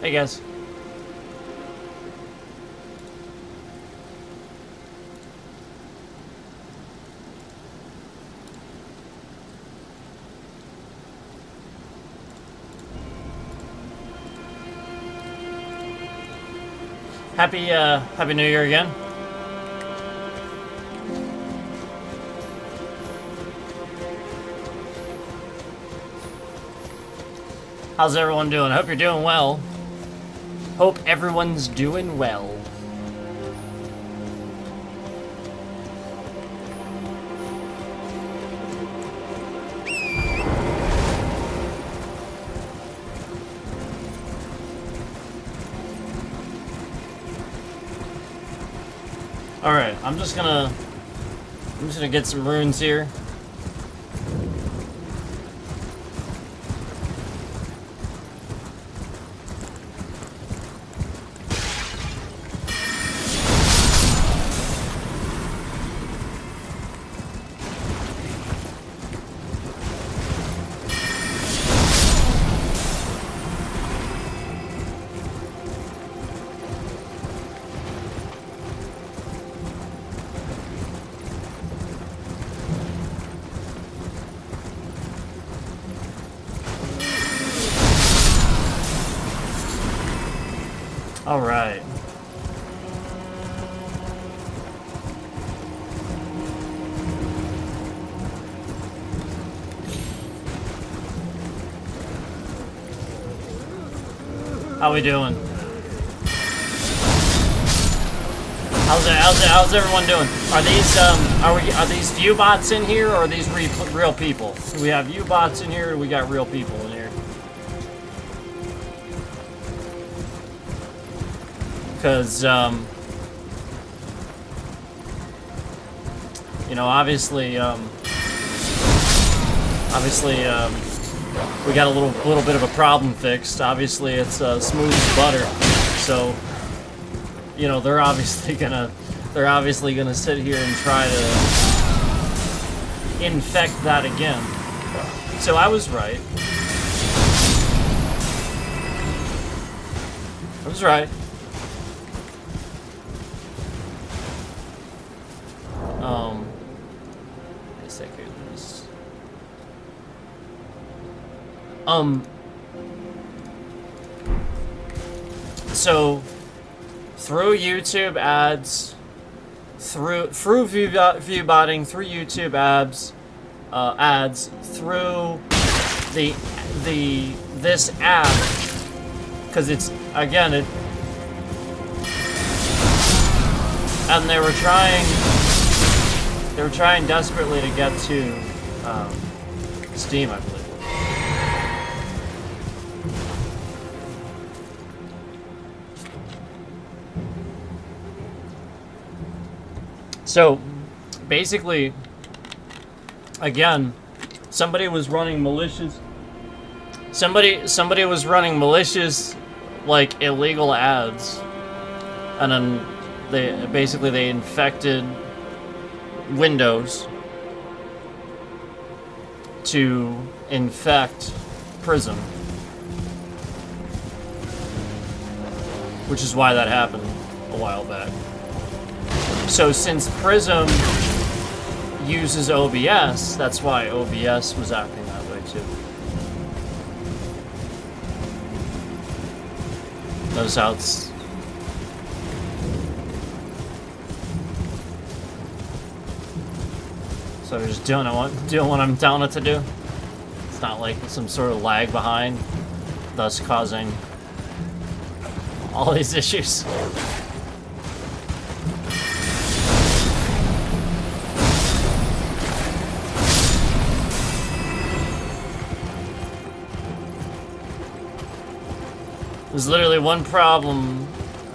Hey guys. Happy New Year again. How's everyone doing? I hope you're doing well. Hope everyone's doing well. Alright, I'm just gonna get some runes here. All right. How we doing? How's everyone doing? Are these view bots in here, or are these real people? Do we have view bots in here, or we got real people in here? Because, you know, obviously, we got a little bit of a problem fixed. Obviously, it's smooth as butter. So, you know, they're obviously gonna sit here and try to infect that again. So I was right. I was right. A second. So through YouTube ads, through view botting, through YouTube ads, through this app, because it's again it. And they were trying desperately to get to Steam, I believe. So, basically, again, somebody was running malicious. Somebody was running malicious, like illegal ads, and then they infected Windows to infect Prism, which is why that happened a while back. So since Prism uses OBS, that's why OBS was acting that way too. Notice how it's so we're just doing what I'm telling it to do. It's not like some sort of lag behind, thus causing all these issues. There's literally one problem.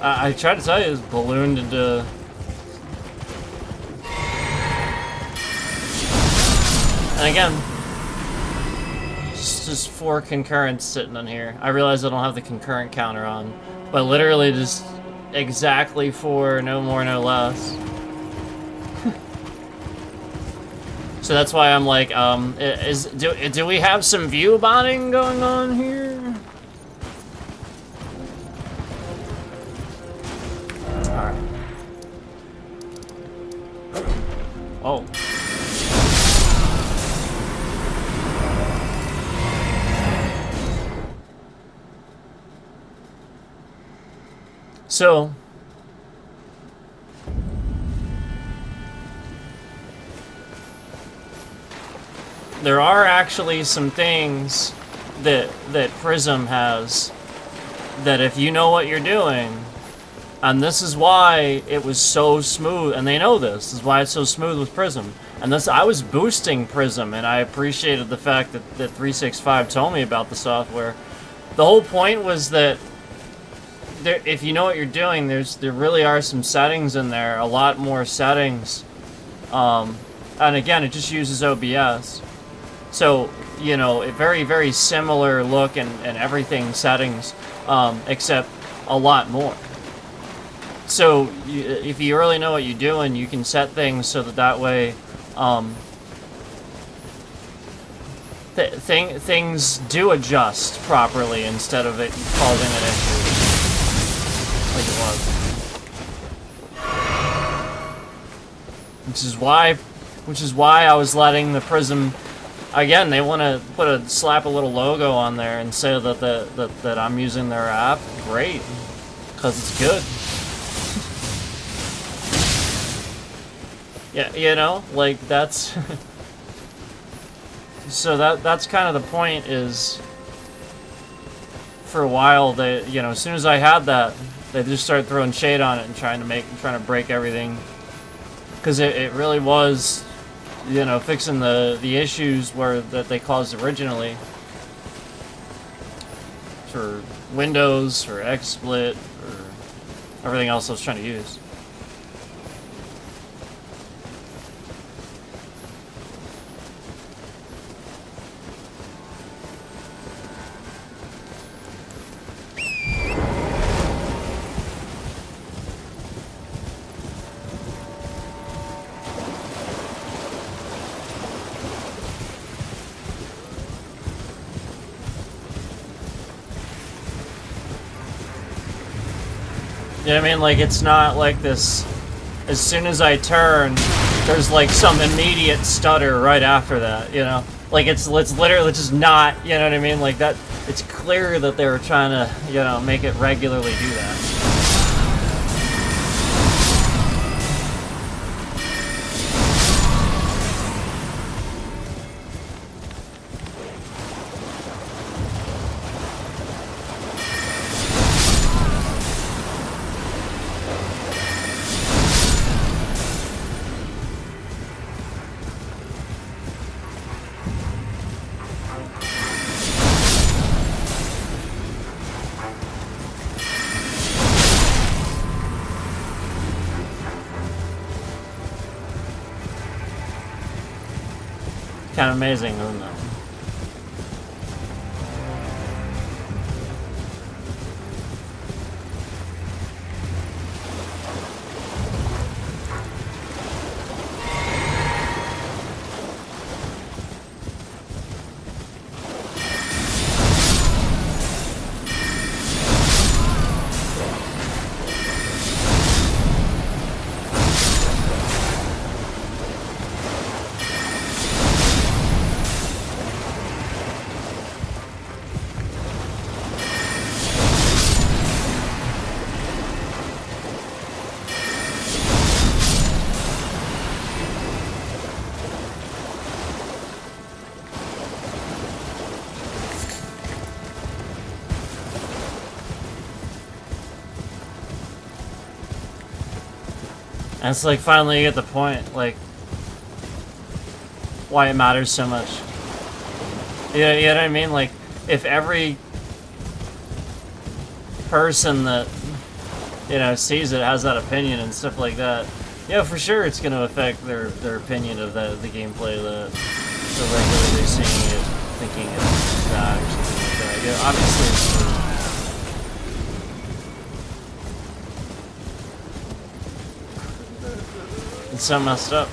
I tried to tell you, it's ballooned into. And again, just 4 concurrents sitting on here. I realize I don't have the concurrent counter on, but literally just exactly 4, no more, no less. So that's why I'm like, do we have some view botting going on here? Oh. So, there are actually some things that Prism has that if you know what you're doing, and this is why it was so smooth, and they know this is why it's so smooth with Prism. And this, I was boosting Prism, and I appreciated the fact that 365 told me about the software. The whole point was that there, if you know what you're doing, there really are some settings in there, a lot more settings. And again, it just uses OBS. So, you know, a very, very similar look and everything settings, except a lot more. So, if you really know what you're doing, you can set things so that way, things do adjust properly instead of it causing an issue like it was. Which is why I was letting the Prism. Again, they want to slap a little logo on there and say that I'm using their app. Great, because it's good. Yeah, you know, like that's. So that's kind of the point. Is for a while they, you know, as soon as I had that, they just started throwing shade on it and trying to break everything, because it really was. You know, fixing the issues that they caused originally for Windows, for XSplit, or everything else I was trying to use. You know what I mean? Like, it's not like this, as soon as I turn, there's like some immediate stutter right after that, you know? Like, it's literally just not, you know what I mean? Like, that, it's clear that they were trying to, you know, make it regularly do that. Kind of amazing, isn't it? And it's like finally you get the point, like why it matters so much. You know what I mean? Like, if every person that, you know, sees it has that opinion and stuff like that, yeah, for sure it's going to affect their opinion of the gameplay, the regularly seeing it, thinking it's that or something like that. Yeah, obviously it's so messed up.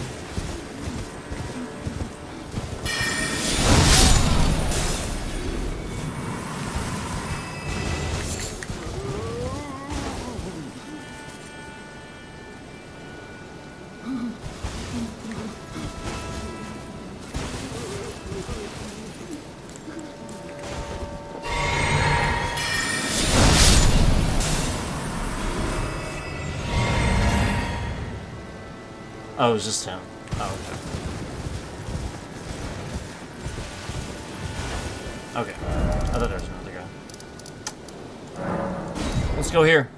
Oh, it was just him. Oh, okay. Okay. I thought there was another guy. Let's go here.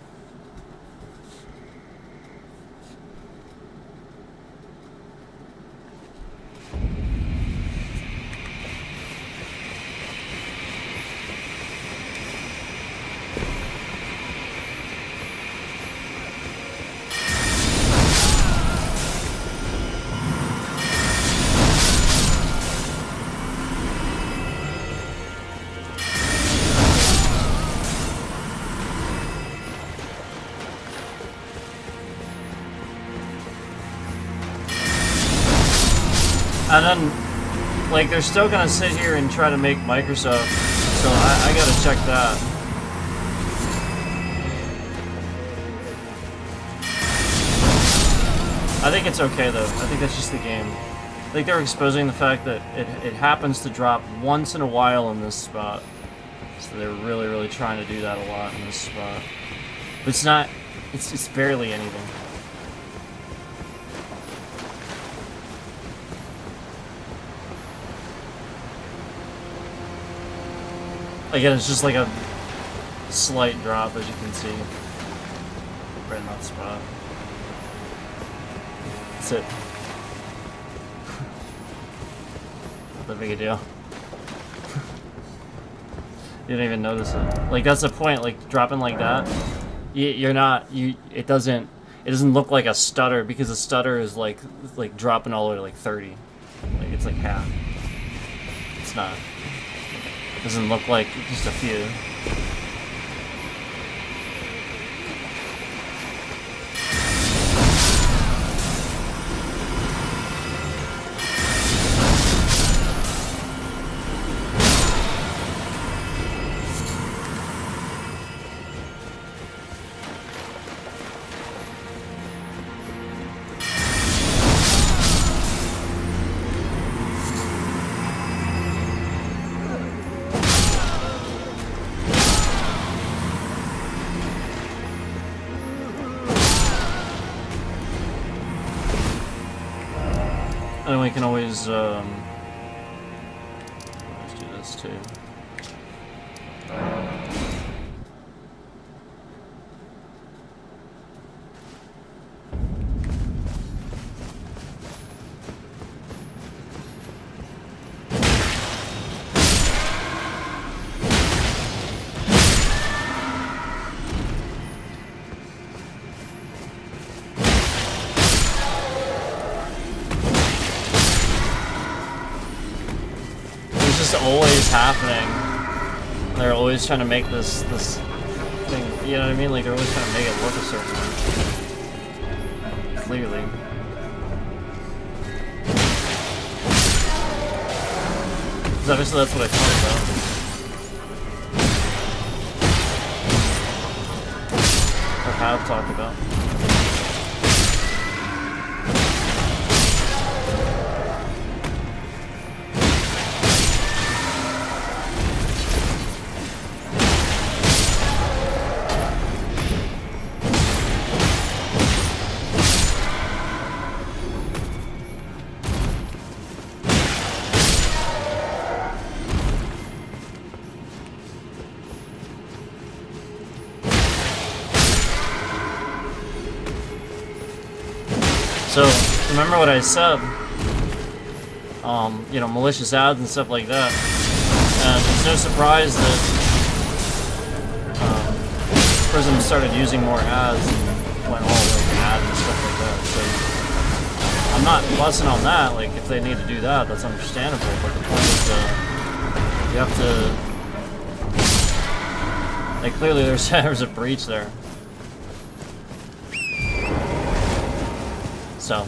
And then, like, they're still gonna sit here and try to make Microsoft, so I gotta check that. I think it's okay, though. I think that's just the game. I think they're exposing the fact that it happens to drop once in a while in this spot. So they're really, really trying to do that a lot in this spot. But it's not, it's barely anything. Again, it's just like a slight drop, as you can see. Right in that spot. That's it. Not that big a deal. You didn't even notice it. Like, that's the point, like, dropping like that, you're not, it doesn't look like a stutter, because a stutter is like dropping all the way to like 30. Like, it's like half. It's not. It doesn't look like just a few. And we can always let's do this too. Always happening. They're always trying to make this thing, you know what I mean? Like, they're always trying to make it look a certain way. Clearly. Because obviously that's what I talked about. Or have talked about. So, remember what I said, you know, malicious ads and stuff like that, and it's no surprise that Prism started using more ads and went all like ads and stuff like that, so I'm not fussing on that. Like, if they need to do that, that's understandable, but the point is you have to, like, clearly there's a breach there. So.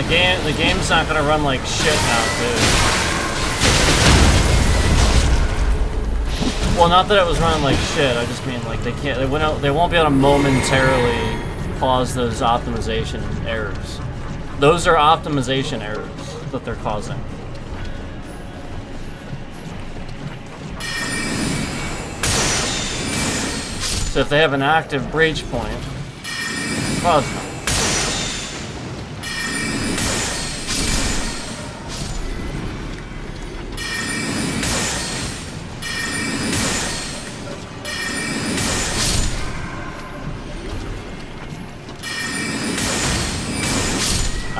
The game's not gonna run like shit now, dude. Well, not that it was running like shit. I just mean like they won't be able to momentarily pause those optimization errors. Those are optimization errors that they're causing. So if they have an active breach point, pause them.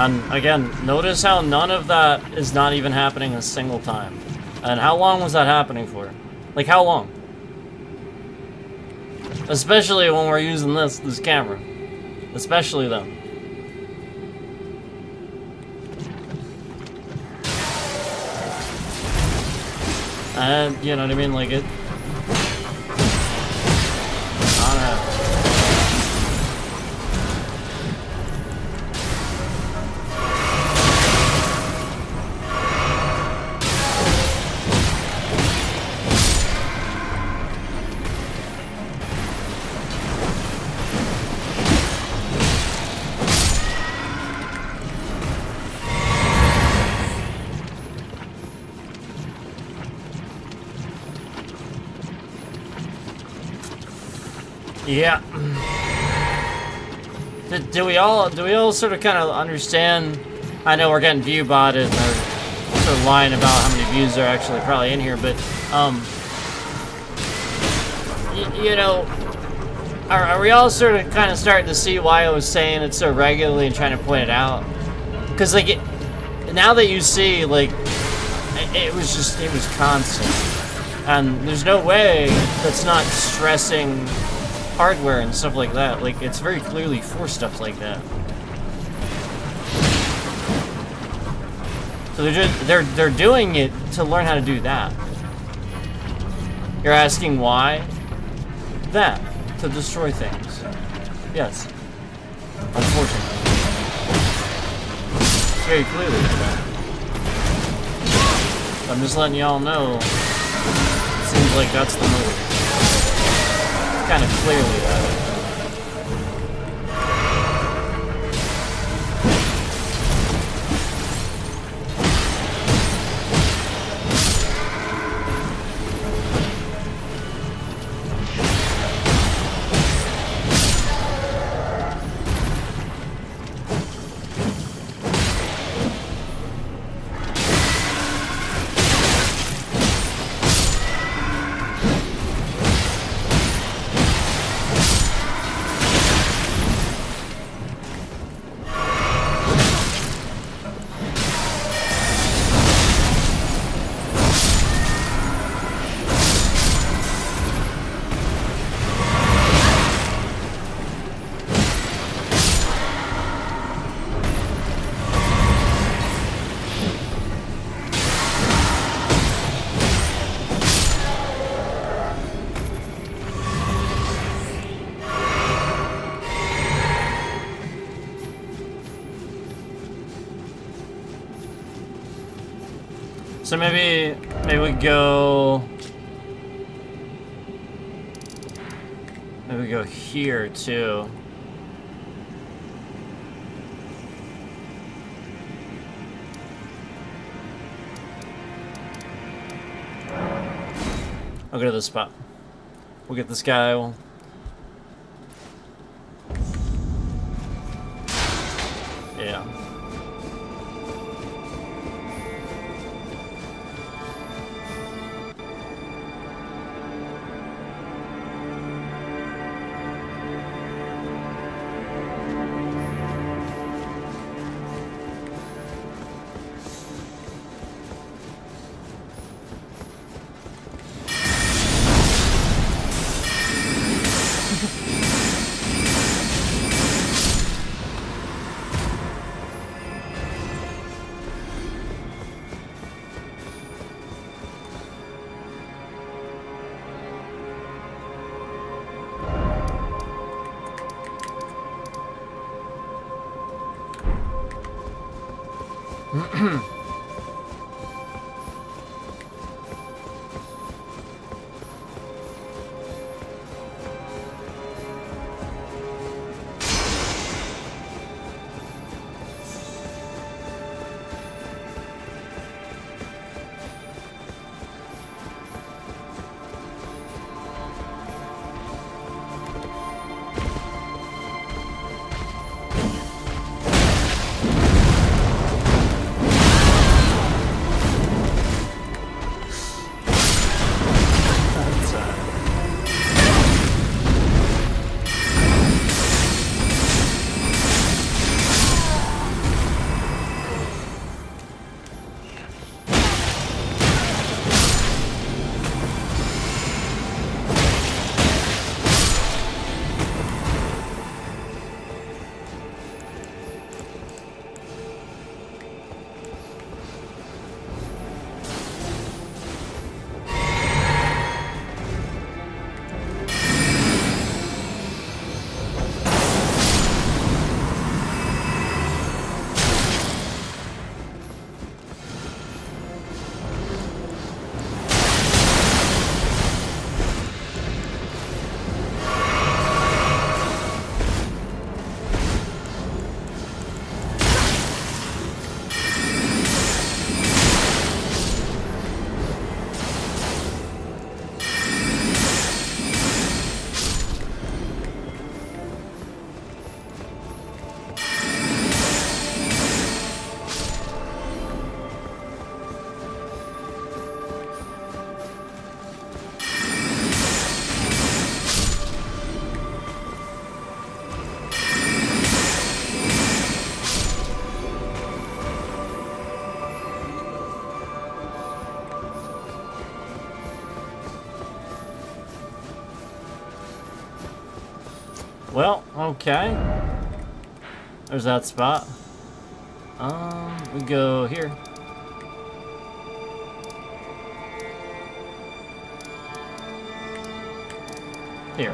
And again, notice how none of that is not even happening a single time. And how long was that happening for? Like, how long? Especially when we're using this camera. Especially then. And, you know what I mean? Like, it... I don't know. Yeah. Do we all sort of kind of understand? I know we're getting view botted and they're sort of lying about how many views are actually probably in here, but you know, are we all sort of kind of starting to see why I was saying it so regularly and trying to point it out? Because like now that you see, like it was constant, and there's no way that's not stressing hardware and stuff like that. Like, it's very clearly for stuff like that. So they're doing it to learn how to do that. You're asking why? That, to destroy things. Yes. Unfortunately. Very clearly that. I'm just letting y'all know. It seems like that's the move. Kind of clearly that. So maybe we go here too. I'll go to this spot. We'll get this guy. Yeah. Well, okay. There's that spot. We go here. Here.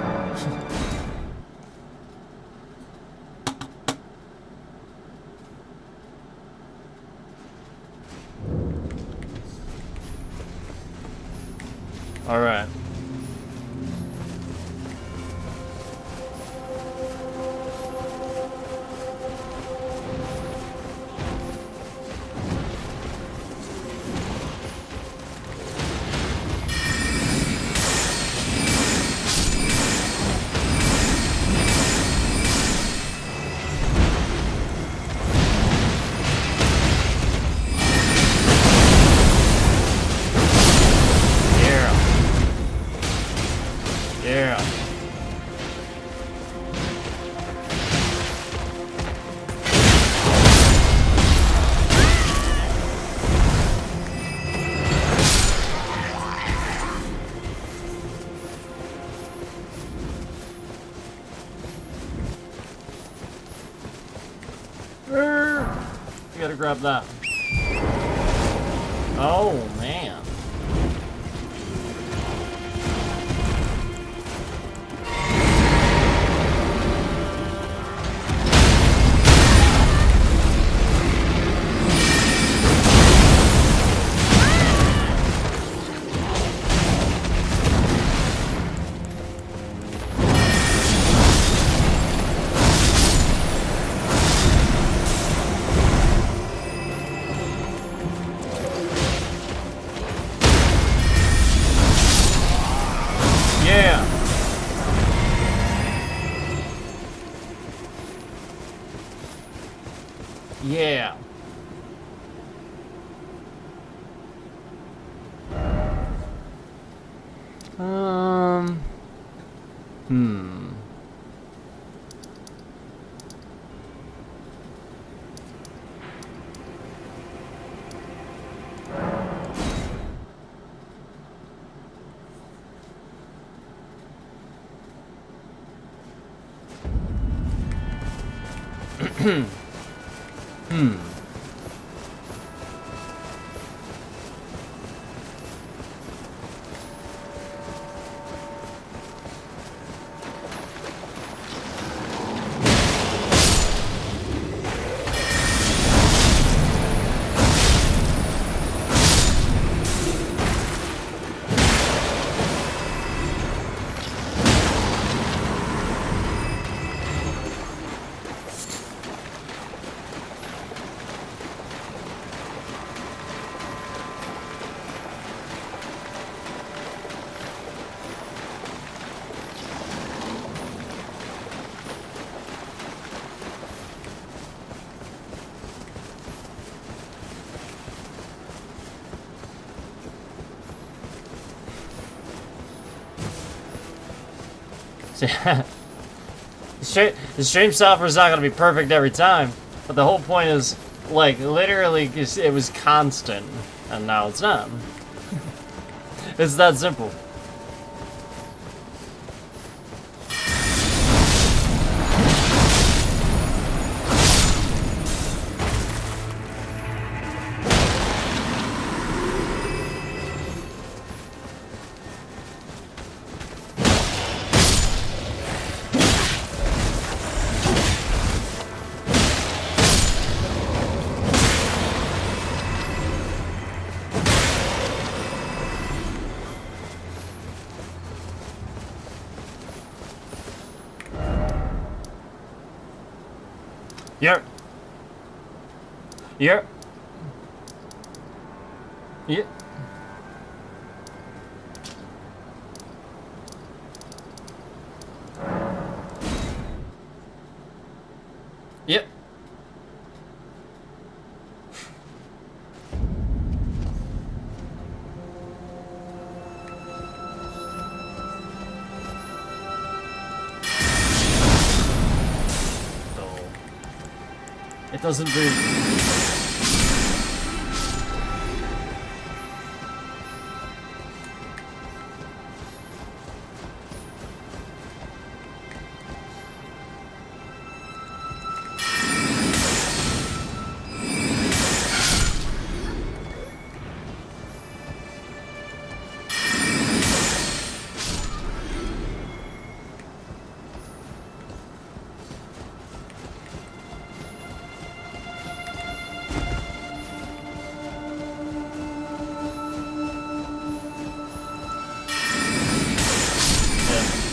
All right. Gotta grab that. Oh, man. Yeah. The stream software is not gonna be perfect every time, but the whole point is, like, literally, it was constant, and now it's not. It's that simple. Yep. Yep. Yep. Yep. It doesn't do.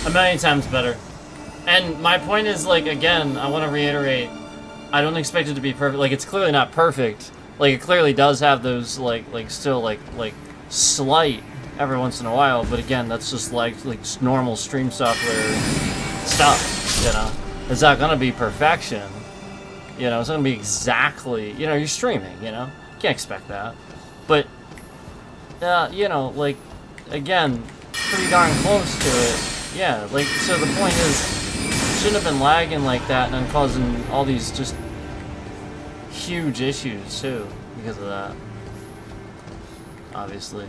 A million times better. And my point is, like, again, I want to reiterate, I don't expect it to be perfect. Like, it's clearly not perfect. Like, it clearly does have those, still, slight every once in a while. But again, that's just, like normal stream software stuff, you know? It's not going to be perfection. You know, it's going to be exactly, you know, you're streaming, you know? You can't expect that. But, you know, like, again, pretty darn close to it. Yeah, like, so the point is, it shouldn't have been lagging like that and then causing all these just huge issues, too, because of that. Obviously.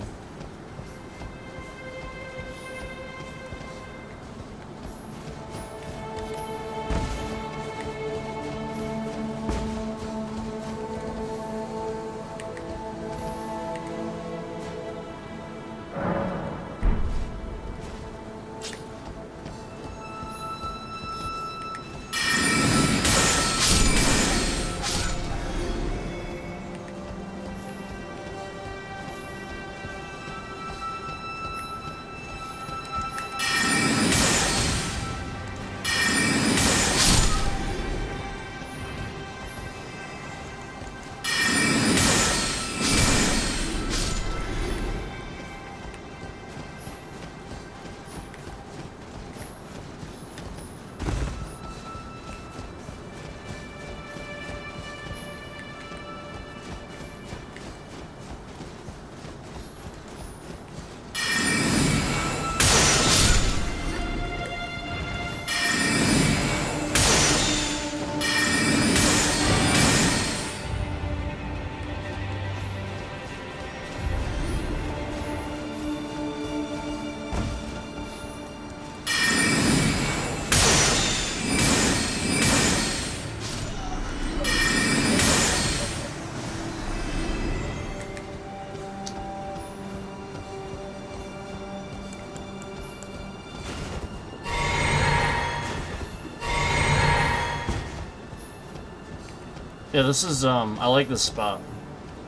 Yeah, this is, I like this spot.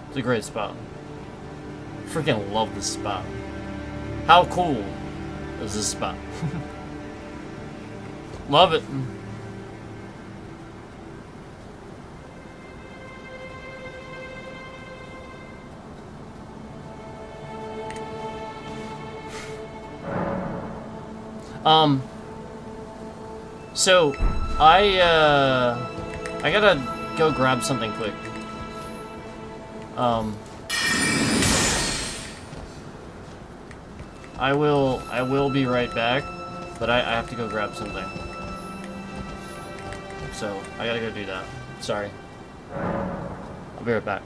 It's a great spot. Freaking love this spot. How cool is this spot? Love it. So, I gotta go grab something quick. I will be right back, but I have to go grab something. So, I gotta go do that. Sorry. I'll be right back.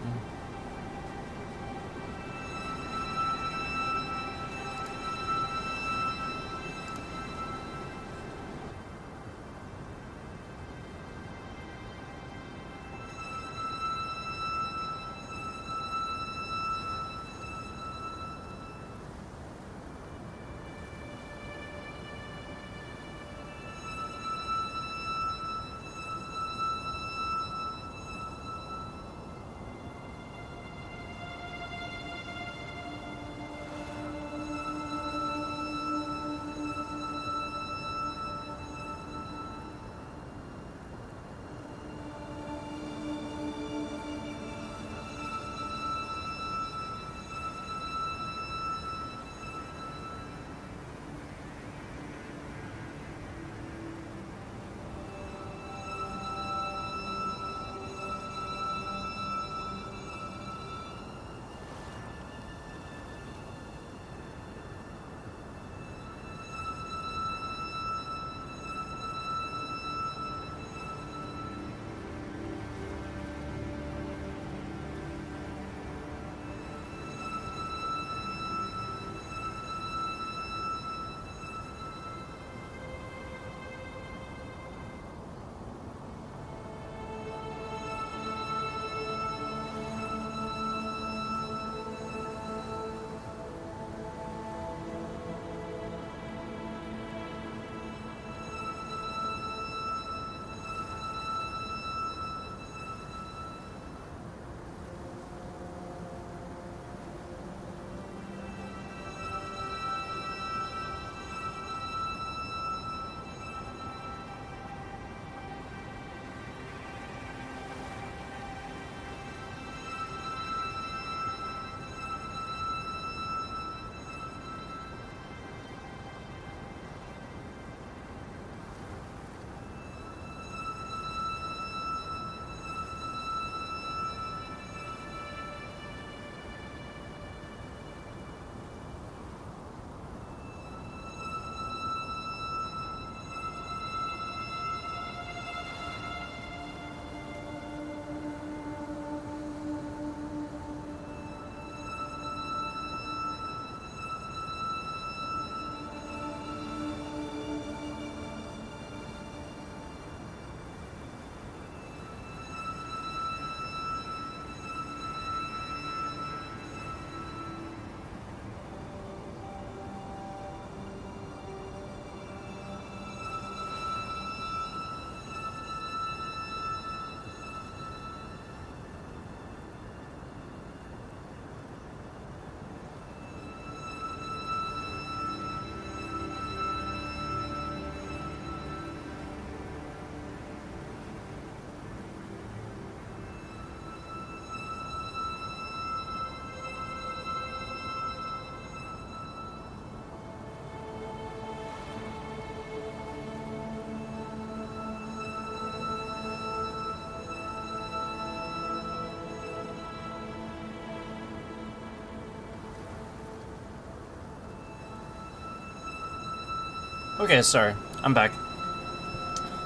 Okay, sorry. I'm back.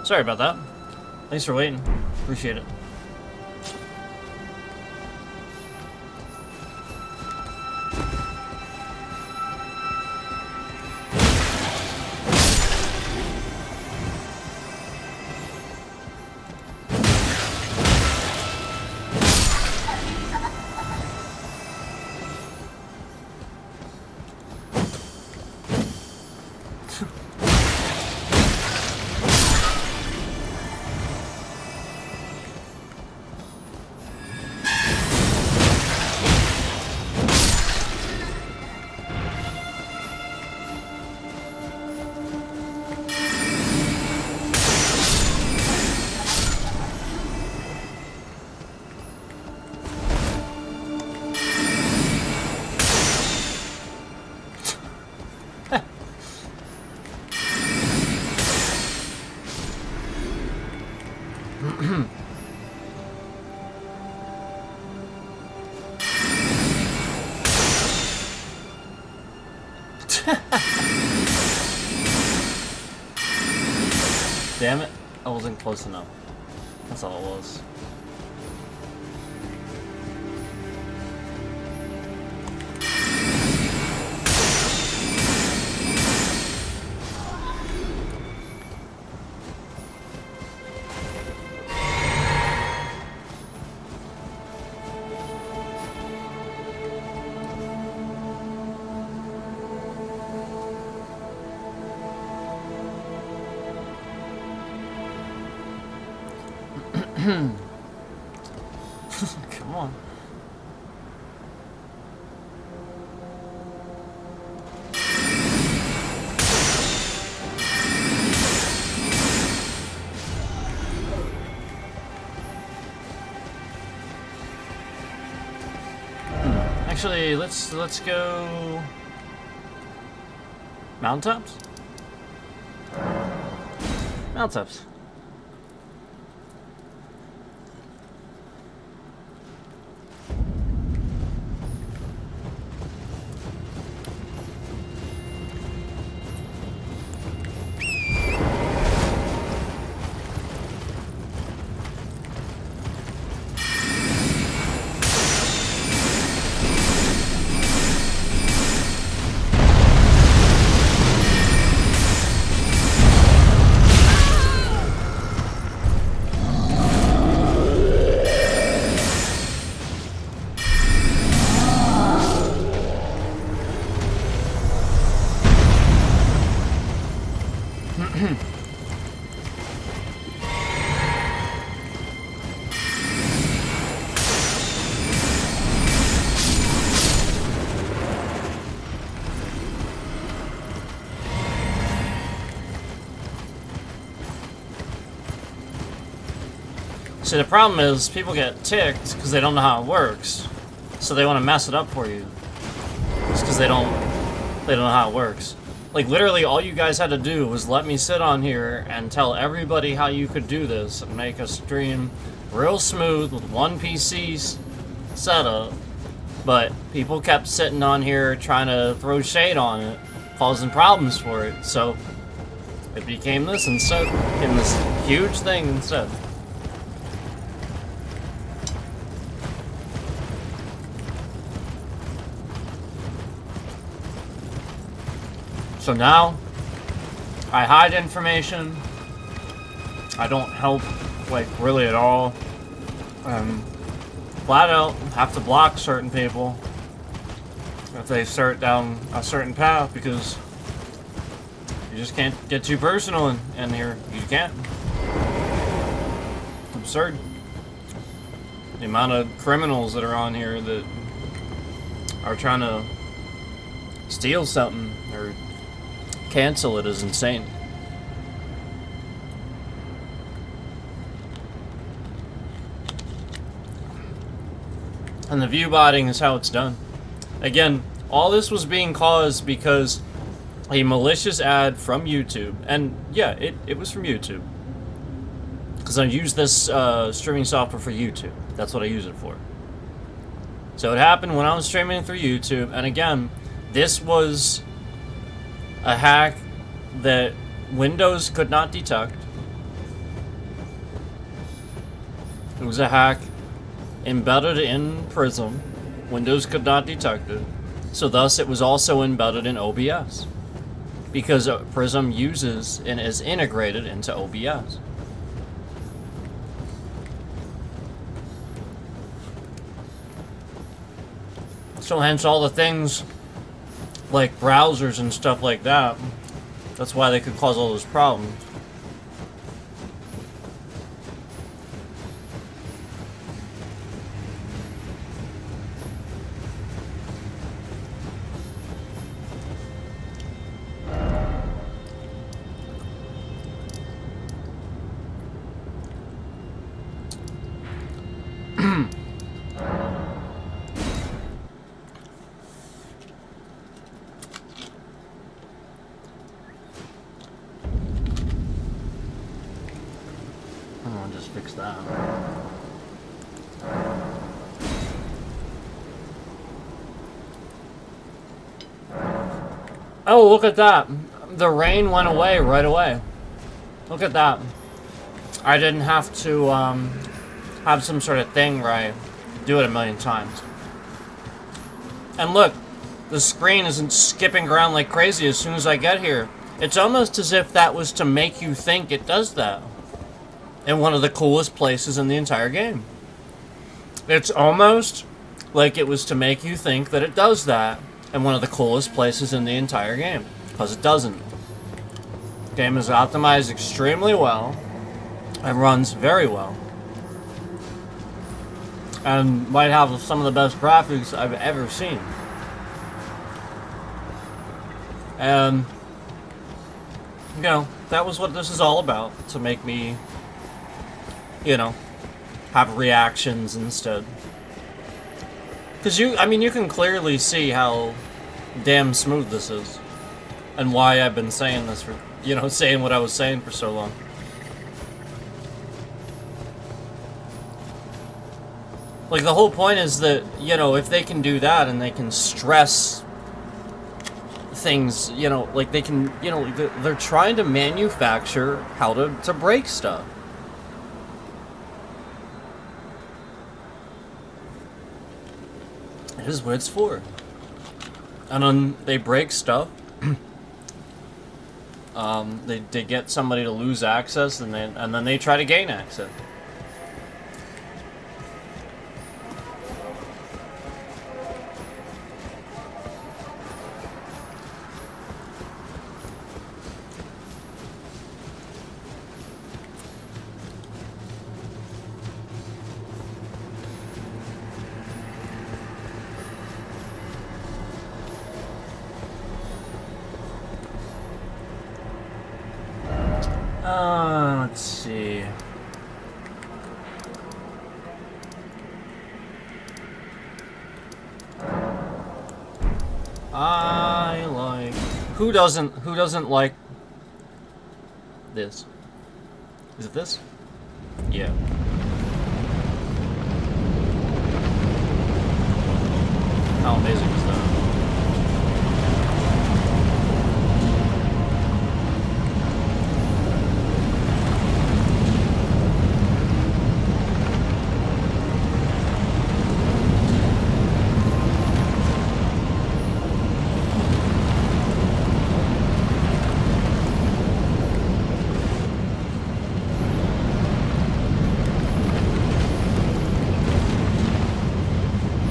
Sorry about that. Thanks for waiting. Appreciate it. Damn it. I wasn't close enough. That's all it was. Come on. Actually, let's go mountaintops. Mountaintops. See, the problem is people get ticked because they don't know how it works, so they want to mess it up for you. It's because they don't know how it works. Like, literally, all you guys had to do was let me sit on here and tell everybody how you could do this and make a stream real smooth with one PC setup. But people kept sitting on here trying to throw shade on it, causing problems for it. So it became this instead, became this huge thing instead. So now, I hide information. I don't help, like, really at all. Flat out, have to block certain people if they start down a certain path, because you just can't get too personal in here. You can't. It's absurd. The amount of criminals that are on here that are trying to steal something or cancel it is insane. And the view botting is how it's done. Again, all this was being caused because a malicious ad from YouTube, and yeah, it was from YouTube, because I use this streaming software for YouTube. That's what I use it for. So it happened when I was streaming through YouTube, and again, this was a hack that Windows could not detect. It was a hack embedded in Prism. Windows could not detect it. So thus it was also embedded in OBS, because Prism uses and is integrated into OBS. So hence all the things like browsers and stuff like that. That's why they could cause all those problems. Fix that. Oh, look at that. The rain went away right away. Look at that. I didn't have to have some sort of thing where I do it a million times. And look, the screen isn't skipping around like crazy as soon as I get here. It's almost as if that was to make you think it does that. In one of the coolest places in the entire game. It's almost like it was to make you think that it does that in one of the coolest places in the entire game. Because it doesn't. The game is optimized extremely well and runs very well. And might have some of the best graphics I've ever seen. And, you know, that was what this is all about. To make me, you know, have reactions instead. Because you can clearly see how damn smooth this is. And why I've been saying this for, you know, saying what I was saying for so long. Like, the whole point is that, you know, if they can do that and they can stress things, you know, like they can, you know, they're trying to manufacture how to break stuff. It is what it's for. And then they break stuff. They get somebody to lose access, and then they try to gain access. Let's see. I like... Who doesn't like this? Is it this? Yeah. How amazing is that?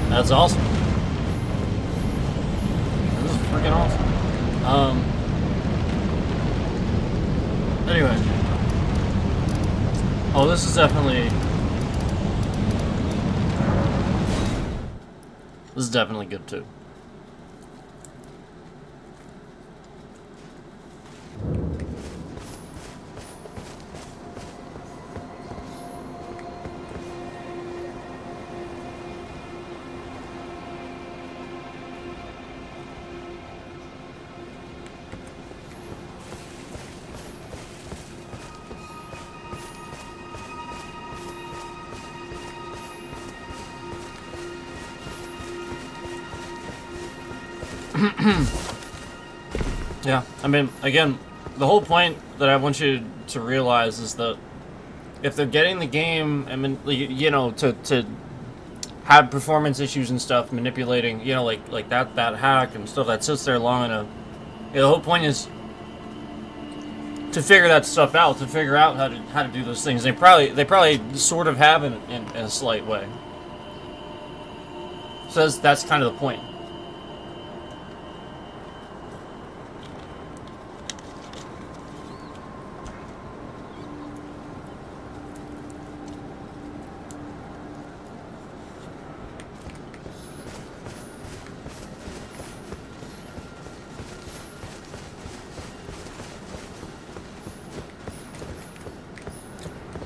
That's awesome. This is freaking awesome. Anyway. Oh, this is definitely... This is definitely good, too. Yeah, I mean, again, the whole point that I want you to realize is that if they're getting the game, I mean, you know, to have performance issues and stuff, manipulating, you know, like that hack and stuff that sits there long enough. Yeah, the whole point is to figure that stuff out, to figure out how to do those things. They probably sort of have in a slight way. So that's kind of the point.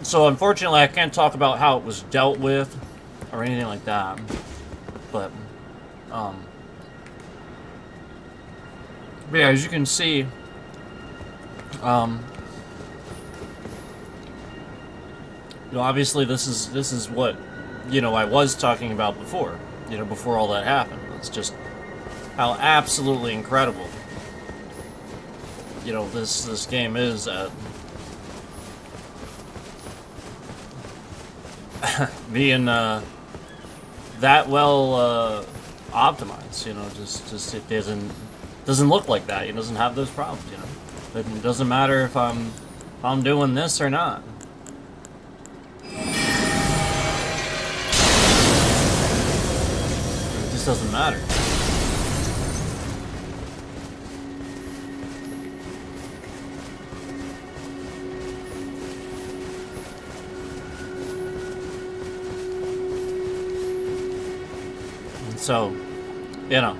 So unfortunately, I can't talk about how it was dealt with or anything like that. But yeah, as you can see, you know, obviously this is what, you know, I was talking about before. You know, before all that happened. It's just how absolutely incredible, you know, this game is at being that well optimized. You know, just it doesn't look like that. It doesn't have those problems. You know, it doesn't matter if I'm doing this or not. It just doesn't matter. And so, you know.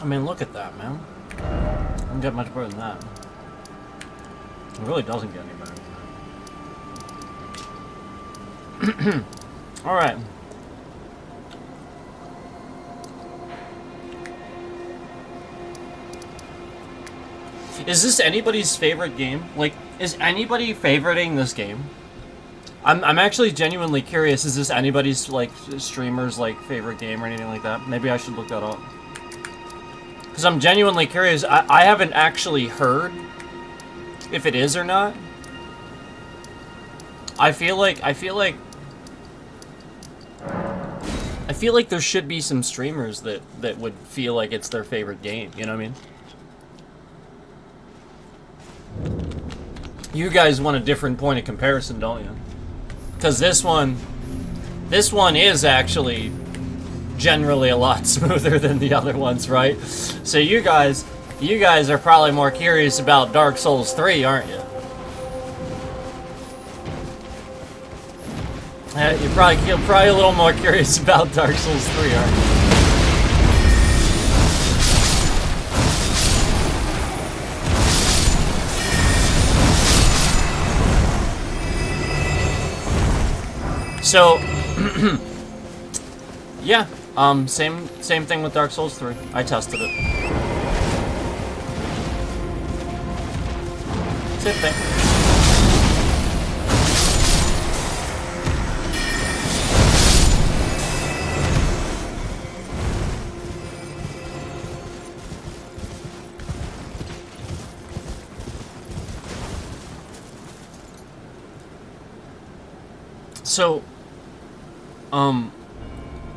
I mean, look at that, man. Doesn't get much better than that. It really doesn't get any better than that. Alright. Is this anybody's favorite game? Like, is anybody favoriting this game? I'm actually genuinely curious. Is this anybody's, like, streamer's, like, favorite game or anything like that? Maybe I should look that up. Because I'm genuinely curious. I haven't actually heard if it is or not. I feel like there should be some streamers that would feel like it's their favorite game. You know what I mean? You guys want a different point of comparison, don't you? Because this one is actually generally a lot smoother than the other ones, right? So you guys are probably more curious about Dark Souls 3, aren't you? You're probably a little more curious about Dark Souls 3, aren't you? So, yeah, same thing with Dark Souls 3. I tested it. Same thing. So,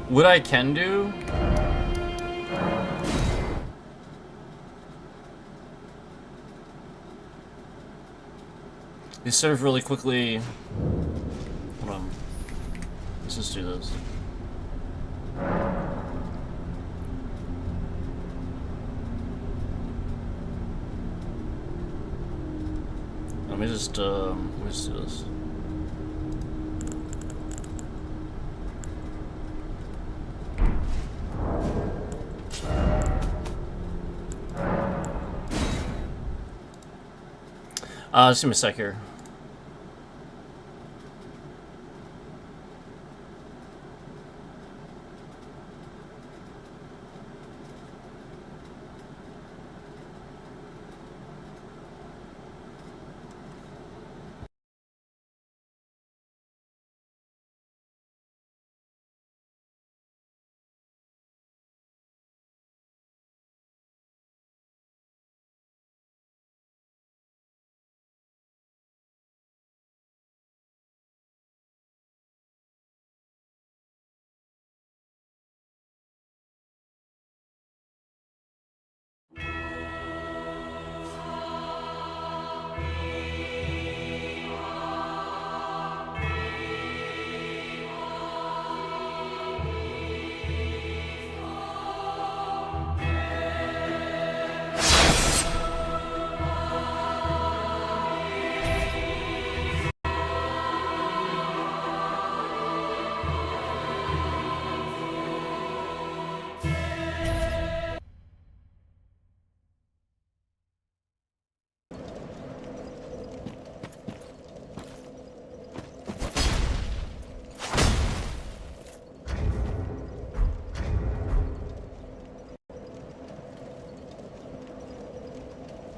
what I can do is sort of really quickly. Hold on. Let's just do this. Let me just do this. Just give me a sec here.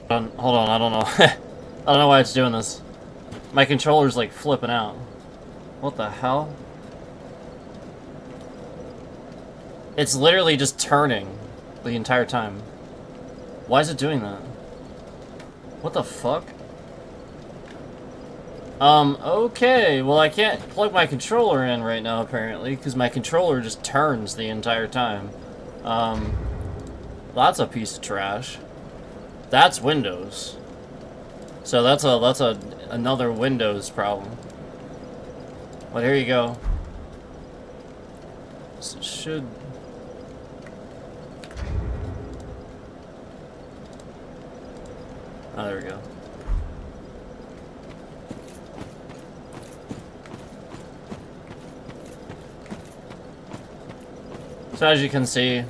Hold on, I don't know. I don't know why it's doing this. My controller's like flipping out. What the hell? It's literally just turning the entire time. Why is it doing that? What the fuck? Okay. Well, I can't plug my controller in right now, apparently, because my controller just turns the entire time. That's a piece of trash. That's Windows. So that's another Windows problem. But here you go. So it should... Oh, there we go. So as you can see,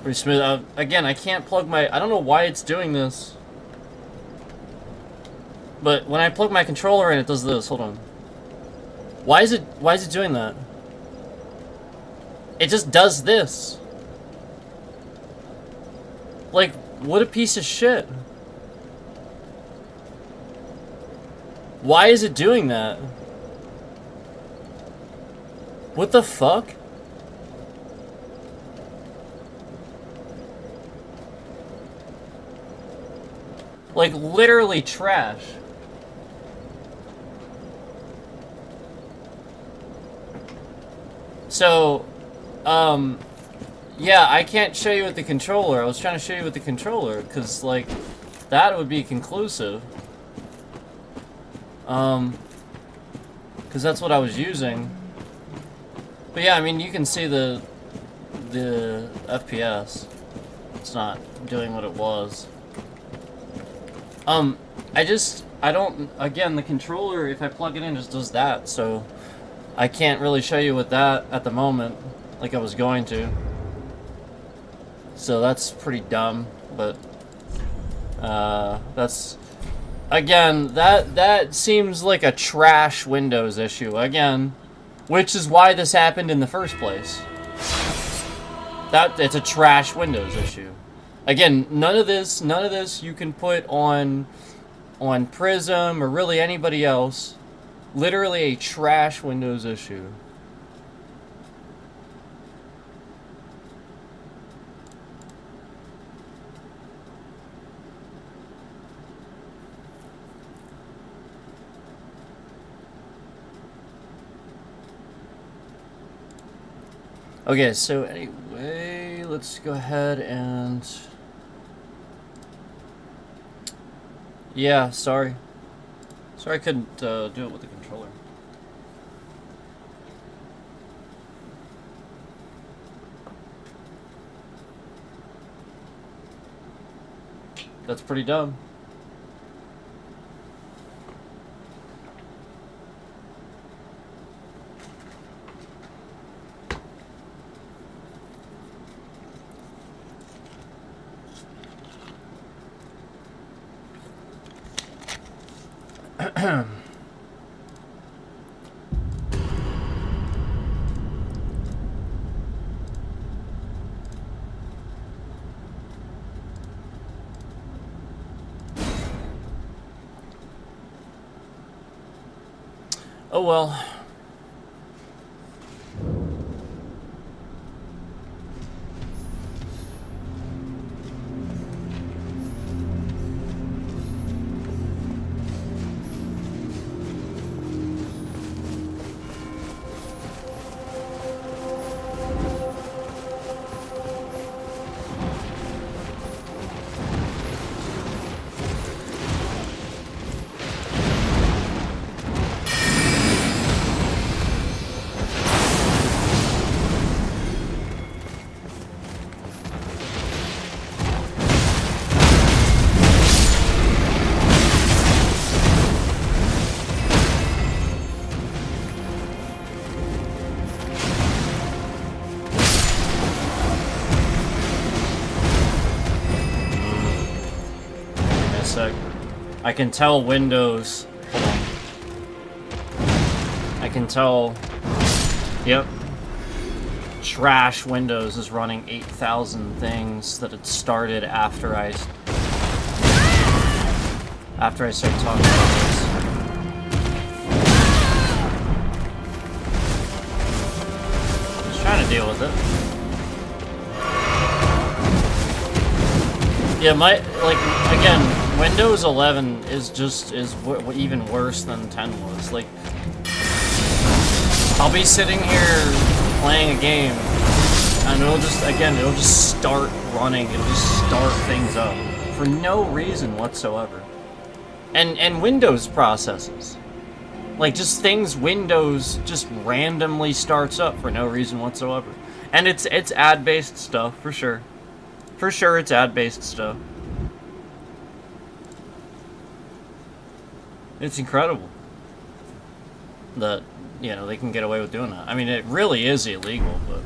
pretty smooth. Again, I can't plug my... I don't know why it's doing this. But when I plug my controller in, it does this. Hold on. Why is it doing that? It just does this. Like, what a piece of shit. Why is it doing that? What the fuck? Like, literally trash. So, yeah, I can't show you with the controller. I was trying to show you with the controller, because, like, that would be conclusive. Because that's what I was using. But yeah, I mean, you can see the FPS. It's not doing what it was. I don't, again, the controller, if I plug it in, just does that, so I can't really show you with that at the moment, like I was going to. So that's pretty dumb, but, that's, again, that seems like a trash Windows issue, again, which is why this happened in the first place. It's a trash Windows issue. Again, none of this you can put on Prism or really anybody else. Literally a trash Windows issue. Okay, so anyway, let's go ahead and... Yeah, sorry. Sorry I couldn't do it with the controller. That's pretty dumb. Oh well. I can tell Windows. Hold on. I can tell. Yep. trash Windows is running 8,000 things that it started after I started talking about this. Just trying to deal with it. Yeah, again, Windows 11 is even worse than 10 was. Like, I'll be sitting here playing a game, and it'll just start running, it'll just start things up for no reason whatsoever. And Windows processes. Like, just things Windows just randomly starts up for no reason whatsoever. And it's ad-based stuff, for sure. For sure, it's ad-based stuff. It's incredible that, you know, they can get away with doing that. I mean, it really is illegal, but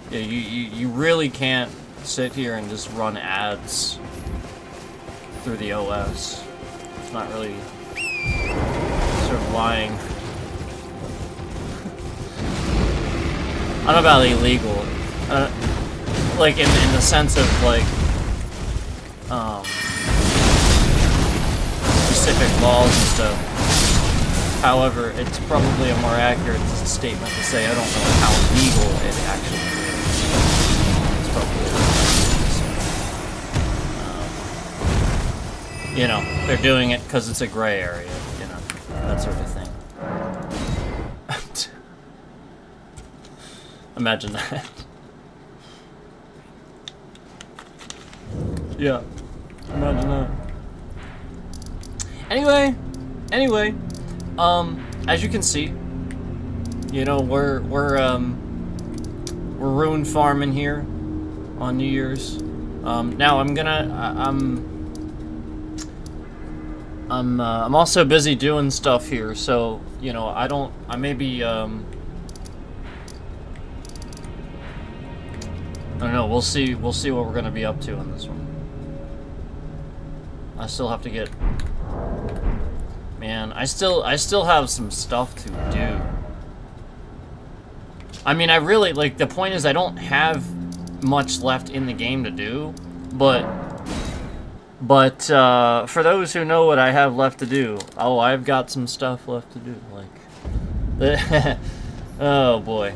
yeah, you really can't sit here and just run ads through the OS. It's not really sort of lying. I don't know about illegal. Like, in the sense of, like, specific laws and stuff. However, it's probably a more accurate statement to say I don't know how legal it actually is. It's probably you know, they're doing it because it's a gray area, you know, that sort of thing. Imagine that. Yeah, imagine that. Anyway, as you can see, you know, we're Rune farming here on New Year's. Now I'm also busy doing stuff here, so, you know, I don't know, we'll see what we're gonna be up to in this one. I still have to get... Man, I still have some stuff to do. I mean, I really, like, the point is I don't have much left in the game to do, but for those who know what I have left to do, oh, I've got some stuff left to do, like... Oh, boy.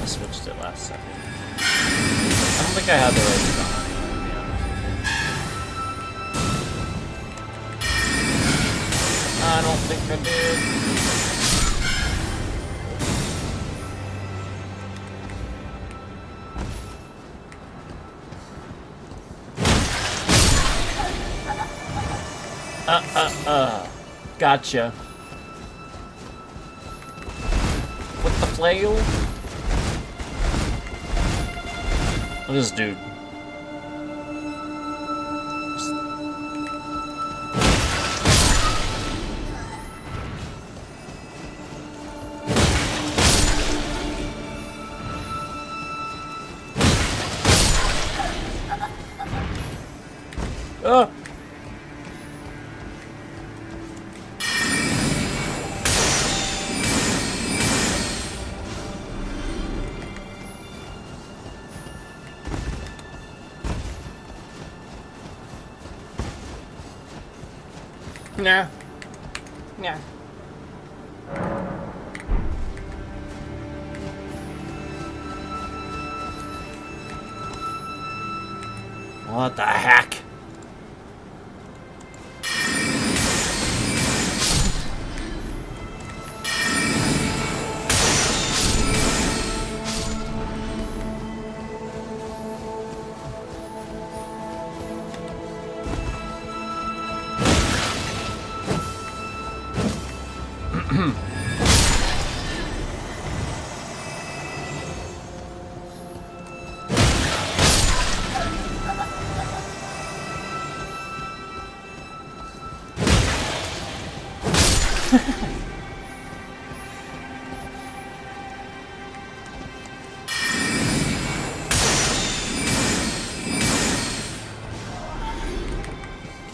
Switched it last second. I don't think I had the right design, to be honest. I don't think I did. Gotcha. With the flail? Look at this dude. Ah! Nah. Nah. What the heck?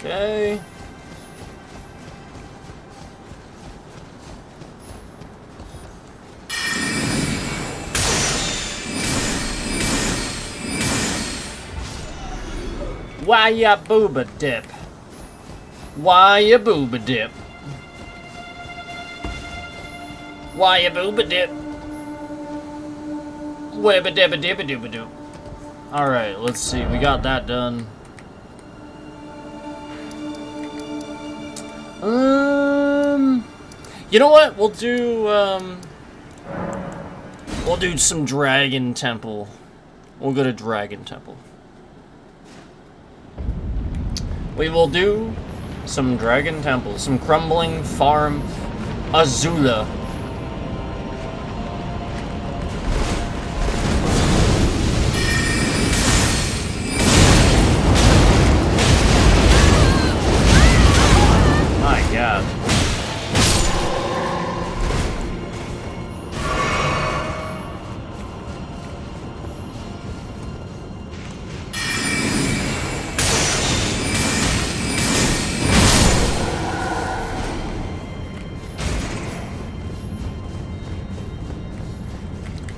Okay. Why ya booba dip? Why ya booba dip? Why ya booba dip? Webba dibba dibba dooba doo. Alright, let's see. We got that done. You know what? We'll do some Dragon Temple. We'll go to Dragon Temple. We will do some Dragon Temple, some Crumbling Farm Azula. My God.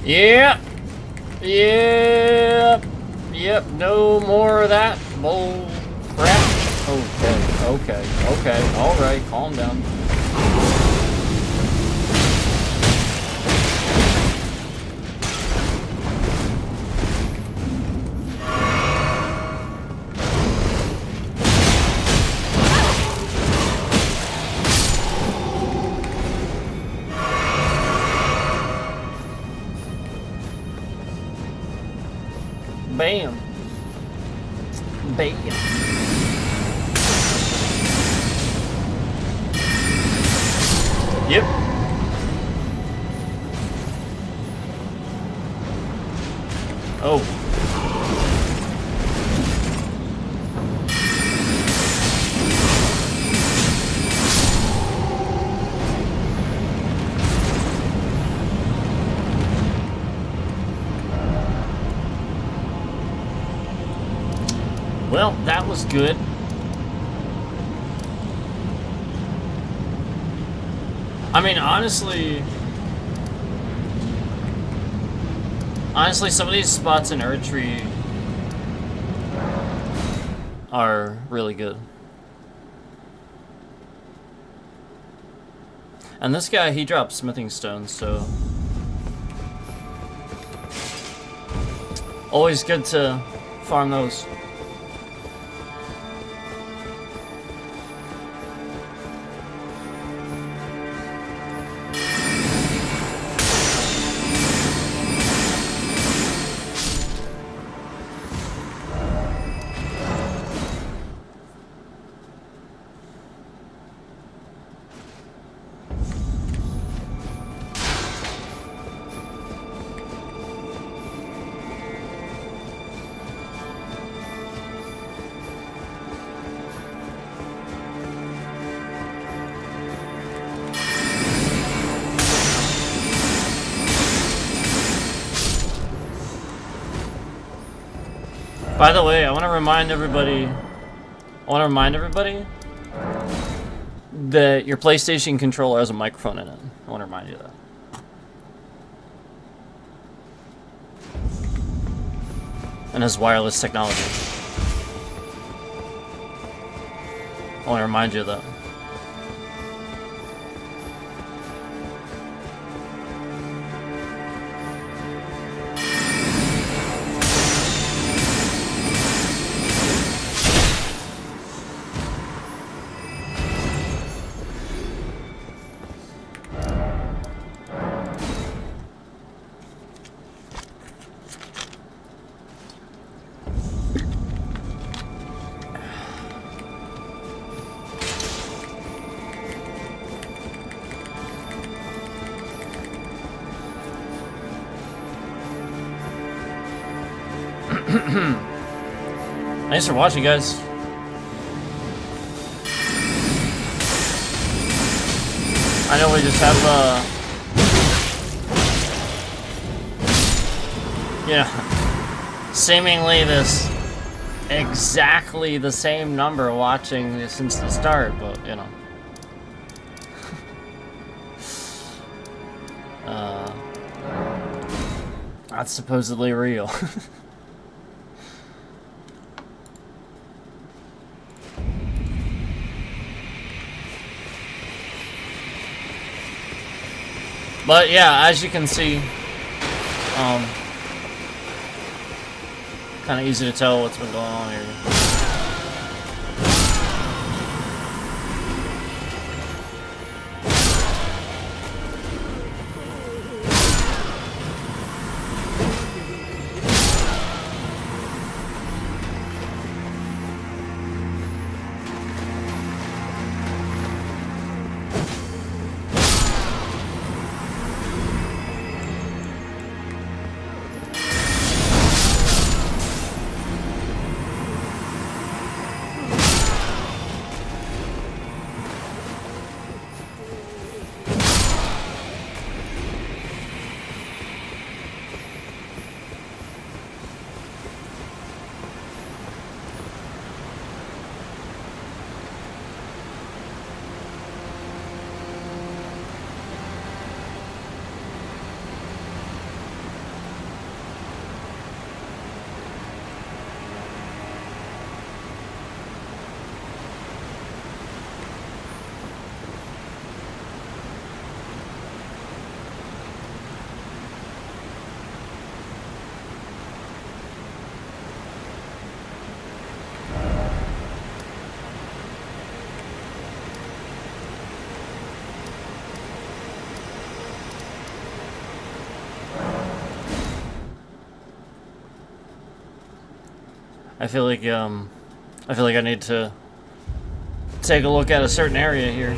Yep. Yep. Yep. No more of that bull crap. Okay. Alright, calm down. Bam. Bam. Yep. Oh. Well, that was good. I mean, honestly, some of these spots in Erdtree are really good. And this guy, he drops smithing stones, so always good to farm those. By the way, I want to remind everybody that your PlayStation controller has a microphone in it. I want to remind you of that. And has wireless technology. I want to remind you of that. Thanks for watching, guys. I know we just have, seemingly this exactly the same number watching since the start, but, you know. That's supposedly real. But yeah, as you can see, kind of easy to tell what's been going on here. I feel like I need to take a look at a certain area here.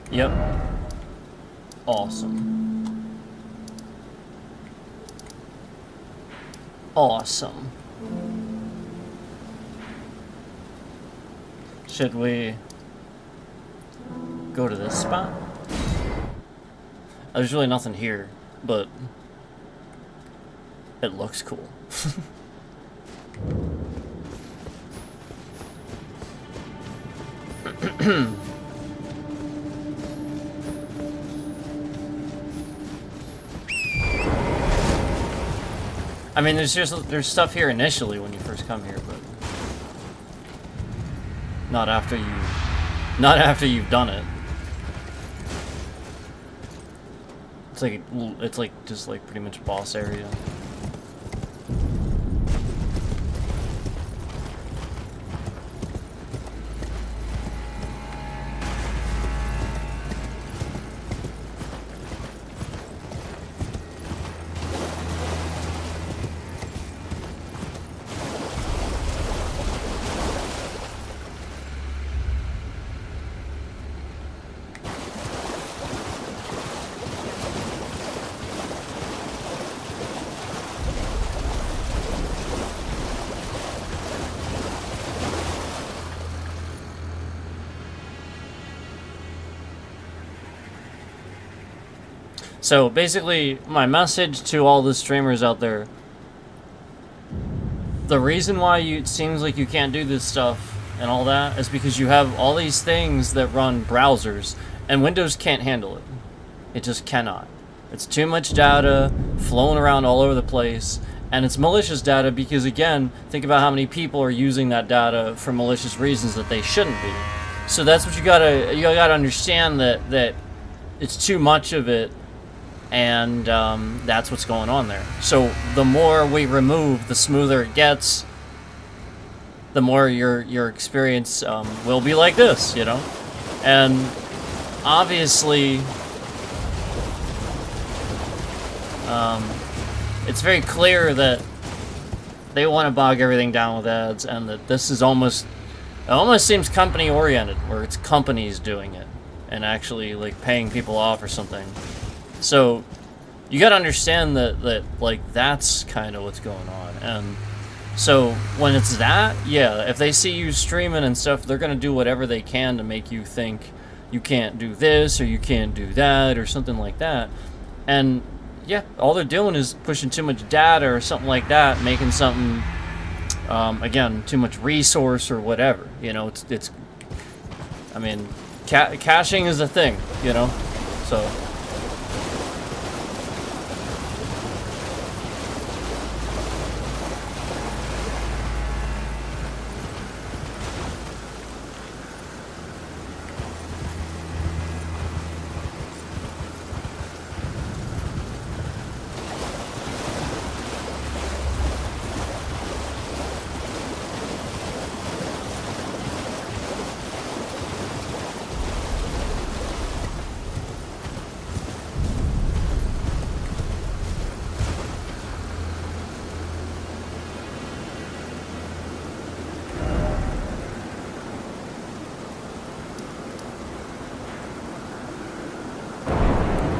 Yep. Awesome. Awesome. Should we go to this spot? There's really nothing here, but it looks cool. I mean, there's stuff here initially when you first come here, but not after you've done it. It's like just like pretty much boss area. So basically, my message to all the streamers out there, the reason why it seems like you can't do this stuff and all that is because you have all these things that run browsers, and Windows can't handle it. It just cannot. It's too much data flowing around all over the place, and it's malicious data because, again, think about how many people are using that data for malicious reasons that they shouldn't be. So that's what you gotta understand, that it's too much of it, and that's what's going on there. So the more we remove, the smoother it gets, the more your experience will be like this, you know? And obviously, it's very clear that they want to bog everything down with ads, and that this is it almost seems company oriented, where it's companies doing it and actually like paying people off or something. So you got to understand that like that's kind of what's going on. And so when it's that, yeah, if they see you streaming and stuff, they're gonna do whatever they can to make you think you can't do this or you can't do that or something like that. And yeah, all they're doing is pushing too much data or something like that, making something, again, too much resource or whatever. You know, it's I mean, caching is a thing, you know, so.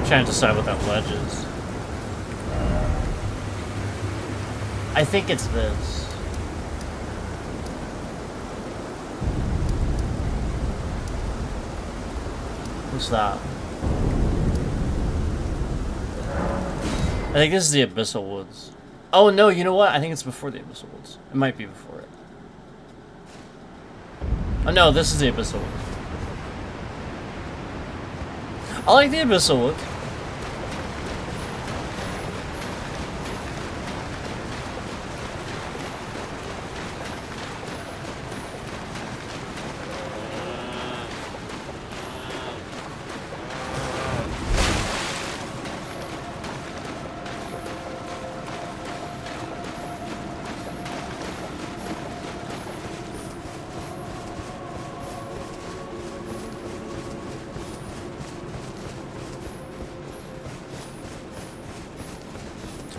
Trying to decide what that ledge is. I think it's this. What's that? I think this is the Abyssal Woods. Oh no, you know what? I think it's before the Abyssal Woods. It might be before it. Oh no, this is the Abyssal Woods. I like the Abyssal Woods.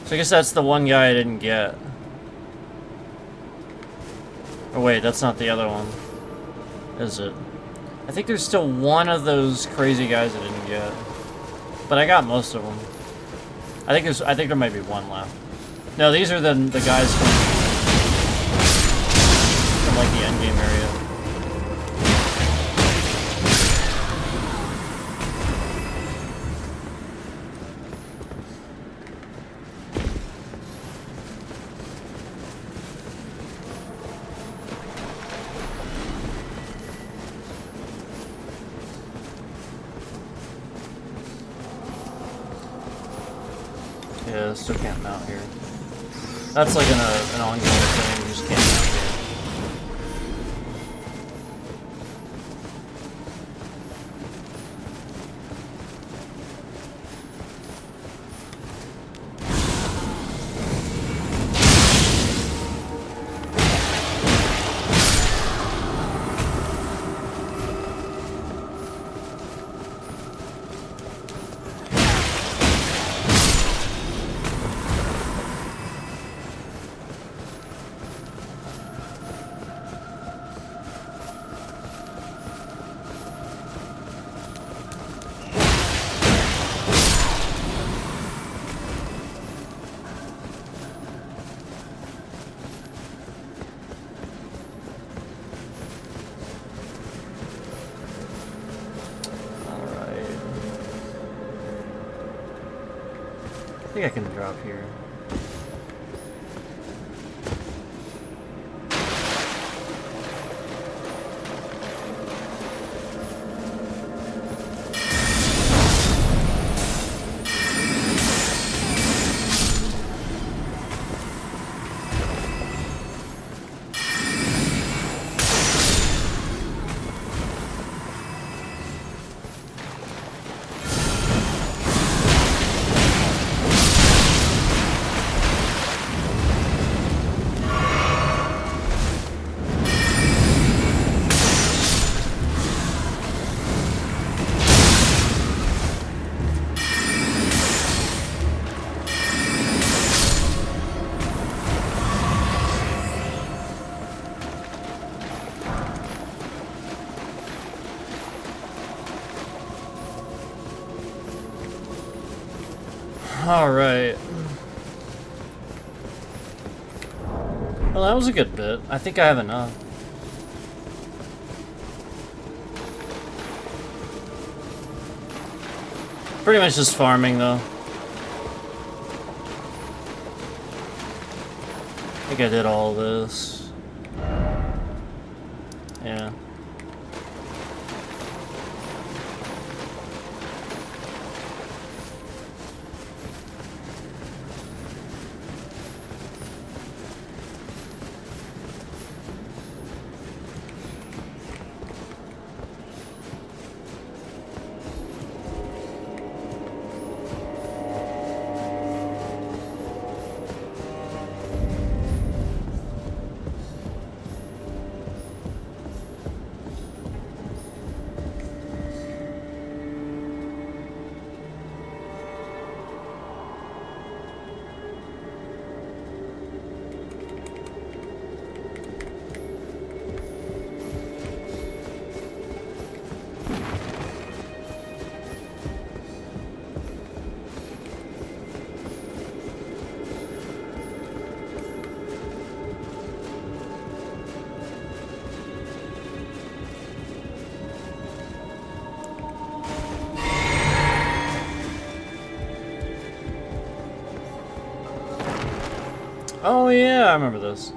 So I guess that's the one guy I didn't get. Oh wait, that's not the other one, is it? I think there's still one of those crazy guys I didn't get, but I got most of them. I think there might be one left. No, these are the guys from like the endgame area. Yeah, still can't mount here. That's like an ongoing thing, you just can't mount here. think I can drop here. Alright. Well, that was a good bit. I think I have enough. Pretty much just farming, though. I think I did all this. Yeah. Oh yeah, I remember this.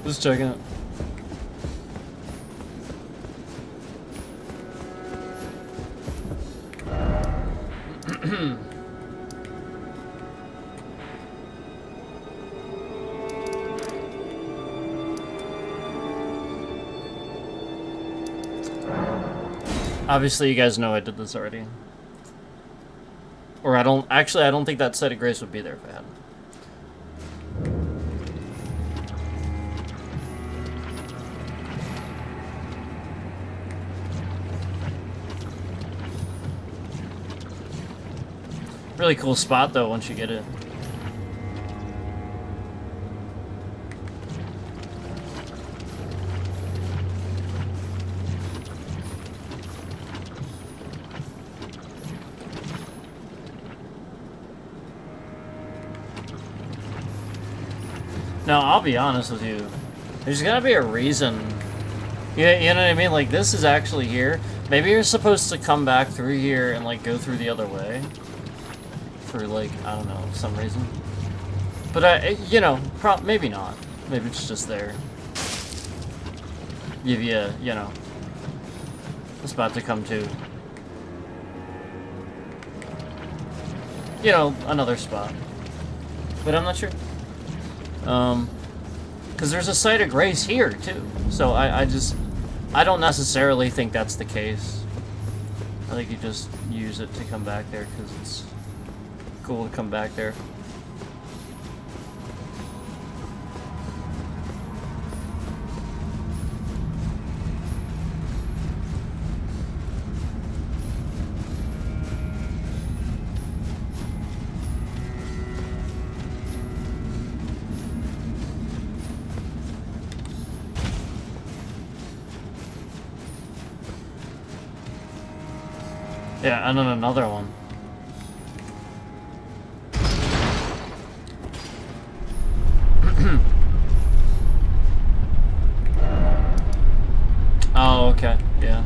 Just checking it. Obviously, you guys know I did this already. Or I don't think that site of grace would be there if I hadn't. Really cool spot though once you get it. No, I'll be honest with you. There's gotta be a reason. Yeah, you know what I mean? Like, this is actually here. Maybe you're supposed to come back through here and, like, go through the other way. For, like, I don't know, some reason. But, you know, maybe not. Maybe it's just there. Give you a, you know, a spot to come to. You know, another spot. But I'm not sure. Because there's a site of grace here, too. So I don't necessarily think that's the case. I think you just use it to come back there because it's cool to come back there. Yeah, and then another one. Oh, okay. Yeah.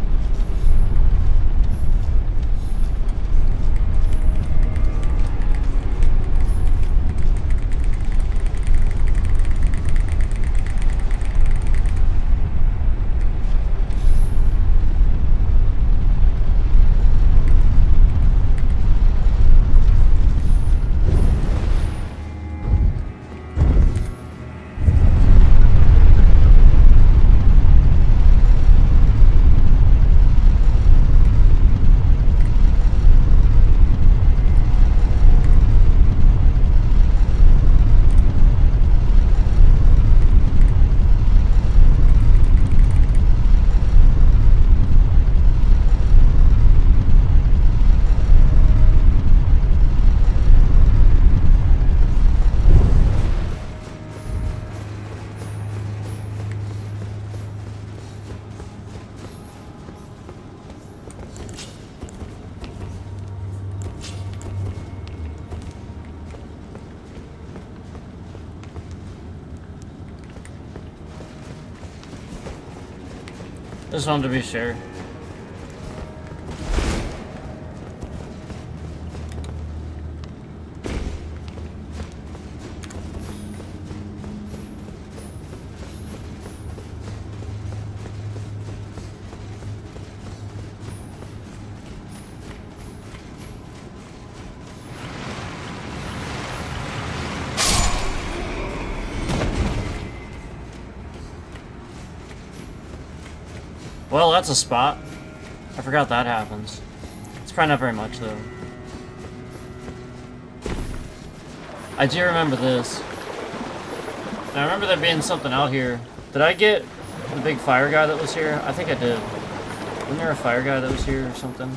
Just wanted to be sure. Well, that's a spot. I forgot that happens. It's probably not very much, though. I do remember this. And I remember there being something out here. Did I get the big fire guy that was here? I think I did. Wasn't there a fire guy that was here or something?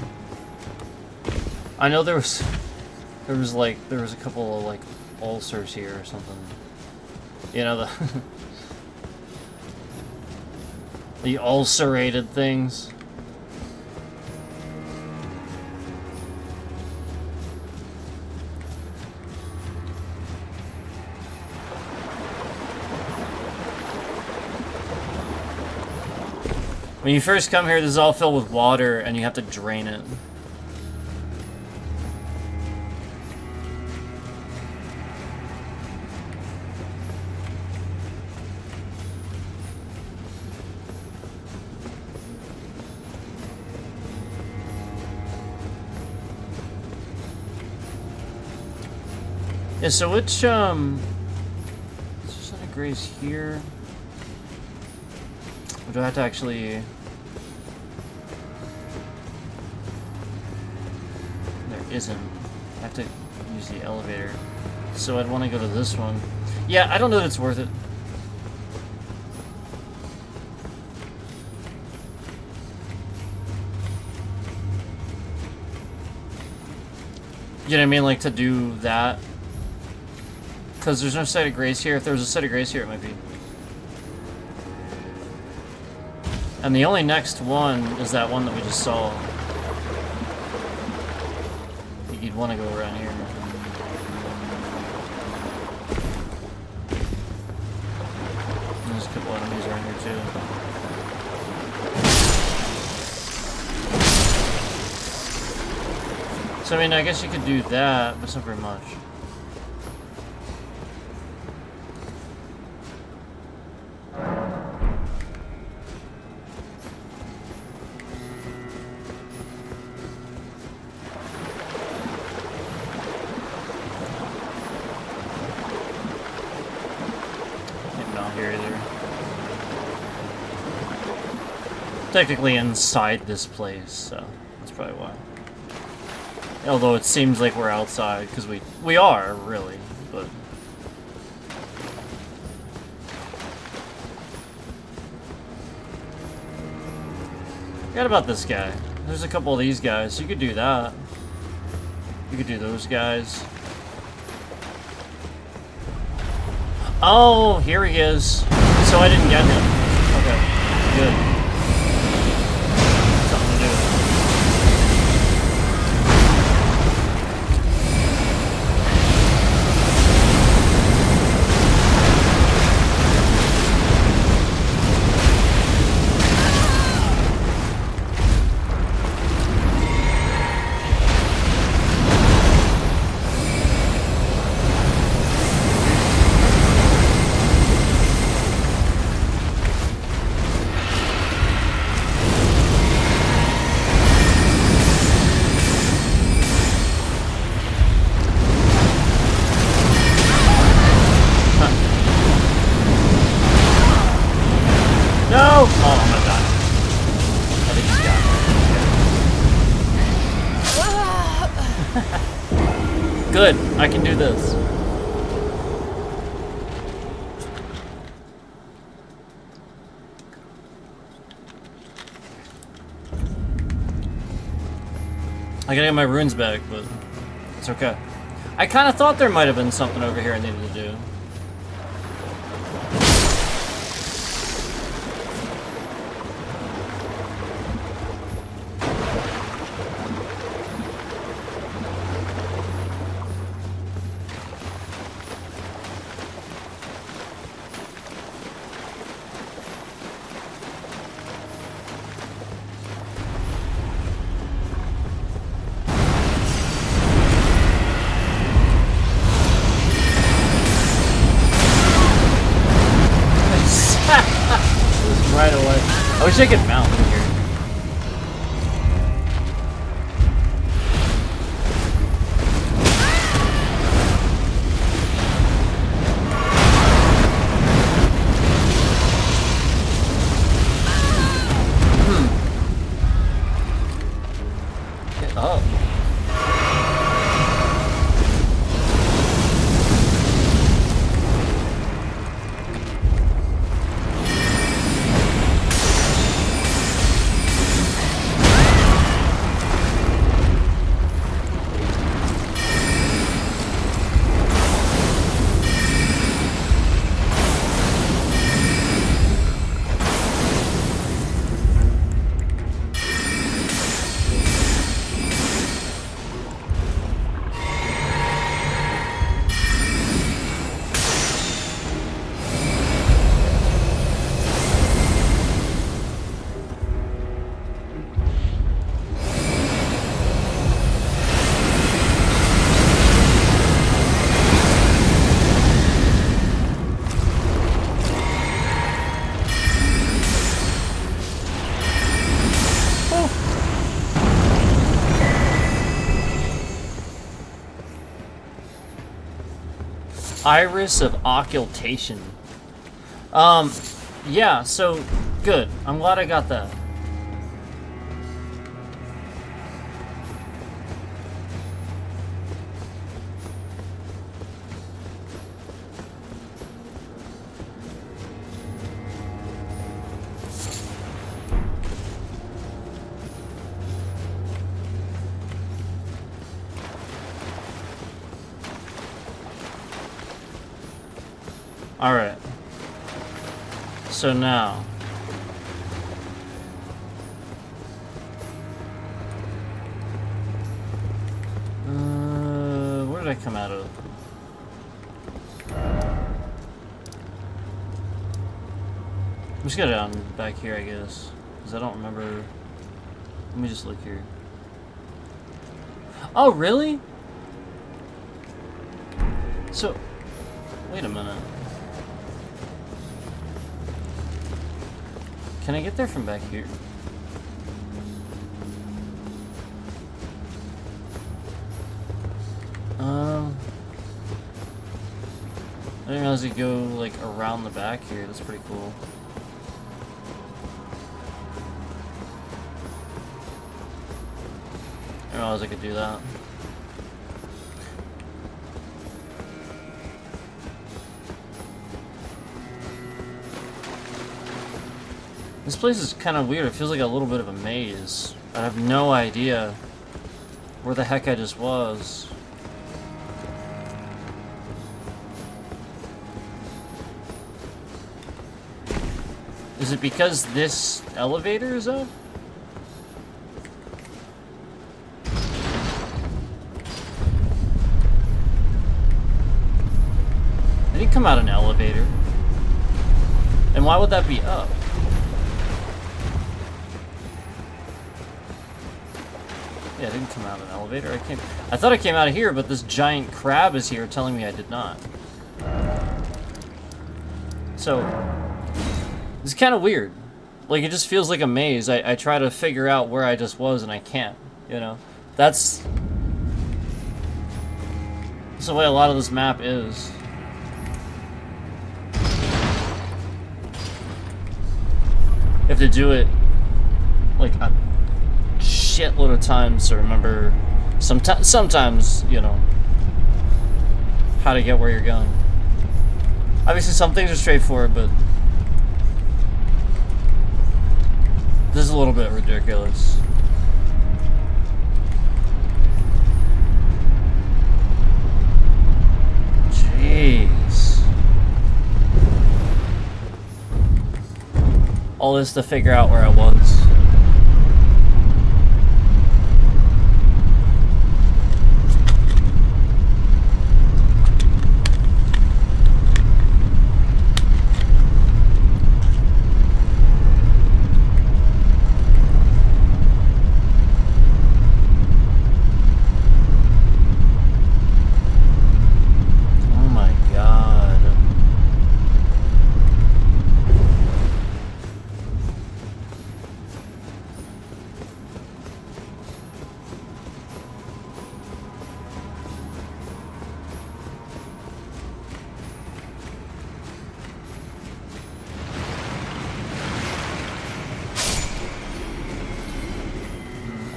I know there was a couple of, like, ulcers here or something. You know, the... the ulcerated things. When you first come here, this is all filled with water, and you have to drain it. Yeah, so which, is there a grace here? Or do I have to actually... There isn't. I have to use the elevator. So I'd want to go to this one. Yeah, I don't know that it's worth it. You know what I mean? Like, to do that. Because there's no site of grace here. If there was a site of grace here, it might be. And the only next one is that one that we just saw. I think you'd want to go around here. There's a couple enemies around here too. So I mean, I guess you could do that, but it's not very much. Technically inside this place, so that's probably why. Although it seems like we're outside, because we are, really, but... Forget about this guy. There's a couple of these guys. You could do that. You could do those guys. Oh, here he is. So I didn't get him. Okay, good. Something to do. Good, I can do this. I gotta get my runes back, but it's okay. I kind of thought there might have been something over here I needed to do. Right away. I wish I could mount in here. Get up. Iris of Occultation. Yeah, so good. I'm glad I got that. Alright. So now. Where did I come out of? Let's go down back here, I guess. Because I don't remember. Let me just look here. Oh, really? So, wait a minute. Can I get there from back here? I didn't realize you go like around the back here. That's pretty cool. I didn't realize I could do that. This place is kind of weird. It feels like a little bit of a maze. I have no idea where the heck I just was. Is it because this elevator is up? I didn't come out an elevator. And why would that be up? Yeah, I didn't come out of an elevator. I thought I came out of here, but this giant crab is here telling me I did not. So, it's kind of weird. Like, it just feels like a maze. I try to figure out where I just was and I can't, you know? That's the way a lot of this map is. You have to do it, like, a shitload of times to remember. Sometimes, you know, how to get where you're going. Obviously, some things are straightforward, but this is a little bit ridiculous. Jeez. All this to figure out where I was.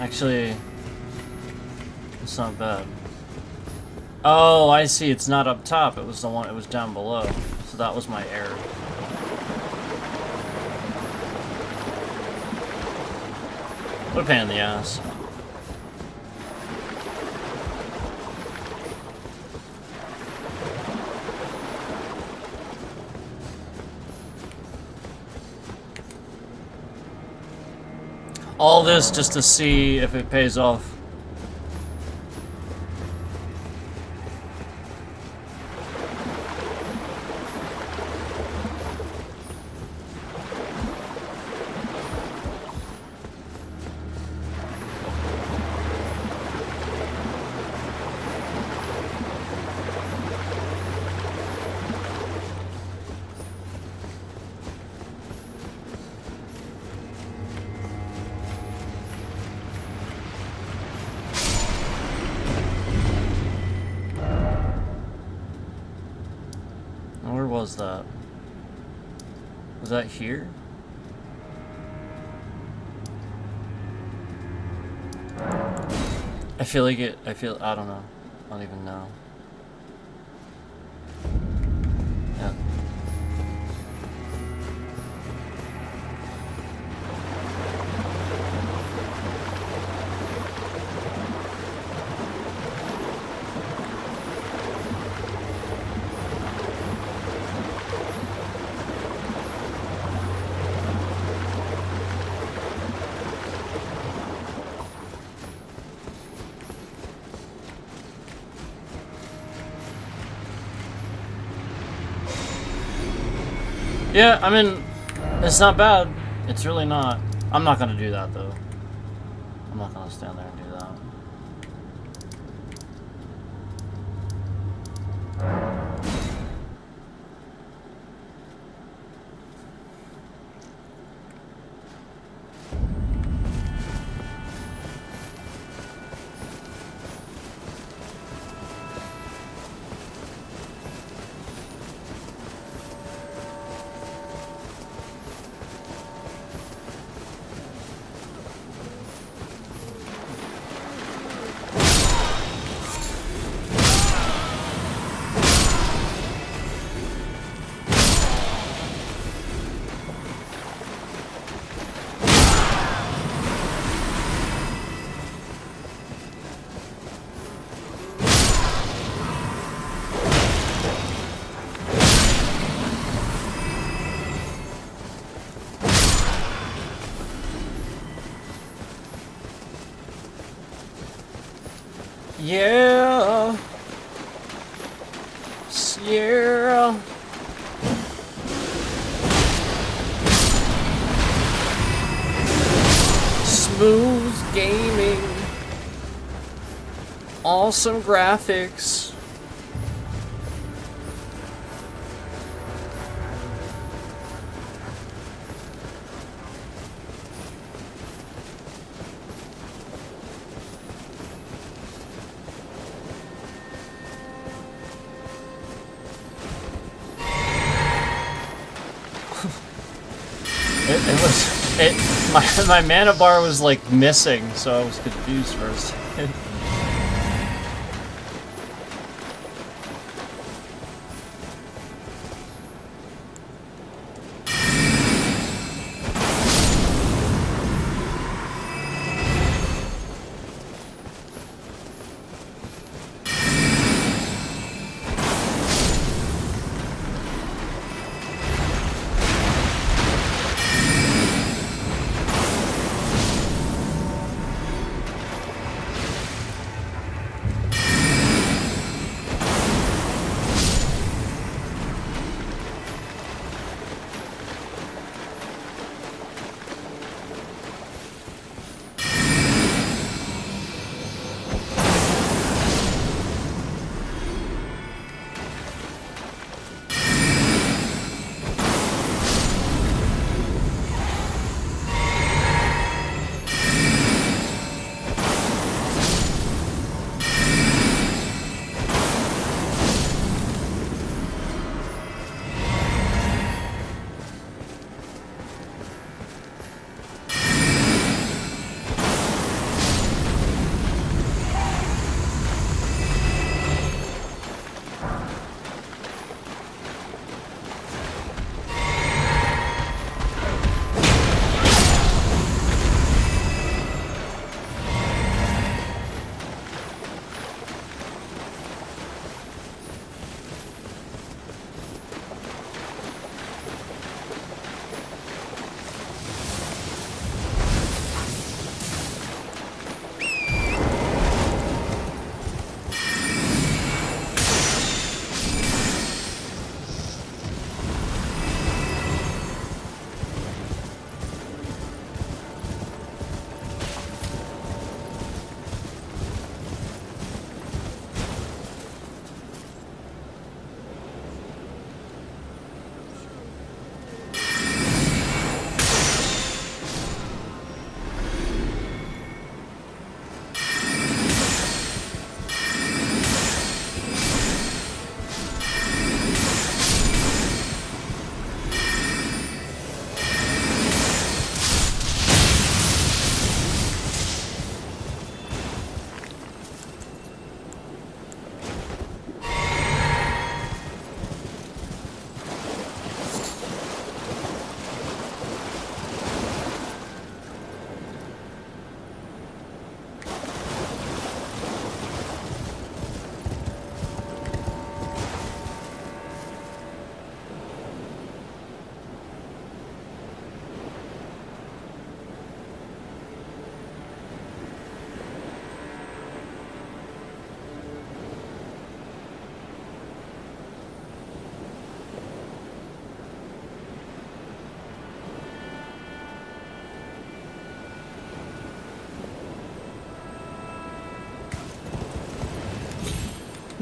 Actually, it's not bad. Oh, I see. It's not up top. It was the one. It was down below. So that was my error. What a pain in the ass. All this just to see if it pays off. Where was that? Was that here? I feel like it, I don't know. I don't even know. Yeah. Yeah, I mean, it's not bad. It's really not. I'm not gonna do that though. I'm not gonna stand there and do that. Yeah. Yeah. Smooth gaming. Awesome graphics. My mana bar was like missing, so I was confused for a second.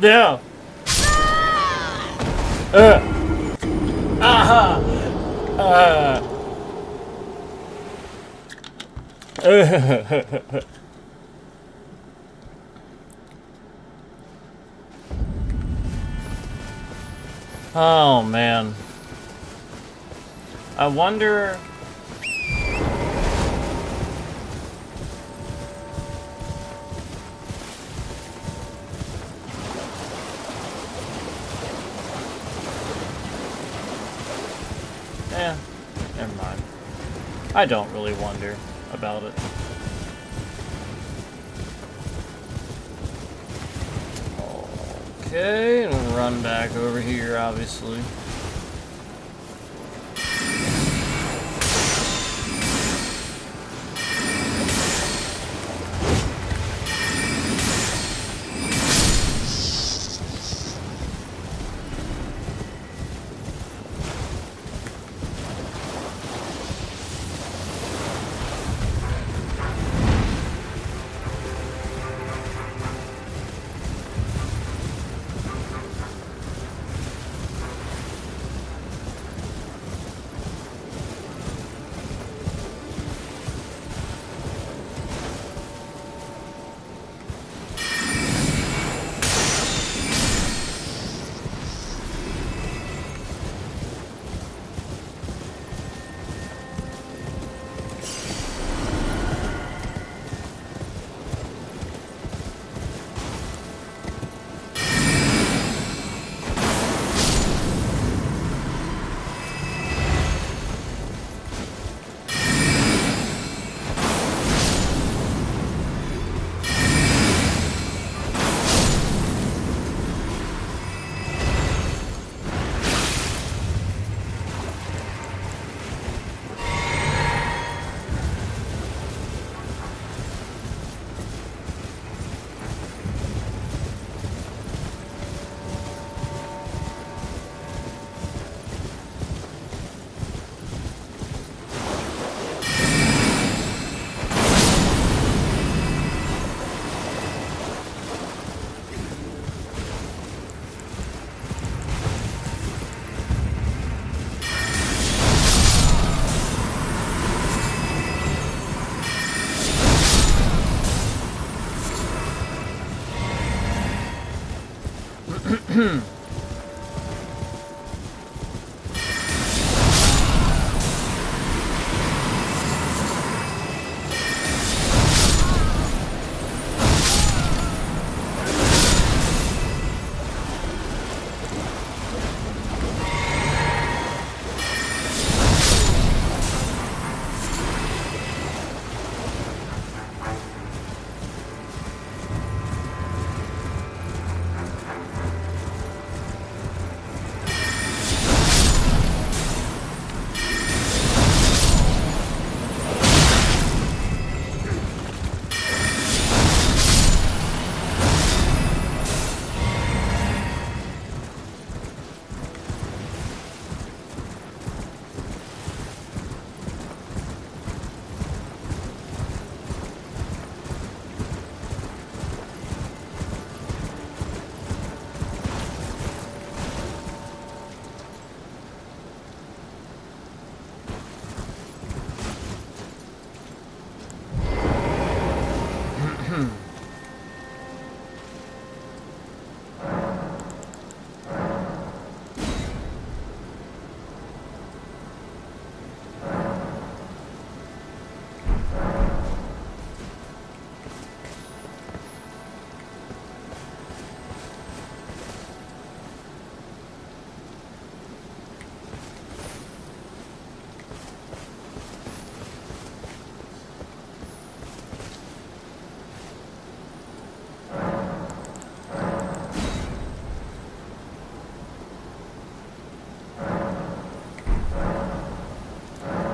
Yeah. Aha. Oh man. I wonder. Never mind. I don't really wonder about it. Okay, and we'll run back over here, obviously.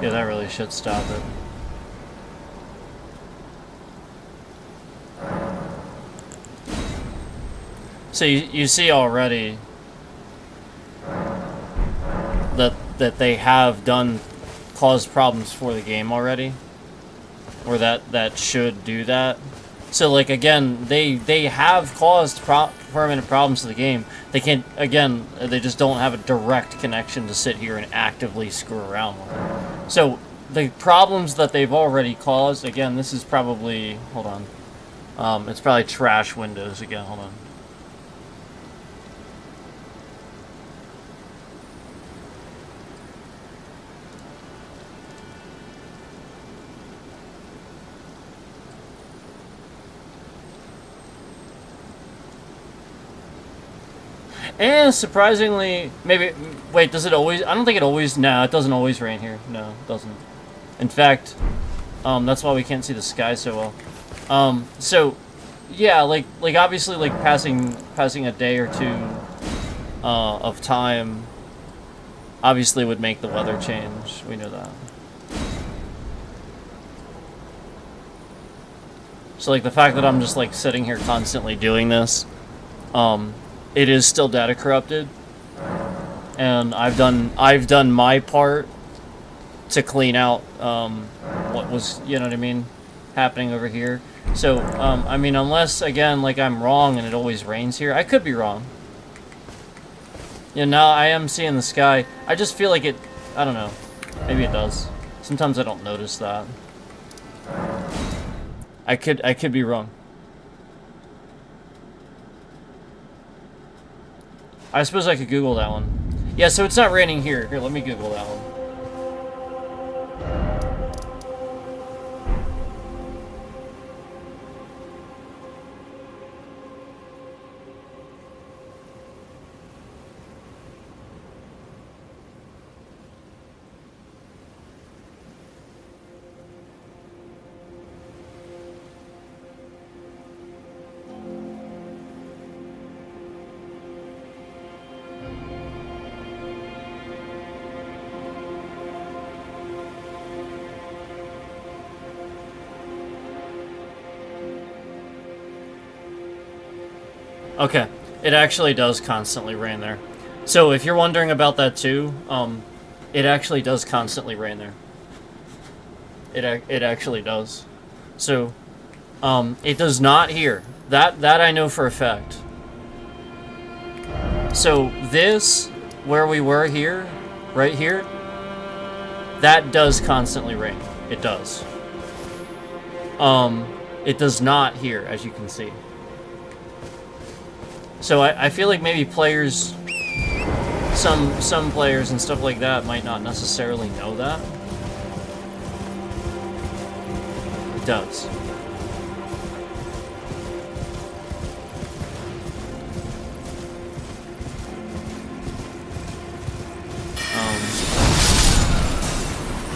Yeah, that really should stop it. So you see already that they have caused problems for the game already, or that should do that. So like again, they have caused permanent problems to the game. They can't, again, they just don't have a direct connection to sit here and actively screw around with it. So the problems that they've already caused, again, this is probably, hold on, it's probably trash Windows again. Hold on. And surprisingly, maybe, wait, does it always, I don't think it always, no, it doesn't always rain here. No, it doesn't. In fact, that's why we can't see the sky so well. So, yeah, like obviously, like, passing a day or two, of time, obviously would make the weather change. We know that. So, like, the fact that I'm just, like, sitting here constantly doing this, it is still data corrupted, and I've done my part to clean out what was, you know what I mean, happening over here. So I mean, unless again, like, I'm wrong and it always rains here, I could be wrong. Yeah, now I am seeing the sky. I just feel like it, I don't know, maybe it does. Sometimes I don't notice that. I could be wrong. I suppose I could Google that one. Yeah, so it's not raining here. Here, let me Google that one. Okay, it actually does constantly rain there. So if you're wondering about that too, it actually does constantly rain there. It actually does. So, it does not here. That I know for a fact. So this, where we were here, right here, that does constantly rain. It does. It does not here, as you can see. So I feel like maybe players, some players and stuff like that might not necessarily know that. It does.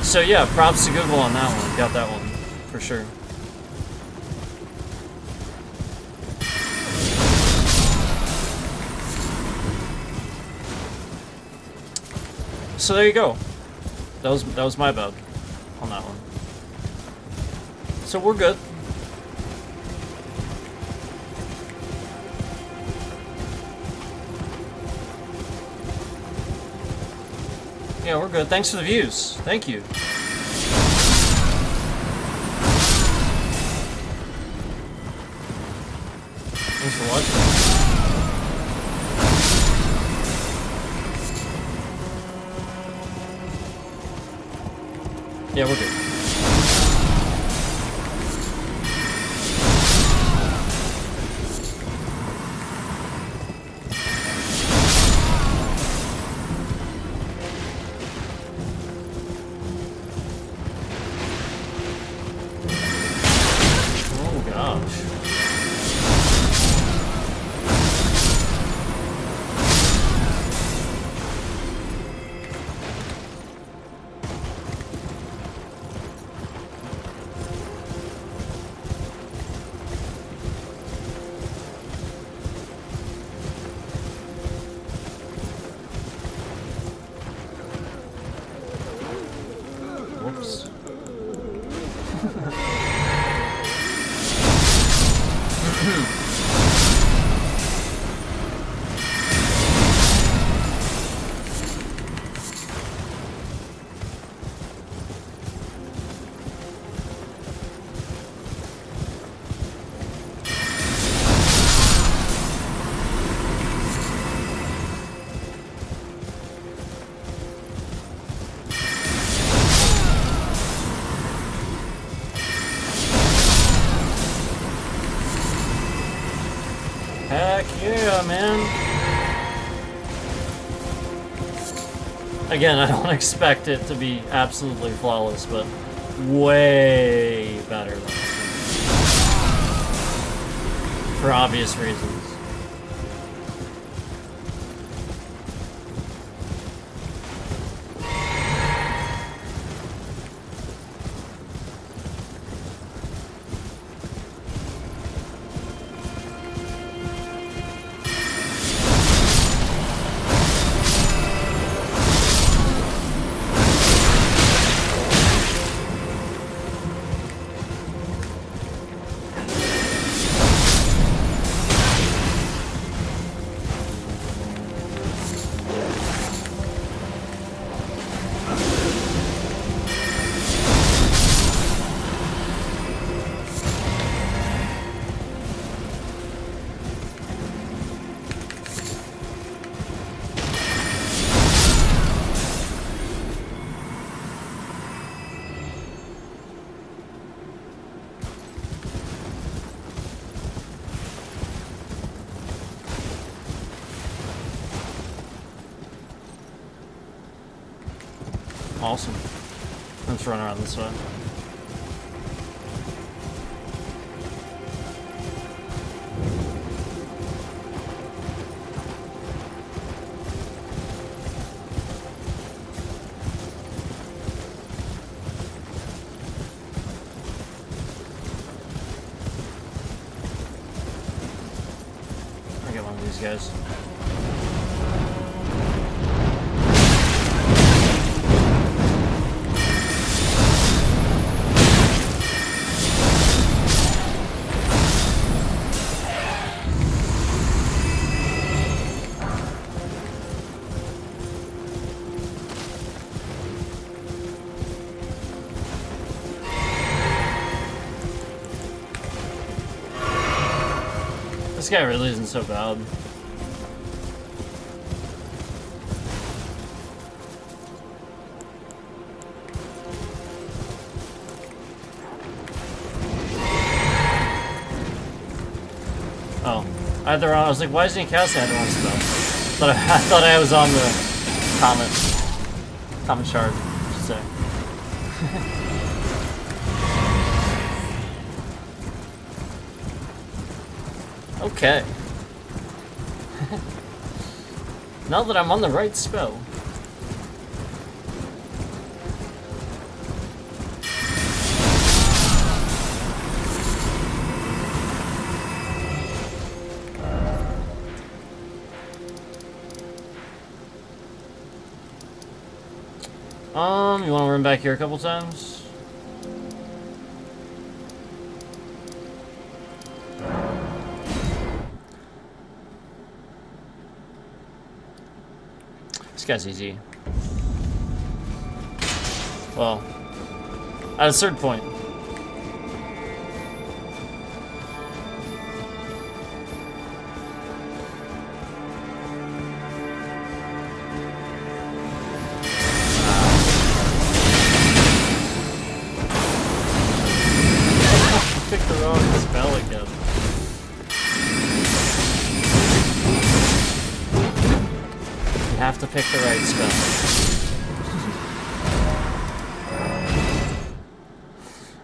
So yeah, props to Google on that one. Got that one, for sure. So there you go. That was my bad on that one. So we're good. Yeah, we're good. Thanks for the views. Thank you. Thanks for watching. Yeah, we're good. Oh gosh. Whoops. Heck yeah, man. Again, I don't expect it to be absolutely flawless, but way better than this one. For obvious reasons. Awesome. Let's run around this way. I'll get one of these guys. This guy really isn't so bad. Oh, I was like, why isn't he casting? I don't want to spell. But I thought I was on the common shard, I should say. Okay. Now that I'm on the right spell. You want to run back here a couple times? This guy's easy. Well, at a certain point. Picked the wrong spell again. You have to pick the right spell.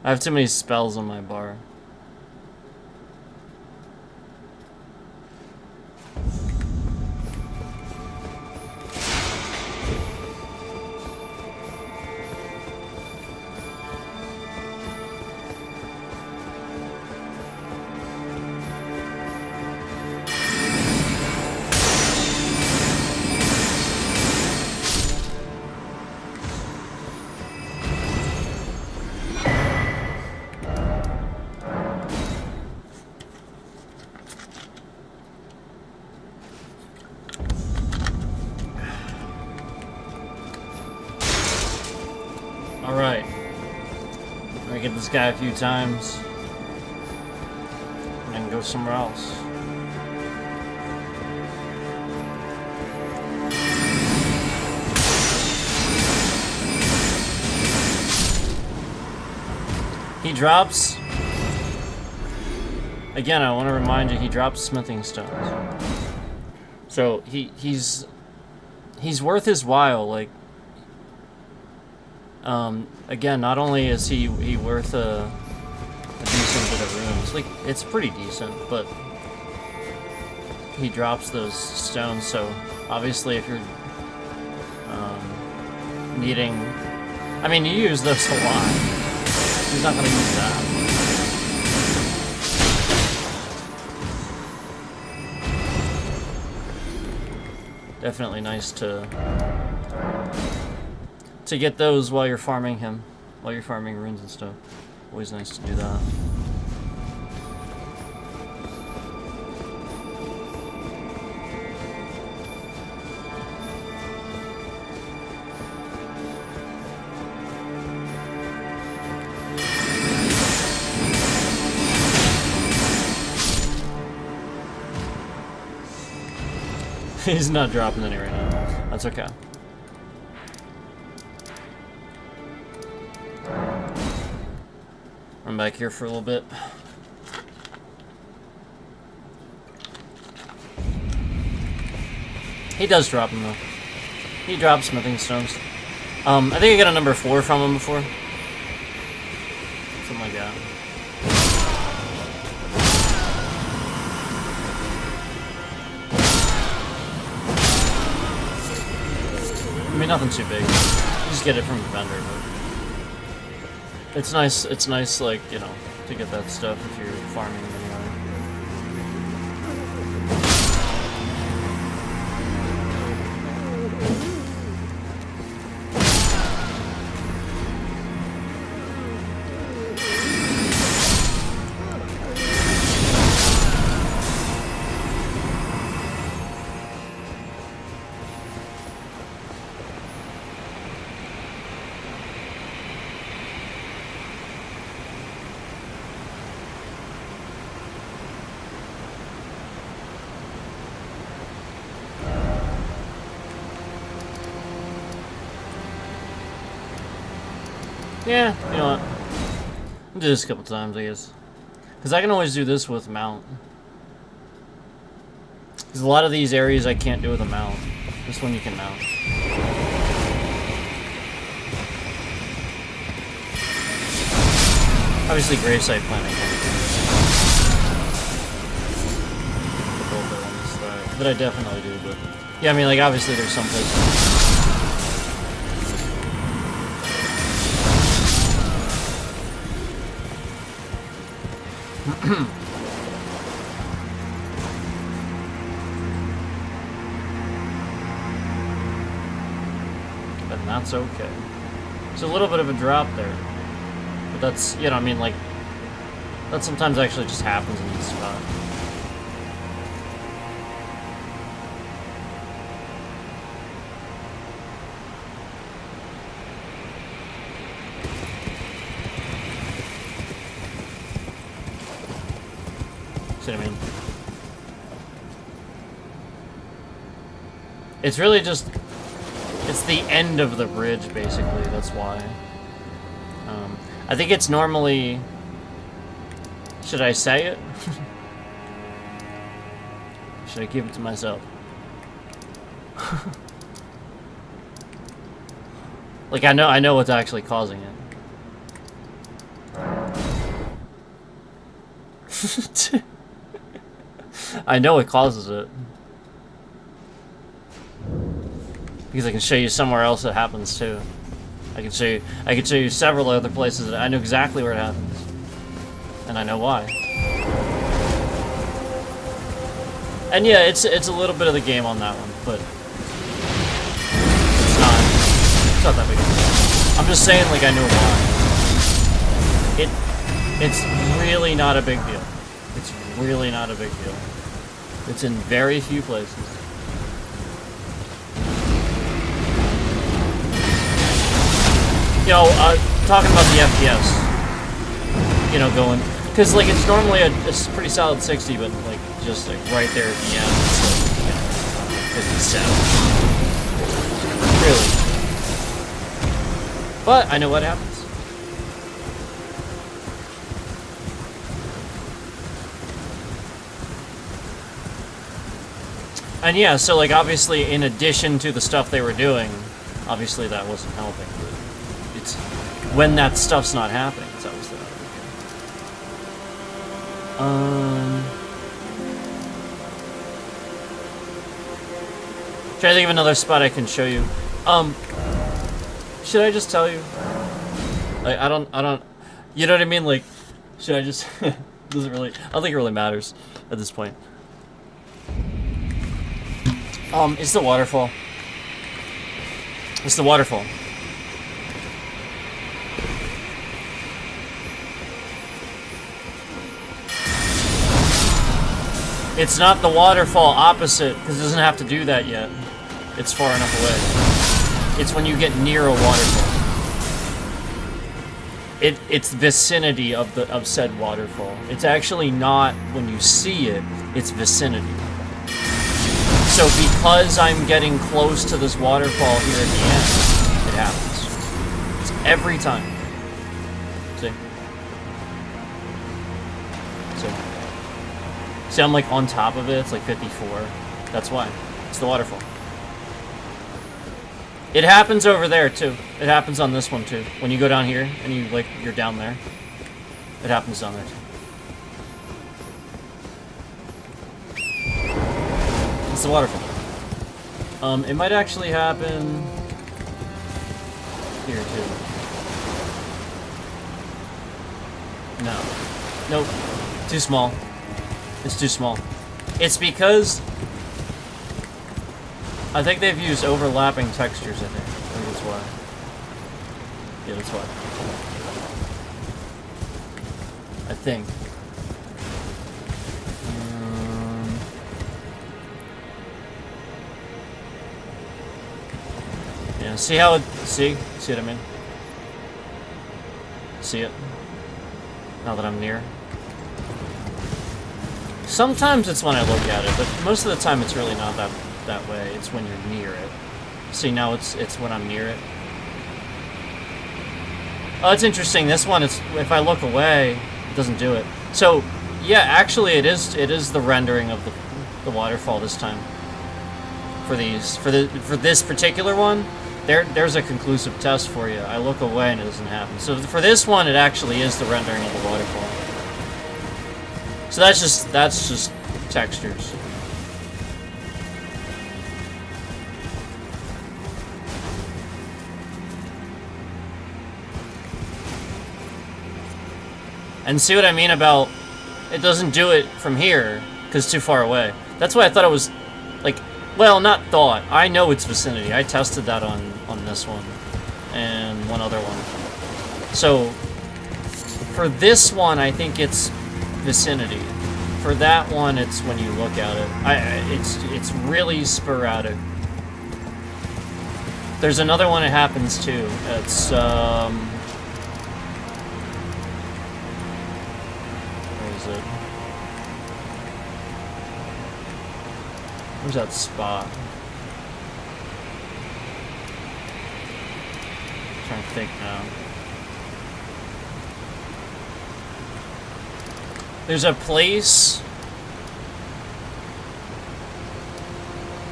I have too many spells on my bar. Alright. I'm gonna get this guy a few times. And then go somewhere else. He drops Again, I want to remind you, he drops smithing stones. So he's worth his while. Like, again, not only is he worth a decent bit of runes, like it's pretty decent, but he drops those stones. So obviously, if you're needing, I mean, you use those a lot. He's not gonna use that. Definitely nice to get those while you're farming him, while you're farming runes and stuff. Always nice to do that. He's not dropping any right now. That's okay. I'm back here for a little bit. He does drop them though. He drops smithing stones. I think I got a number 4 from him before. Something like that. I mean, nothing too big. You just get it from the vendor, but it's nice, like, you know, to get that stuff if you're farming them anyway. Yeah, you know what? I'll do this a couple times, I guess. Because I can always do this with mount. Because a lot of these areas I can't do with a mount. This one you can mount. Obviously, gravesite planting. That I definitely do, but... Yeah, I mean, like, obviously there's some places... But that's okay. It's a little bit of a drop there. But that's, you know, I mean, like, that sometimes actually just happens in this spot. See what I mean? It's really just, it's the end of the bridge, basically, that's why. I think it's normally, should I say it? Should I keep it to myself? Like, I know what's actually causing it. I know it causes it. Because I can show you somewhere else that happens too. I can show you several other places that I know exactly where it happens. And I know why. And yeah, it's a little bit of the game on that one, but it's not that big of a deal. I'm just saying, like, I know why. It's really not a big deal. It's really not a big deal. It's in very few places. You know, talking about the FPS, you know, going, because, like, it's normally a pretty solid 60, but, like, just, like, right there at the end, it's, like, you know, 57. Really. But I know what happens. And yeah, so like obviously in addition to the stuff they were doing, obviously that wasn't helping. But it's when that stuff's not happening, it's obviously not helping. Try to think of another spot I can show you. Should I just tell you? Like, I don't, you know what I mean? Like, should I just, doesn't really, I don't think it really matters at this point. It's the waterfall. It's the waterfall. It's not the waterfall opposite, because it doesn't have to do that yet. It's far enough away. It's when you get near a waterfall. It's vicinity of said waterfall. It's actually not when you see it, it's vicinity. So because I'm getting close to this waterfall here at the end, it happens. It's every time. See? See, I'm like on top of it, it's like 54. That's why. It's the waterfall. It happens over there too. It happens on this one too. When you go down here and you're down there. It happens down there too. It's the waterfall. It might actually happen here too. No. Nope. Too small. It's too small. It's because I think they've used overlapping textures, I think that's why. Yeah, that's why. I think. Yeah, see how it... See what I mean? See it? Now that I'm near. Sometimes it's when I look at it, but most of the time it's really not that way. It's when you're near it. See, now it's when I'm near it. Oh, it's interesting. This one, it's if I look away, it doesn't do it. So, yeah, actually, it is the rendering of the waterfall this time. For this particular one, there's a conclusive test for you. I look away and it doesn't happen. So for this one, it actually is the rendering of the waterfall. So that's just textures. And see what I mean about it doesn't do it from here because it's too far away. That's why I thought it was like, well, not thought. I know it's vicinity. I tested that on this one and one other one. So for this one, I think it's vicinity. For that one, it's when you look at it. It's really sporadic. There's another one that happens too. It's where is it? Where's that spot? I'm trying to think now. There's a place...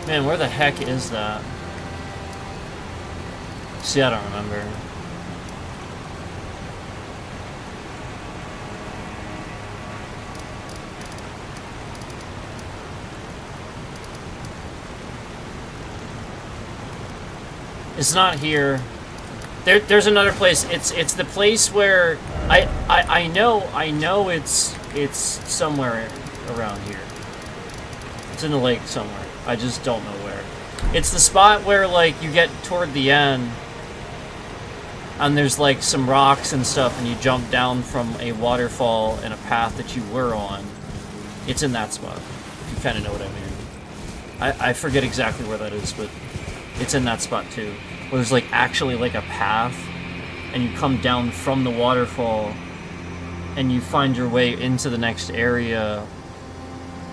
Man, where the heck is that? See, I don't remember. It's not here. There's another place. It's the place where I know it's somewhere around here. It's in the lake somewhere. I just don't know where. It's the spot where like you get toward the end and there's like some rocks and stuff and you jump down from a waterfall and a path that you were on. It's in that spot. You kind of know what I mean. I forget exactly where that is, but it's in that spot too. Where there's like actually like a path and you come down from the waterfall and you find your way into the next area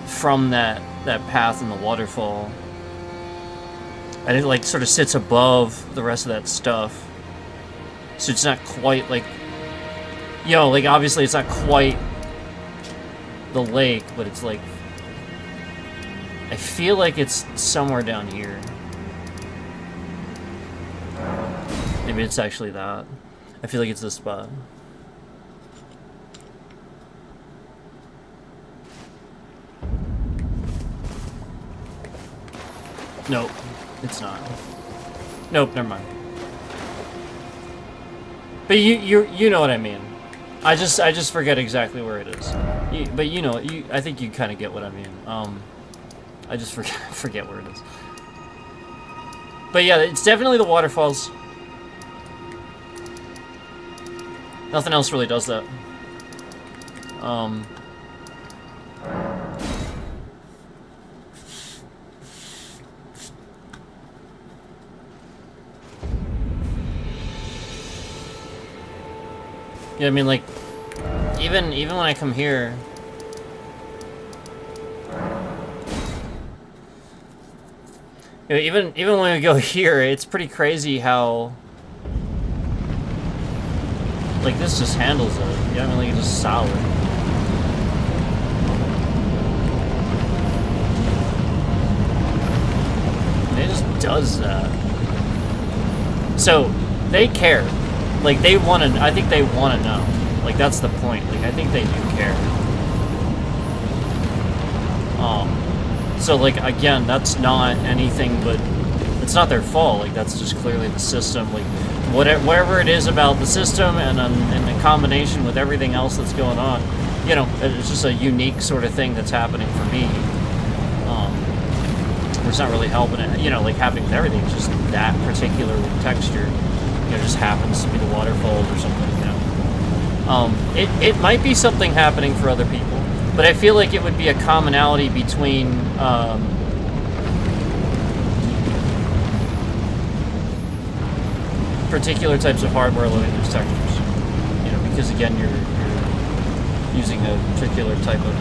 from that path in the waterfall. And it like sort of sits above the rest of that stuff. So it's not quite like, like obviously it's not quite the lake, but it's like, I feel like it's somewhere down here. Maybe it's actually that. I feel like it's this spot. Nope, it's not. Nope, never mind. But you know what I mean. I just forget exactly where it is. But you know, I think you kind of get what I mean. I just forget where it is. But yeah, it's definitely the waterfalls. Nothing else really does that. Yeah, I mean, like, even when I come here, you know, even when we go here, it's pretty crazy how, like, this just handles it. You know, I mean, like, it's just solid. And it just does that. So they care. Like, they want to, I think they want to know. Like, that's the point. Like, I think they do care. So, like, again, that's not anything but, it's not their fault. Like, that's just clearly the system. Like, whatever it is about the system and in combination with everything else that's going on, you know, it's just a unique sort of thing that's happening for me. It's not really helping it, you know, like, happening with everything. It's just that particular texture. You know, just happens to be the waterfalls or something, you know. It might be something happening for other people, but I feel like it would be a commonality between, particular types of hardware loading those textures. You know, because again, you're using a particular type of,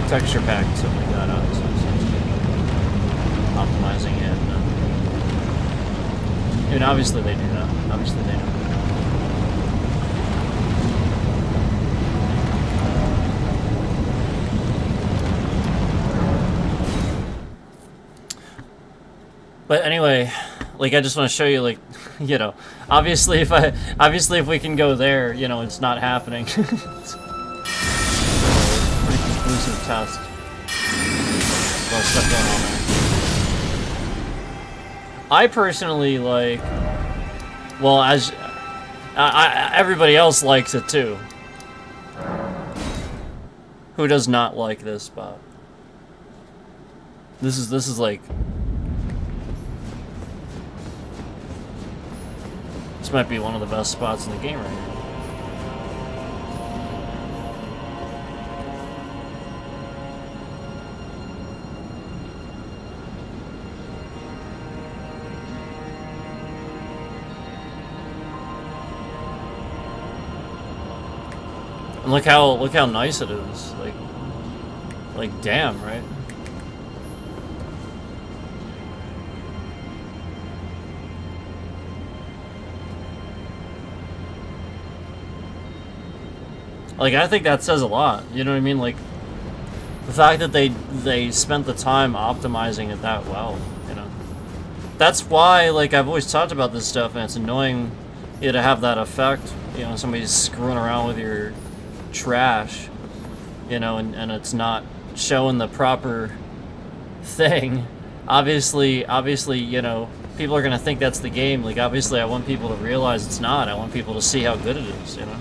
texture pack, something like that, so optimizing it. I mean, obviously they do that. Obviously they do. But anyway, like, I just want to show you, like, you know, obviously if we can go there, you know, it's not happening. It's a pretty conclusive test. A lot of stuff going on there. I personally, like, well, as everybody else likes it too. Who does not like this spot? This is like, this might be one of the best spots in the game right now. And look how nice it is. Like damn, right? Like, I think that says a lot. You know what I mean? Like, the fact that they spent the time optimizing it that well, you know. That's why, like, I've always talked about this stuff, and it's annoying, you know, to have that effect. You know, somebody's screwing around with your trash, you know, and it's not showing the proper thing. Obviously, you know, people are gonna think that's the game. Like, obviously, I want people to realize it's not. I want people to see how good it is, you know.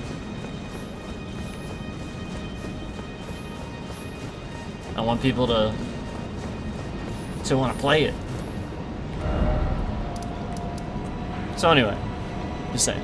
I want people to want to play it. So anyway, just saying.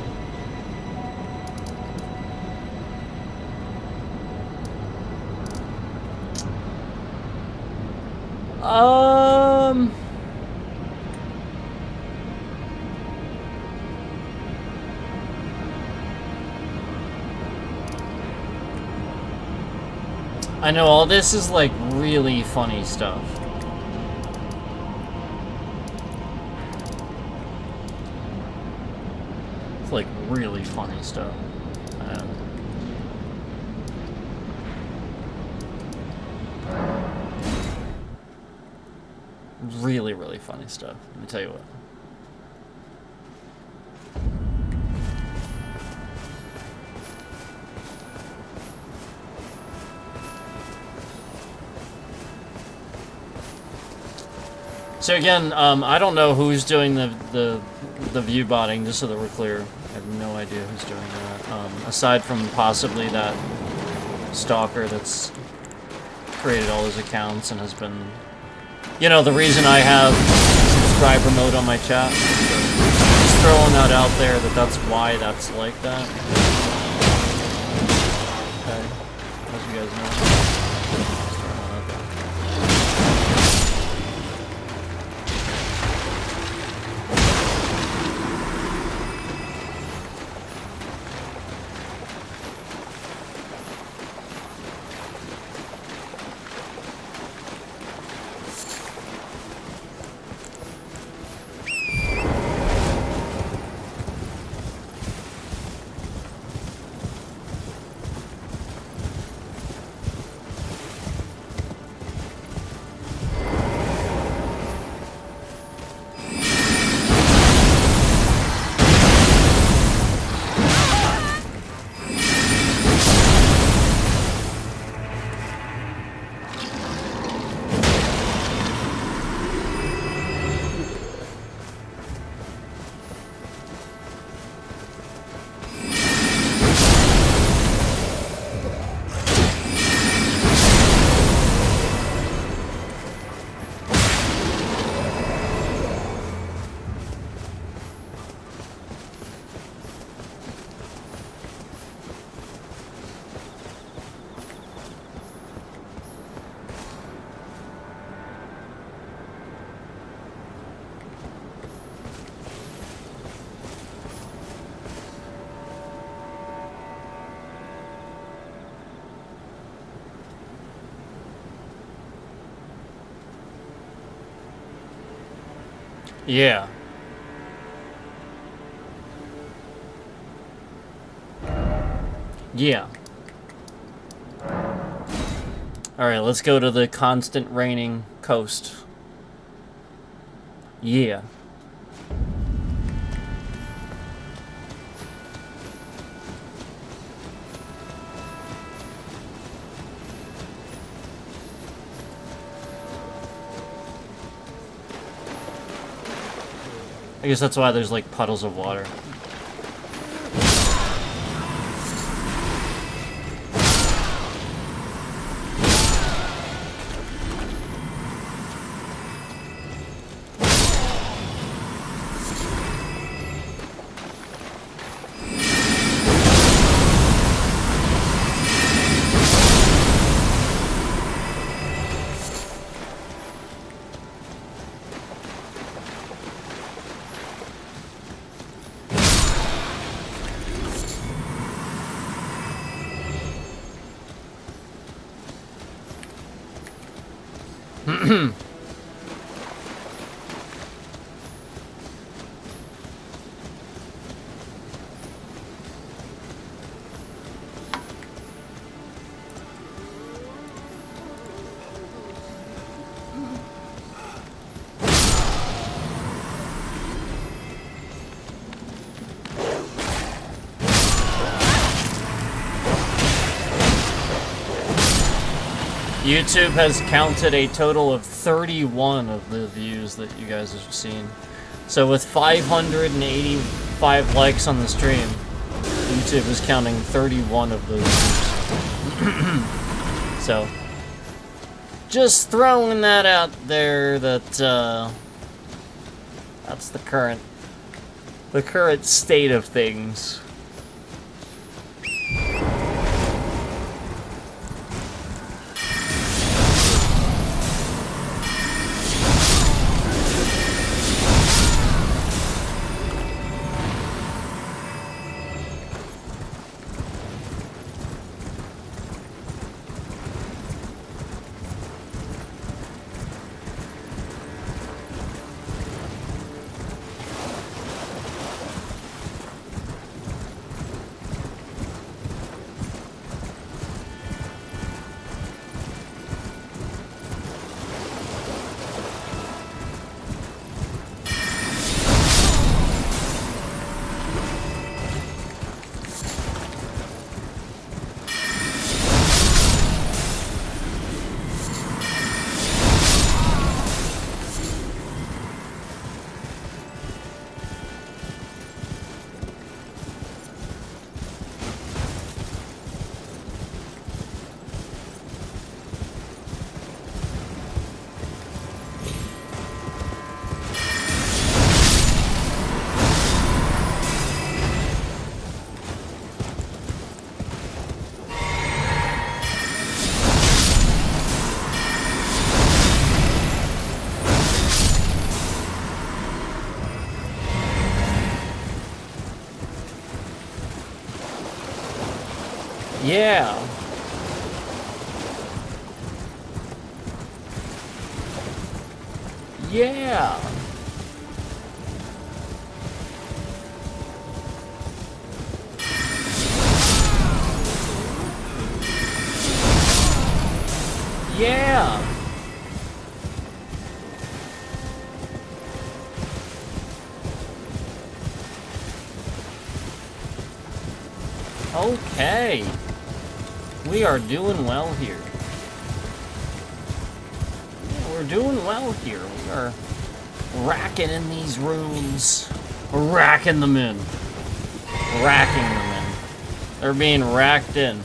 I know all this is like really funny stuff. It's like really funny stuff. Really, really funny stuff. Let me tell you what. So again, I don't know who's doing the view botting, just so that we're clear. I have no idea who's doing that. Aside from possibly that stalker that's created all his accounts and has been... You know, the reason I have subscriber mode on my chat. Just throwing that out there, that's why that's like that. Okay. As you guys know. Yeah. Yeah. Alright, let's go to the constant raining coast. Yeah. I guess that's why there's like puddles of water. YouTube has counted a total of 31 of the views that you guys have seen. So with 585 likes on the stream, YouTube is counting 31 of those views. So, just throwing that out there that, that's the current state of things. Yeah. Yeah. Yeah. Okay. We are doing well here. Yeah, we're doing well here. We are racking in these rooms. Racking them in. Racking them in. They're being racked in.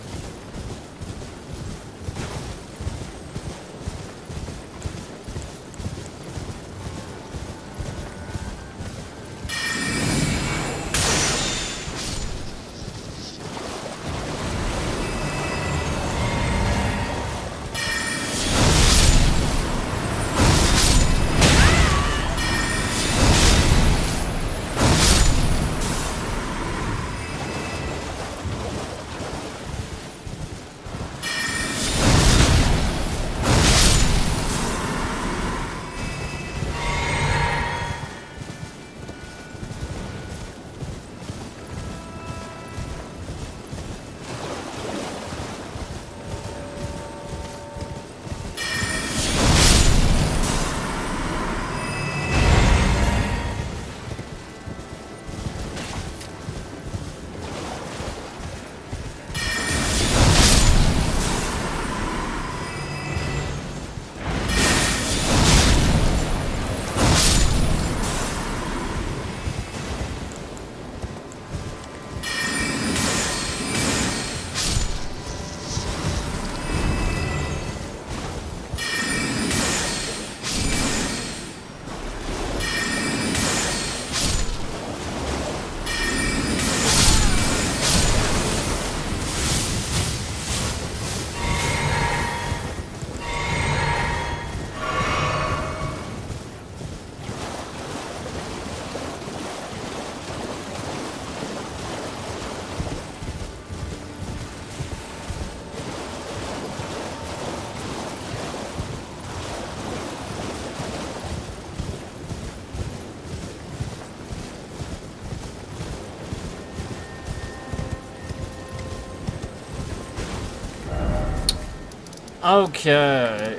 Okay.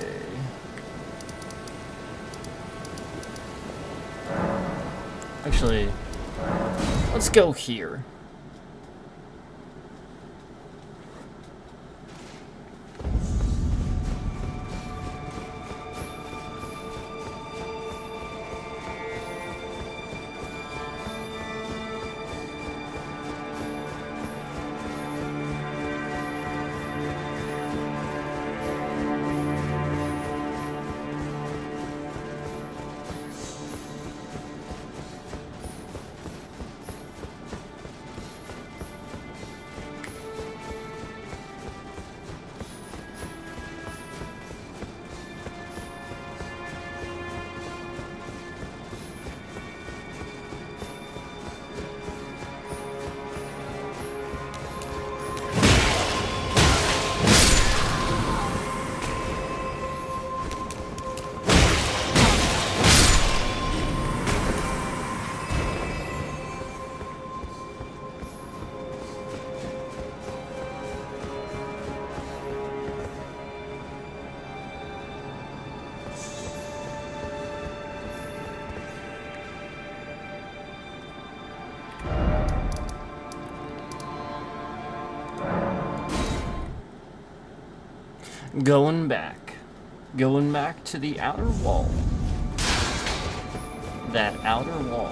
Actually, let's go here. Going back. Going back to the outer wall. That outer wall.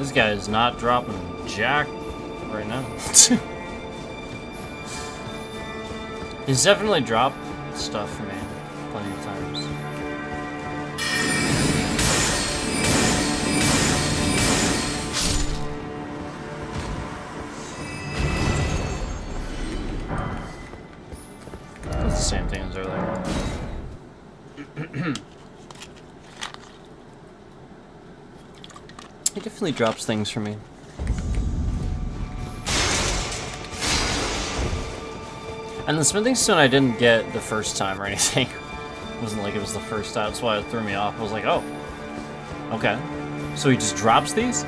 This guy is not dropping jack right now. He's definitely dropped stuff for me plenty of times. That's the same thing as earlier. He definitely drops things for me. And the smithing stone I didn't get the first time or anything. It wasn't like it was the first time, that's why it threw me off. I was like, oh, okay. So he just drops these?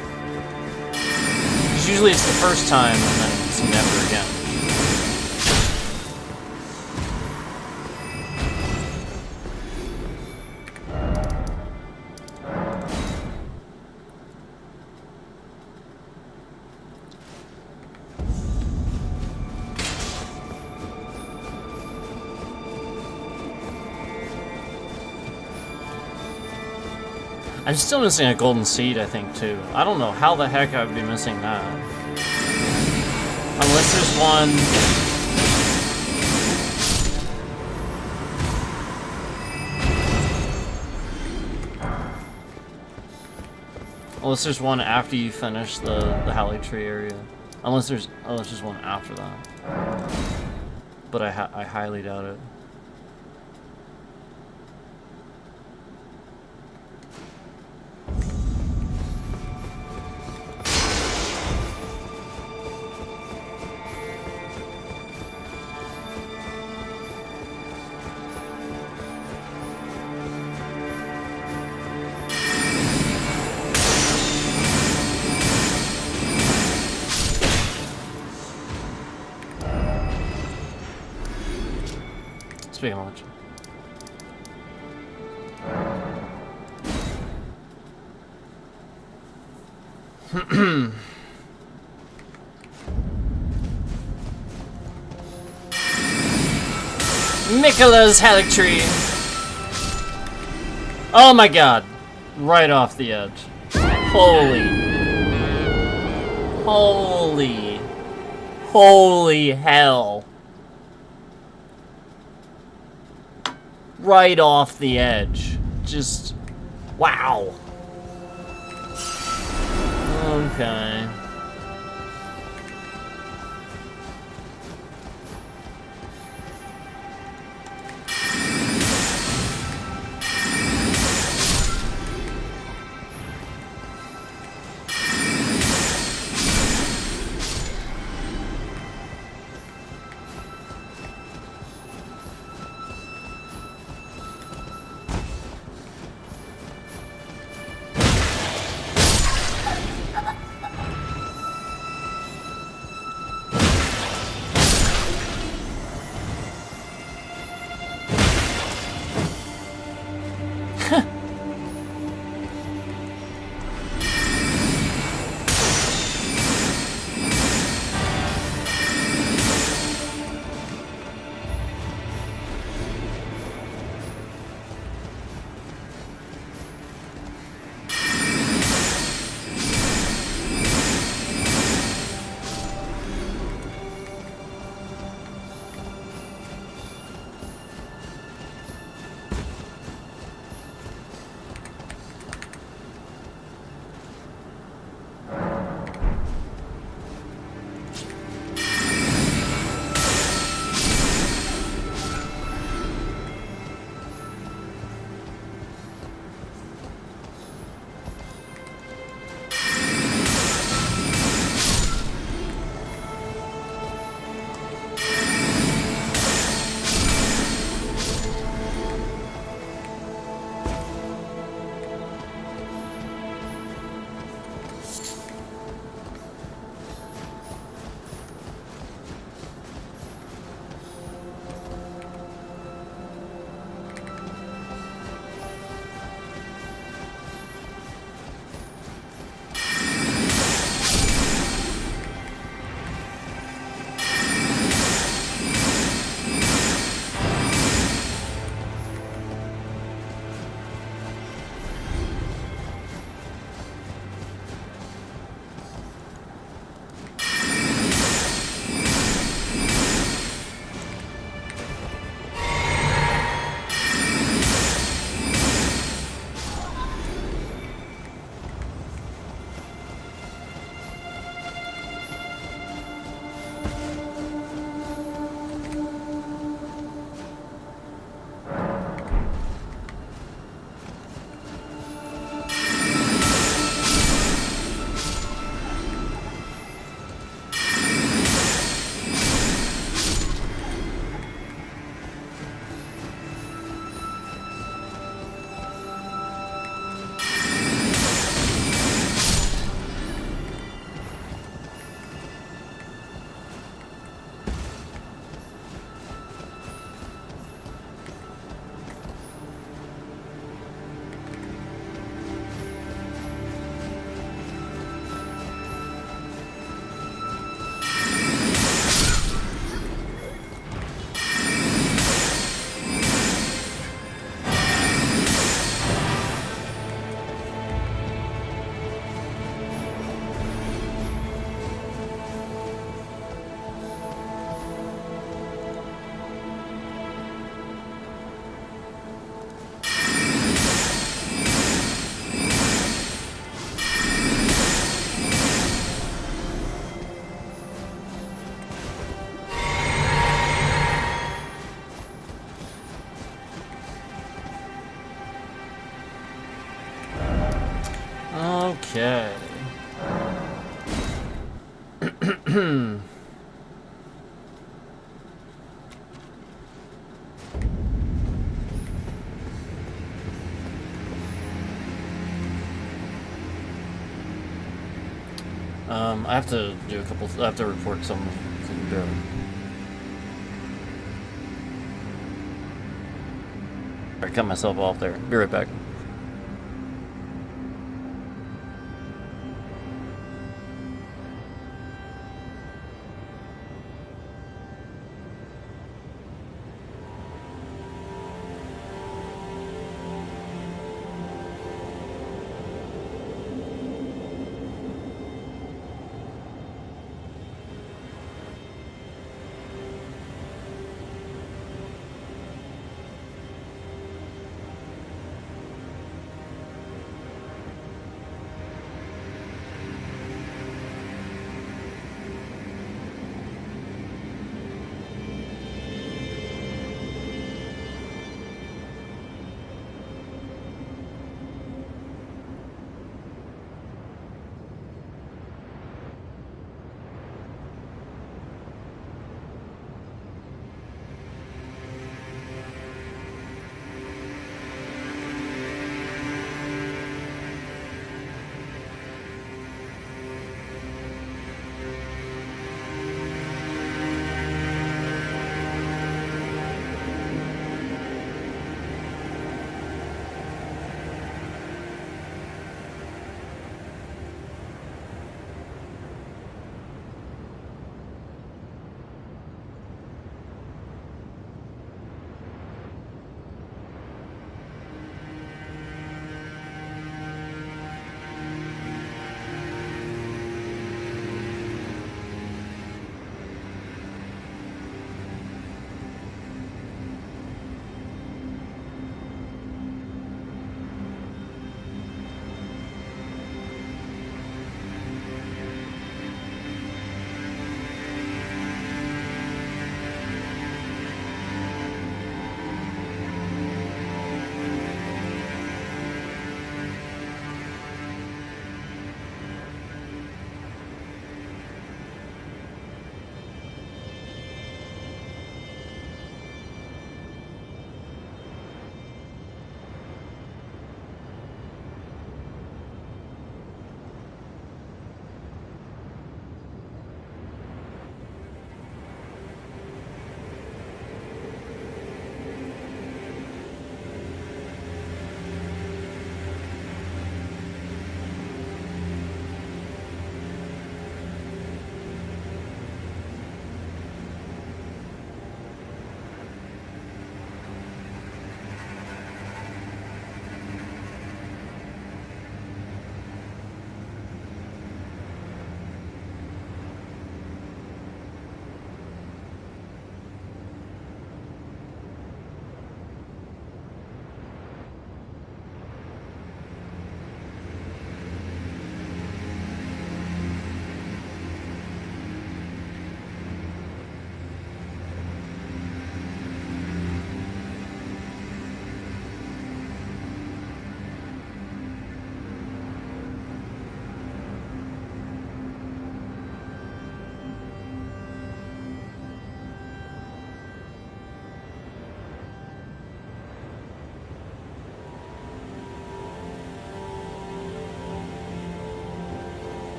Because usually it's the first time and then it's never again. I'm still missing a golden seed, I think, too. I don't know how the heck I would be missing that. Unless there's one... Unless there's one after you finish the Halley Tree area. Unless there's one after that. But I highly doubt it. Speaking of which. Mikola's Halictree. Oh my god. Right off the edge. Holy hell. Right off the edge. Just, wow. Okay. Okay. I have to do a couple. I have to report some. I cut myself off there. Be right back.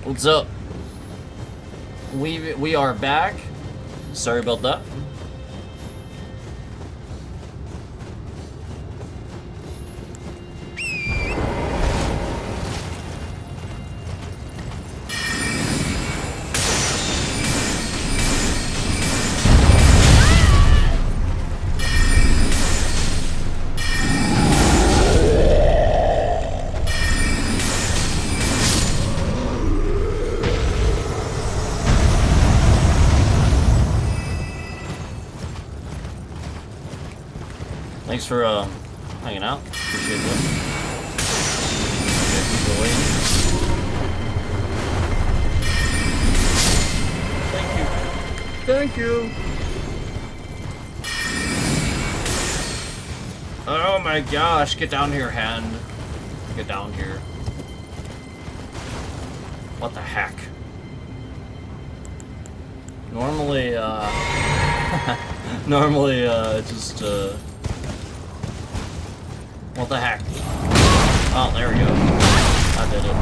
What's up? We are back. Sorry about that. Thanks for hanging out. Appreciate that. Thank you. Thank you. Oh my gosh, get down here, hand. Get down here. What the heck? Normally, just, what the heck? Oh, there we go. I did it.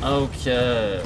Okay.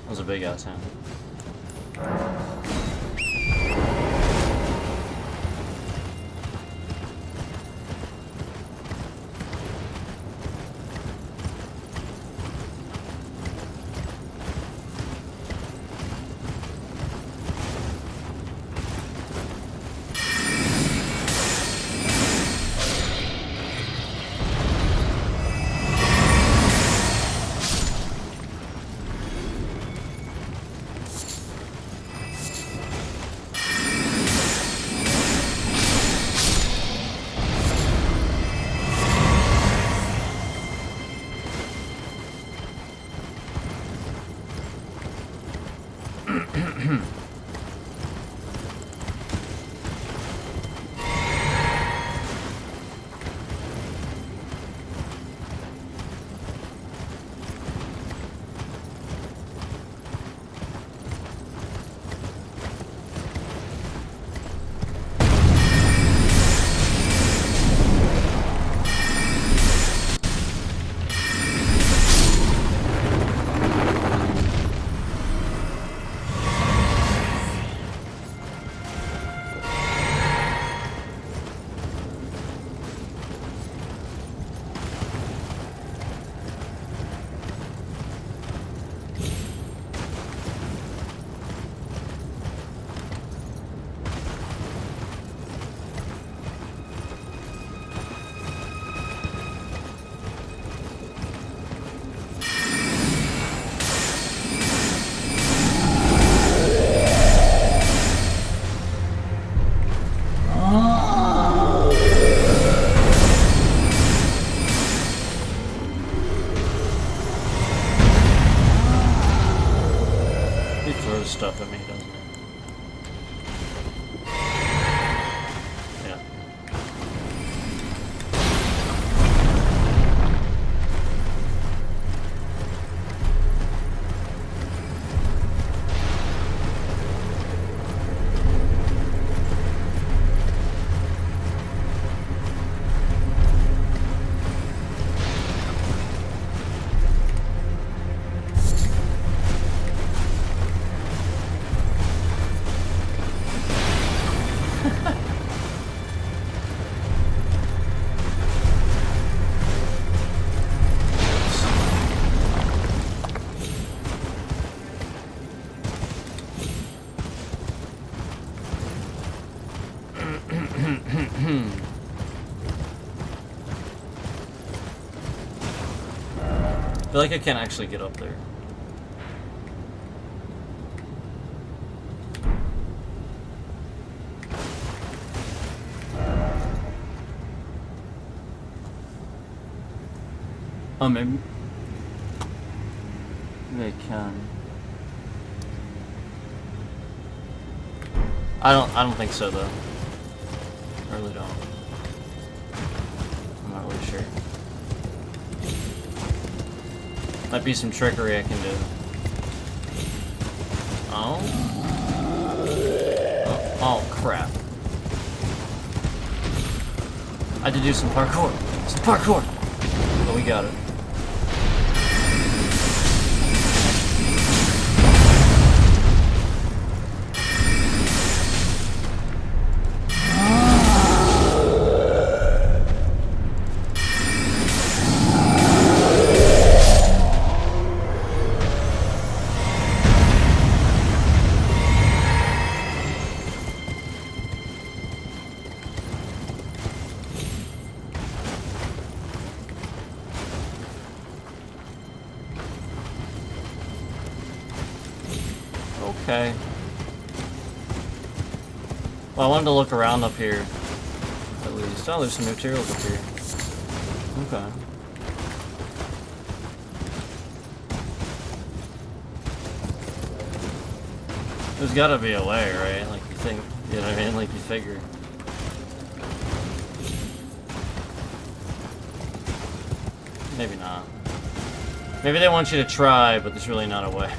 That was a big ass hand. Stuff at me, doesn't it? Yeah. I feel like I can't actually get up there. Oh, maybe they can. I don't think so though. I really don't. I'm not really sure. Might be some trickery I can do. Oh. Oh, crap. I had to do some parkour. Some parkour! Oh, we got it. Okay. Well, I wanted to look around up here. At least. Oh, there's some materials up here. Okay. There's gotta be a way, right? Like you think, you know what I mean? Like you figure. Maybe not. Maybe they want you to try, but there's really not a way.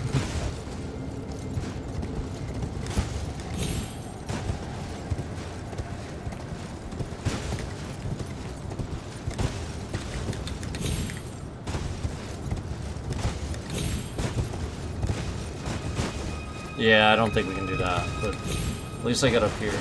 Yeah, I don't think we can do that, but at least I got up here.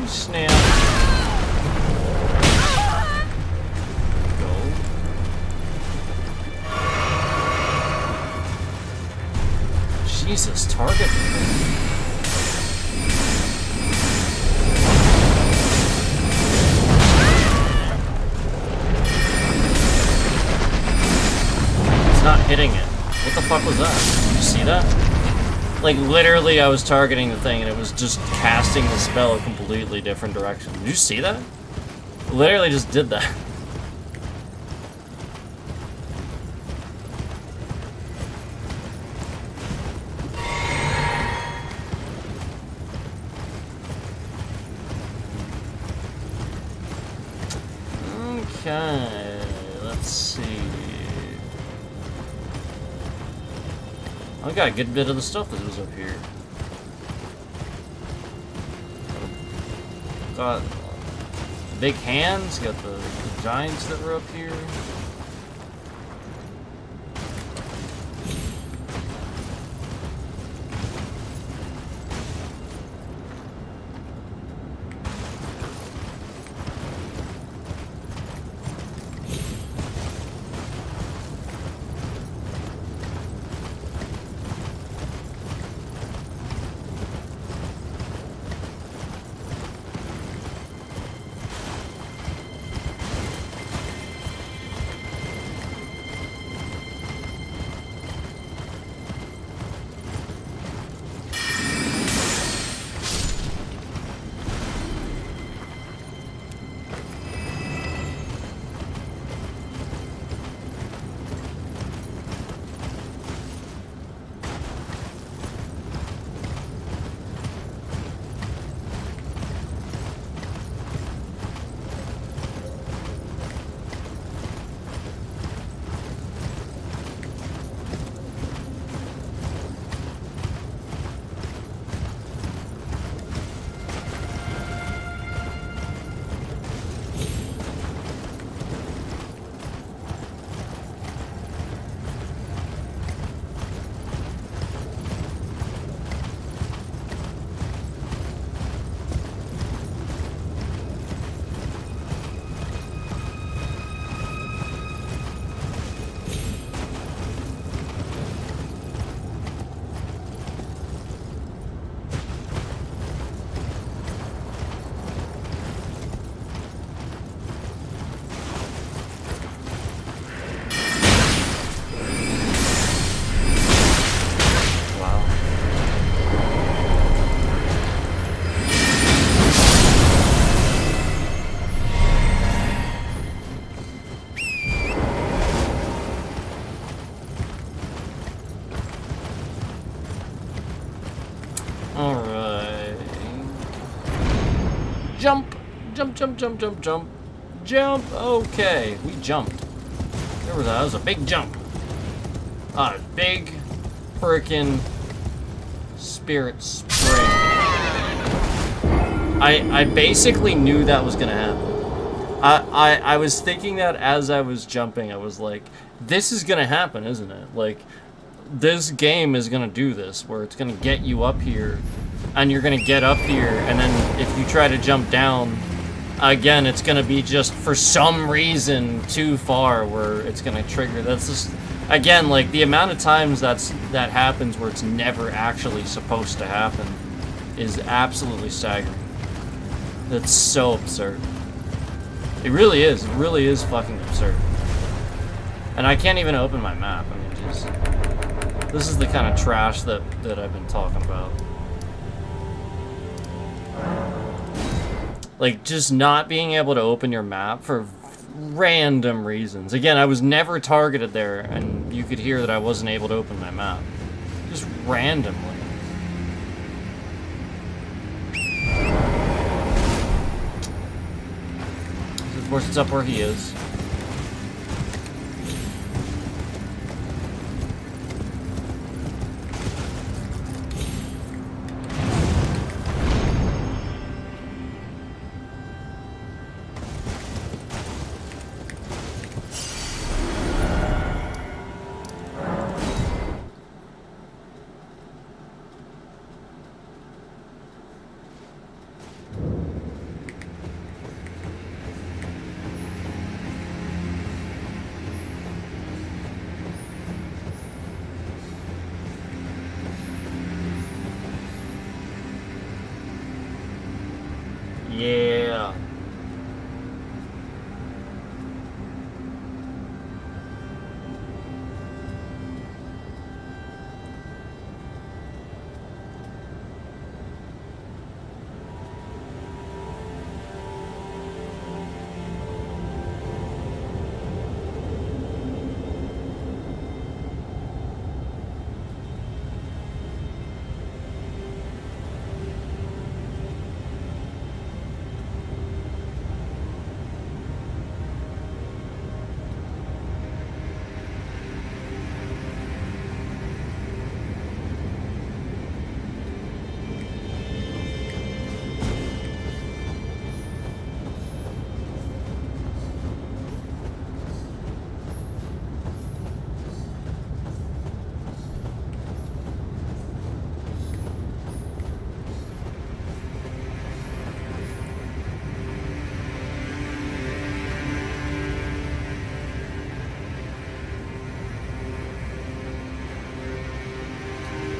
Snap. Go. Jesus, target. It's not hitting it. What the fuck was that? Did you see that? Like, literally, I was targeting the thing, and it was just casting the spell a completely different direction. Did you see that? Literally just did that. Okay, let's see. I got a good bit of the stuff that was up here. Got the big hands, got the giants that were up here. Jump! Jump, jump, jump, jump, jump. Jump! Okay, we jumped. That was a big jump. A big frickin' spirit spring. I basically knew that was gonna happen. I was thinking that as I was jumping. I was like, this is gonna happen, isn't it? Like, this game is gonna do this, where it's gonna get you up here, and you're gonna get up here, and then if you try to jump down, again, it's gonna be just for some reason too far, where it's gonna trigger. That's just, again, like, the amount of times that happens where it's never actually supposed to happen is absolutely staggering. That's so absurd. It really is. It really is fucking absurd. And I can't even open my map. I mean, just, this is the kind of trash that I've been talking about. Like, just not being able to open your map for random reasons. Again, I was never targeted there, and you could hear that I wasn't able to open my map. Just randomly. Of course, it's up where he is. Yeah.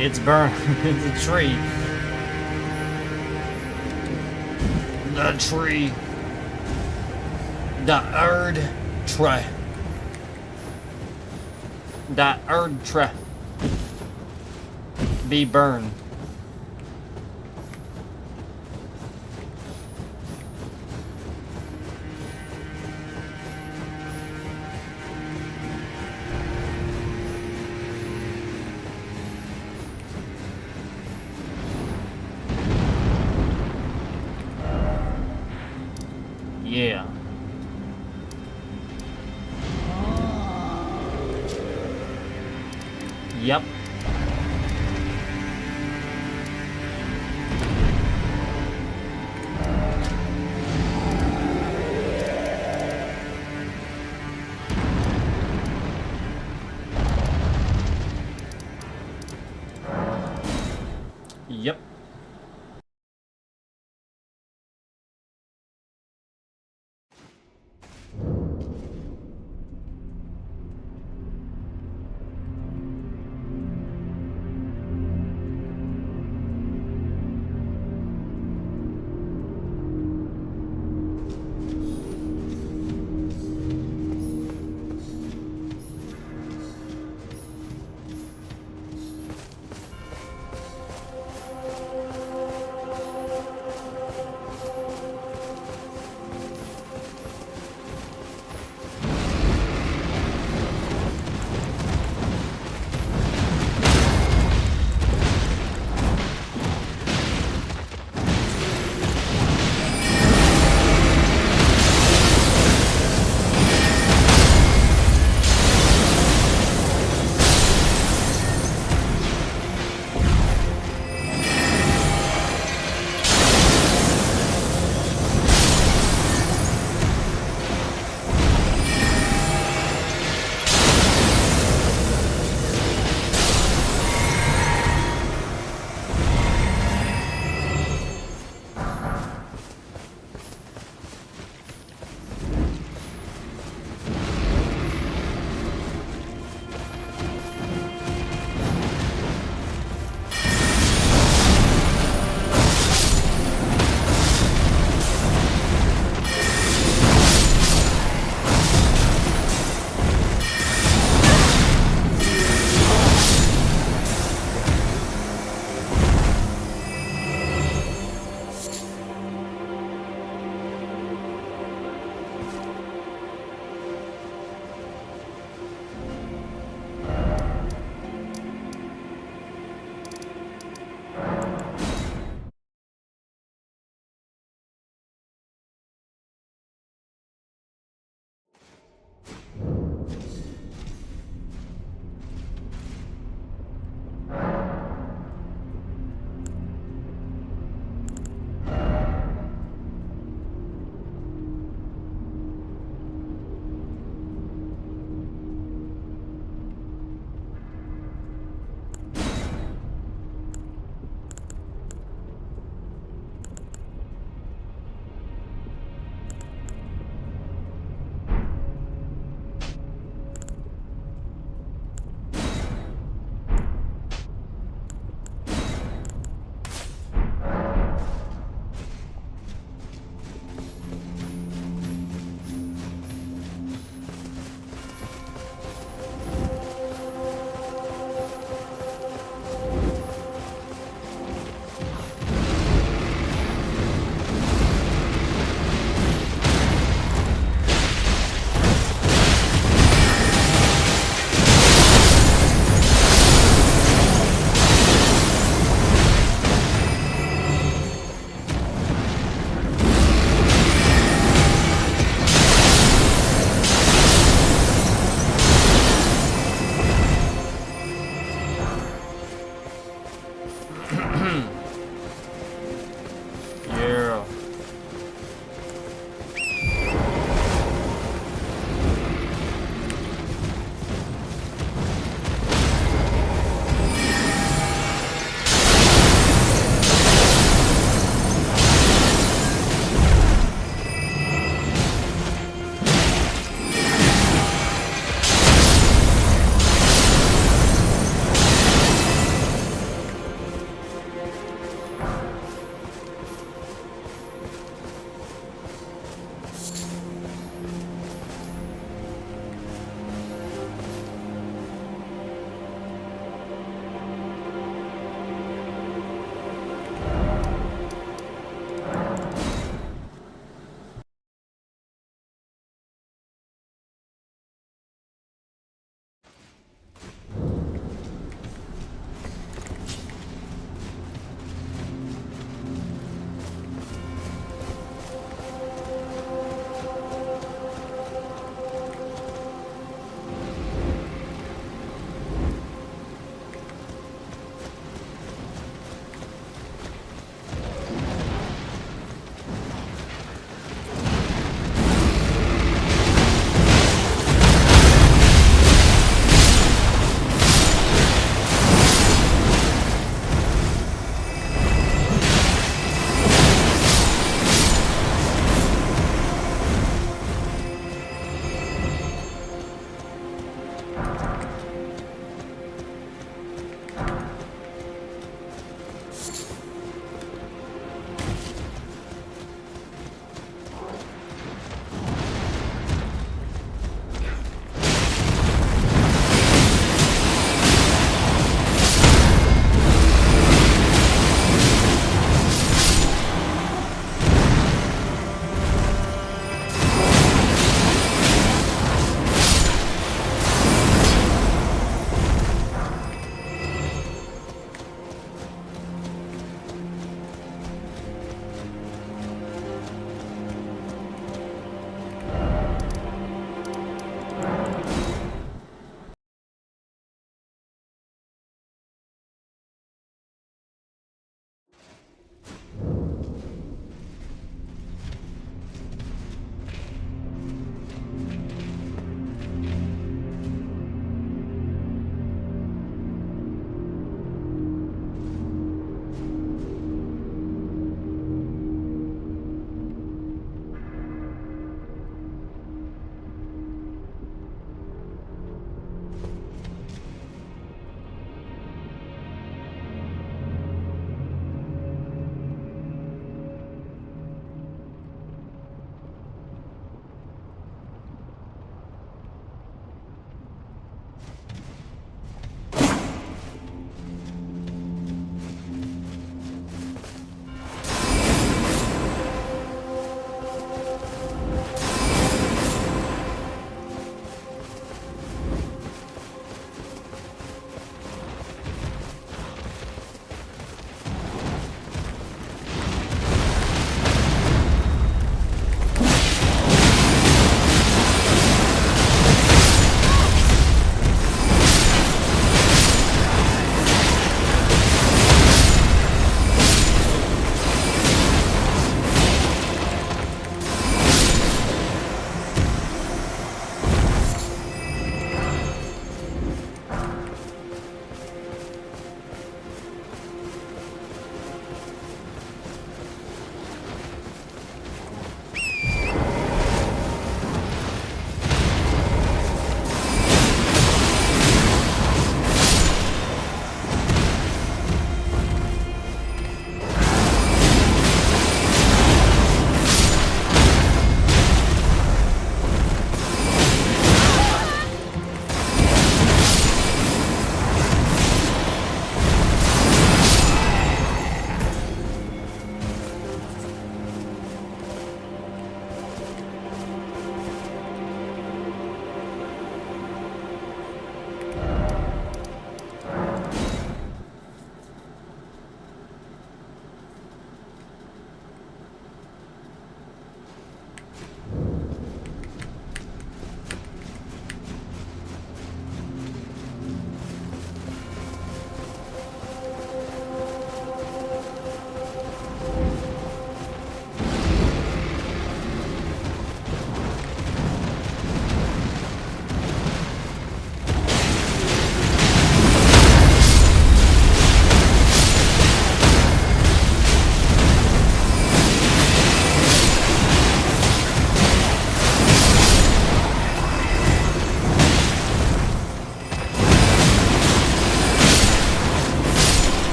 It's burned. It's a tree. The tree. The Erd tree. The Erd tree. Be burned. Yeah. Yep. Yep.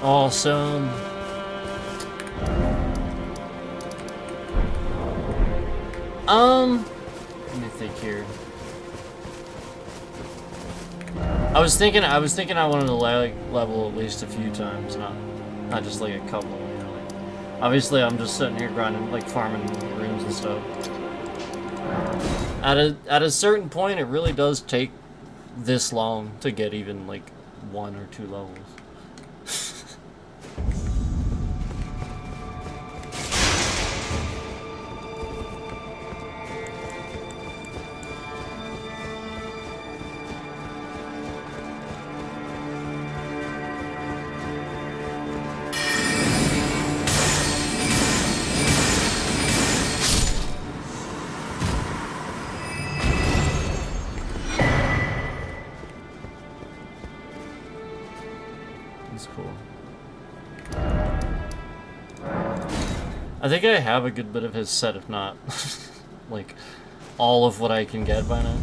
Awesome. Let me think here. I was thinking I wanted to like level at least a few times, not just like a couple, you know. Like, obviously I'm just sitting here grinding, like farming runes and stuff. At a certain point, it really does take this long to get even like 1 or 2 levels. I think I have a good bit of his set, if not, like, all of what I can get by now.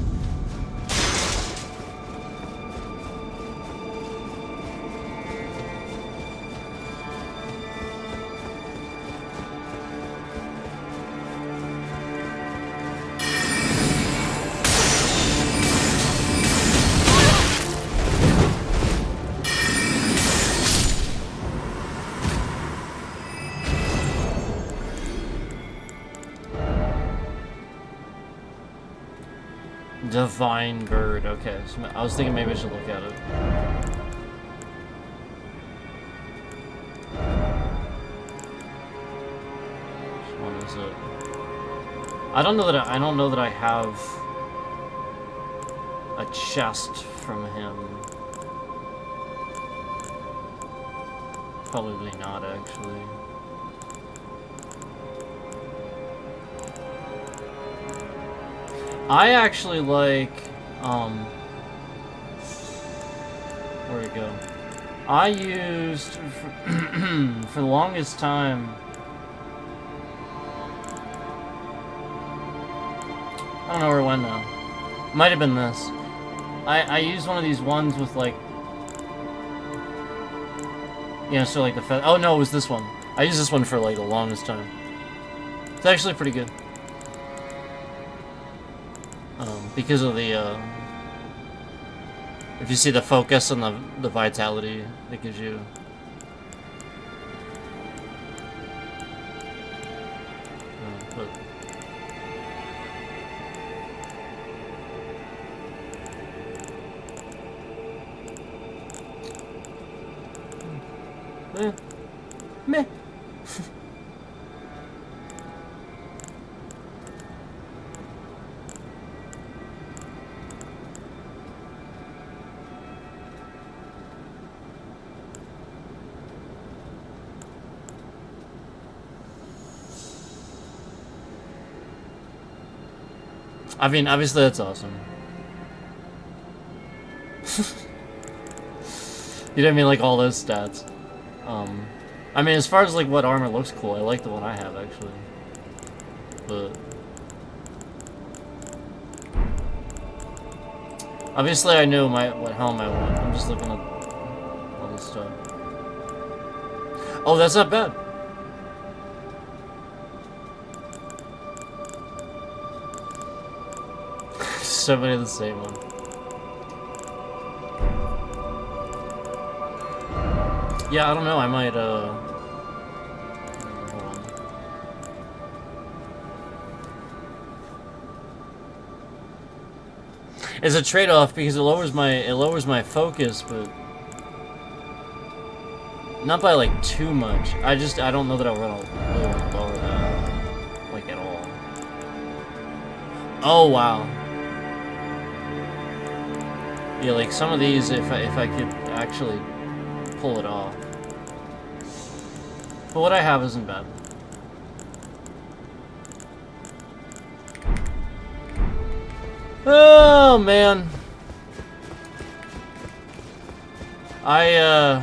Divine bird, okay. So I was thinking maybe I should look at it. Which one is it? I don't know that I have a chest from him. Probably not, actually. I actually like, where'd it go? I used, for the longest time, I don't know where it went now. Might have been this. I used one of these ones with like, yeah, so like the feather. Oh no, it was this one. I used this one for like the longest time. It's actually pretty good. Because of the, if you see the focus and the vitality it gives you. Meh. I mean, obviously that's awesome. You know what I mean? Like all those stats. I mean, as far as like what armor looks cool, I like the one I have actually. But obviously I know what helm I want. I'm just looking at all this stuff. Oh, that's not bad. So many of the same one. Yeah, I don't know, I might, hold on. It's a trade-off because it lowers my focus, but not by like too much. I don't know that I'll really lower that, like at all. Oh wow. Yeah, like some of these, if I could actually pull it off. But what I have isn't bad. Oh man. I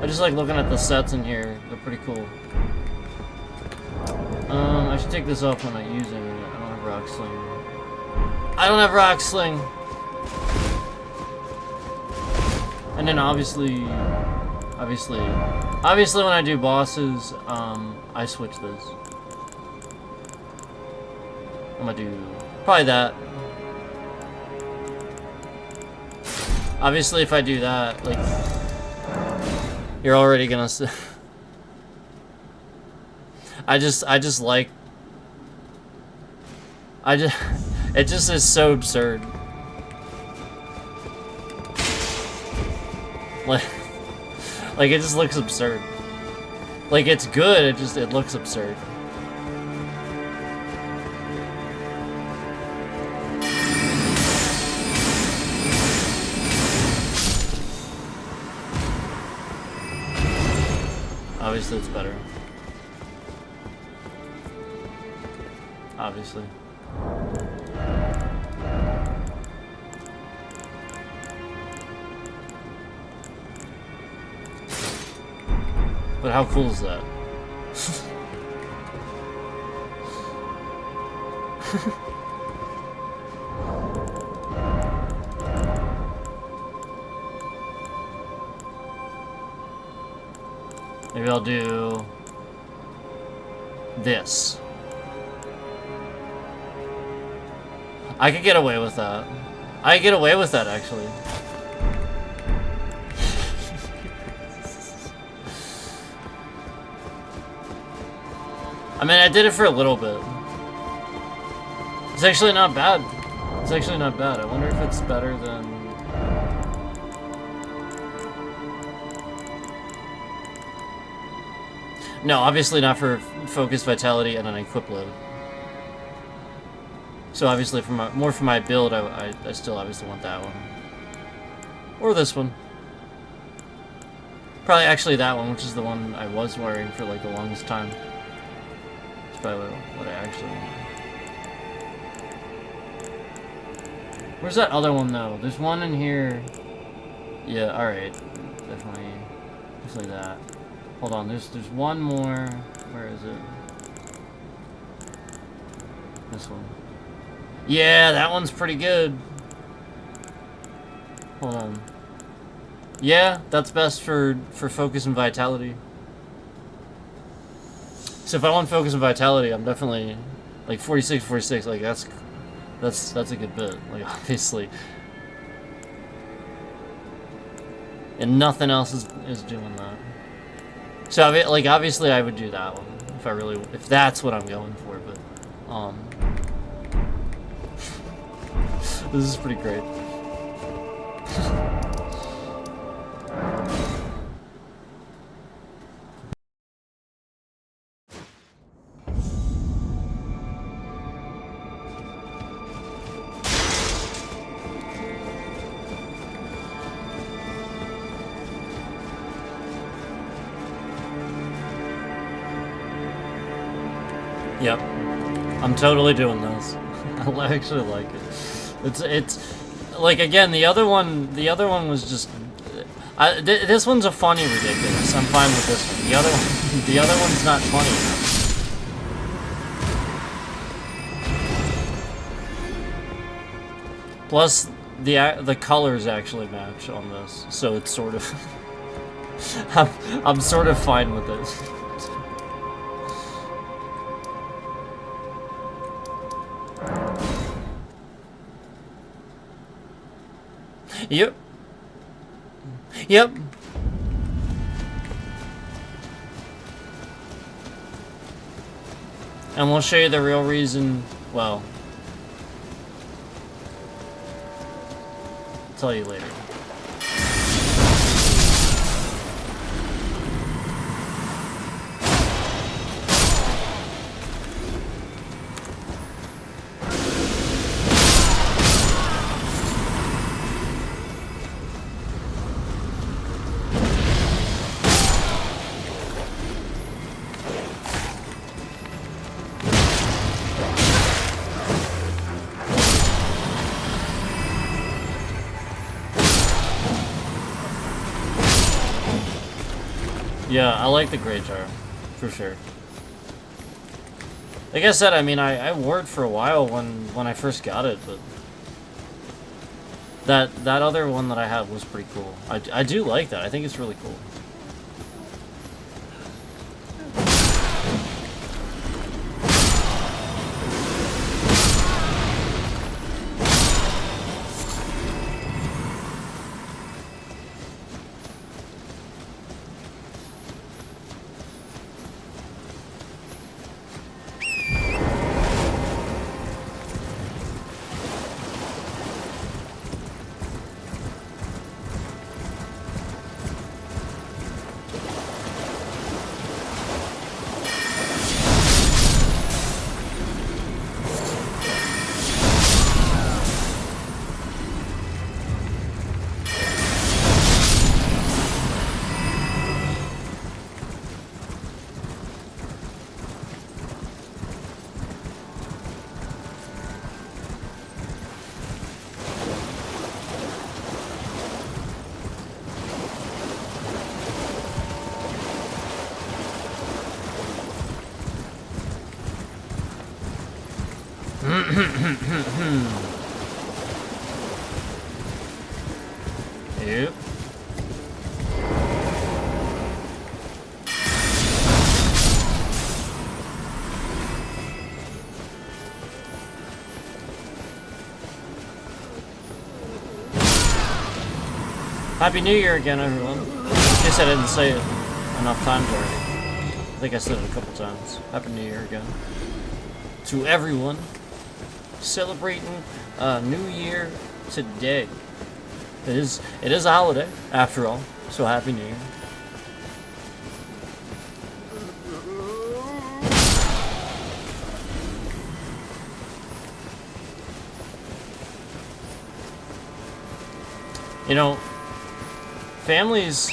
just like looking at the sets in here. They're pretty cool. I should take this off when I use it. I don't have rock sling. I don't have rock sling. And then obviously, Obviously when I do bosses, I switch this. I'm gonna do probably that. Obviously, if I do that, like, you're already gonna. It just is so absurd. Like it just looks absurd. Like it's good, it looks absurd. Obviously it's better. Obviously. But how cool is that? Maybe I'll do this. I could get away with that. I could get away with that, actually. I mean, I did it for a little bit. It's actually not bad. It's actually not bad. I wonder if it's better than... No, obviously not for focus, vitality, and an equip load. So obviously, more for my build, I still obviously want that one. Or this one. Probably actually that one, which is the one I was wearing for like the longest time. It's probably what I actually want. Where's that other one though? There's one in here. Yeah, alright. Definitely that. Hold on, there's one more. Where is it? This one. Yeah, that one's pretty good. Hold on. Yeah, that's best for focus and vitality. So if I want focus and vitality, I'm definitely like 46, like that's a good bit, like obviously. And nothing else is doing that. So like obviously I would do that one if that's what I'm going for, but this is pretty great. Yep, I'm totally doing this. I actually like it. It's like, again, the other one was just. This one's a funny ridiculous. I'm fine with this one. The other one's not funny enough. Plus, the colors actually match on this, so it's sort of. I'm sort of fine with it. Yep. Yep. And we'll show you the real reason. Well, I'll tell you later. Yeah, I like the gray jar, for sure. Like I said, I mean, I wore it for a while when I first got it, but that other one that I had was pretty cool. I do like that. I think it's really cool. Yep. Happy New Year again, everyone. I guess I didn't say it enough times already. I think I said it a couple times. Happy New Year again. To everyone celebrating New Year today. It is a holiday, after all, so Happy New Year. You know, families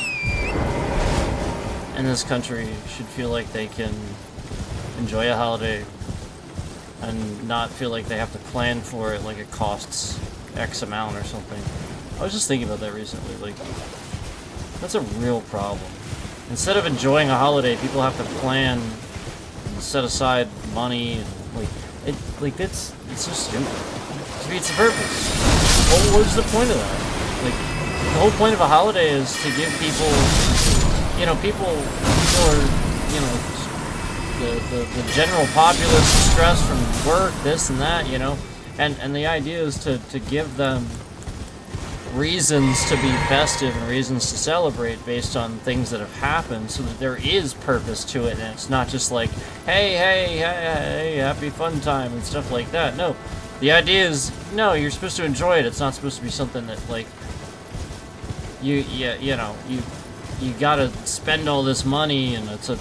in this country should feel like they can enjoy a holiday and not feel like they have to plan for it like it costs X amount or something. I was just thinking about that recently, like, that's a real problem. Instead of enjoying a holiday, people have to plan and set aside money and it's just stupid. It defeats the purpose. What was the point of that? Like, the whole point of a holiday is to give people, you know, people are, you know, the general populace stress from work, this and that, you know, and the idea is to give them reasons to be festive and reasons to celebrate based on things that have happened, so that there is purpose to it, and it's not just like, hey, happy fun time and stuff like that. No, the idea is, no, you're supposed to enjoy it. It's not supposed to be something that, like, you gotta spend all this money, and it's a...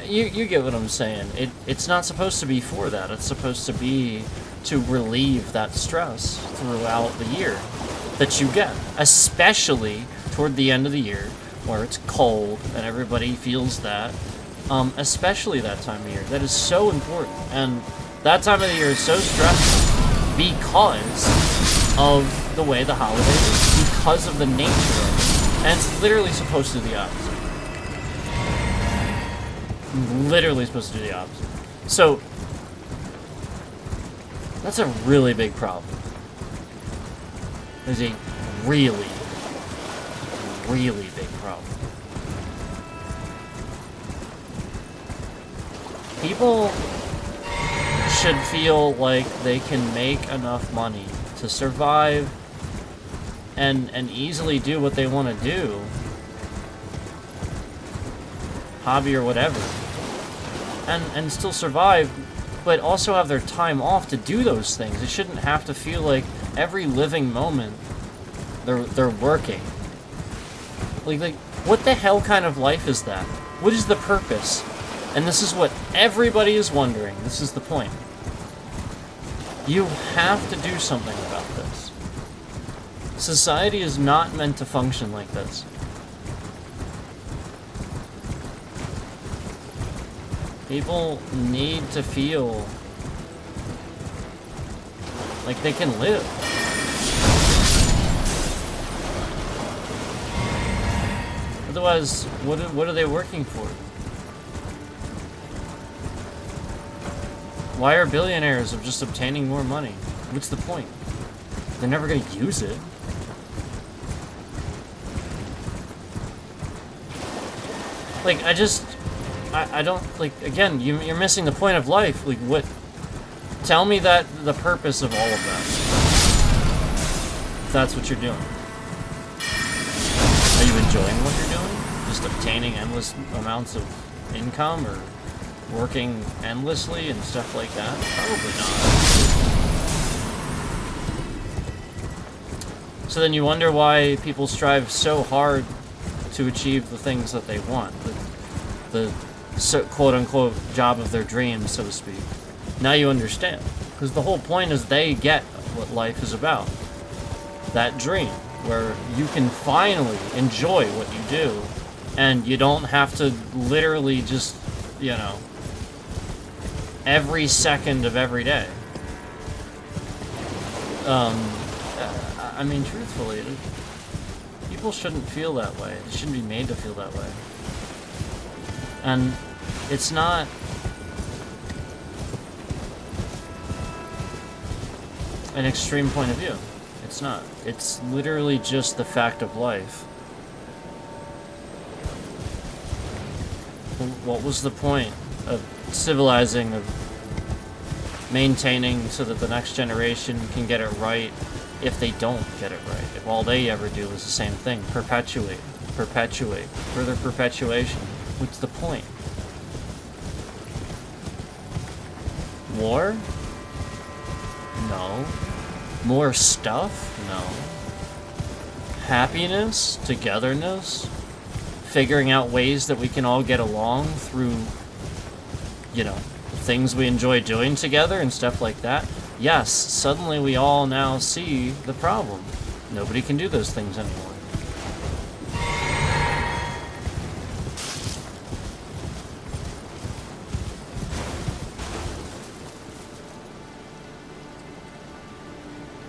You get what I'm saying. It's not supposed to be for that. It's supposed to be to relieve that stress throughout the year that you get, especially toward the end of the year where it's cold and everybody feels that, especially that time of year. That is so important, and that time of the year is so stressful because of the way the holiday is, because of the nature of it, and it's literally supposed to do the opposite. Literally supposed to do the opposite. So that's a really big problem. There's a really, really big problem. People should feel like they can make enough money to survive and easily do what they want to do, hobby or whatever, and still survive, but also have their time off to do those things. It shouldn't have to feel like every living moment they're working. Like what the hell kind of life is that? What is the purpose? And this is what everybody is wondering. This is the point. You have to do something about this. Society is not meant to function like this. People need to feel like they can live. Otherwise, what are they working for? Why are billionaires of just obtaining more money? What's the point? They're never going to use it. Like, I don't, like, again, you're missing the point of life. Like, what? Tell me that the purpose of all of that. If that's what you're doing. Are you enjoying what you're doing? Just obtaining endless amounts of income, or working endlessly and stuff like that? Probably not. So then you wonder why people strive so hard to achieve the things that they want. The quote-unquote job of their dreams, so to speak. Now you understand. Because the whole point is they get what life is about. That dream, where you can finally enjoy what you do, and you don't have to literally just, you know, every second of every day. I mean, truthfully, people shouldn't feel that way. They shouldn't be made to feel that way. And it's not... an extreme point of view. It's not. It's literally just the fact of life. What was the point of civilizing, of maintaining so that the next generation can get it right if they don't get it right? If all they ever do is the same thing, perpetuate, further perpetuation. What's the point? War? No. More stuff? No. Happiness? Togetherness? Figuring out ways that we can all get along through, you know, things we enjoy doing together and stuff like that. Yes, suddenly we all now see the problem. Nobody can do those things anymore.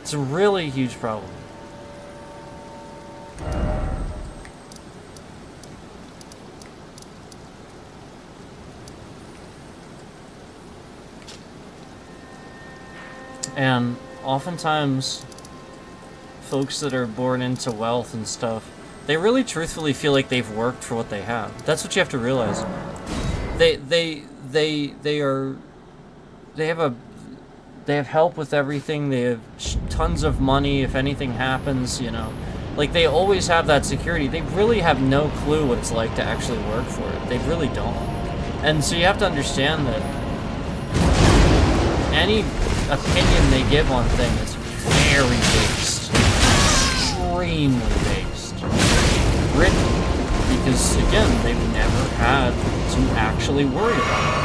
It's a really huge problem. And oftentimes, folks that are born into wealth and stuff, they really truthfully feel like they've worked for what they have. That's what you have to realize. They have help with everything. They have tons of money if anything happens, you know. Like, they always have that security. They really have no clue what it's like to actually work for it. They really don't. And so you have to understand that any opinion they give on things is very based. Extremely based. Written. Because, again, they've never had to actually worry about it.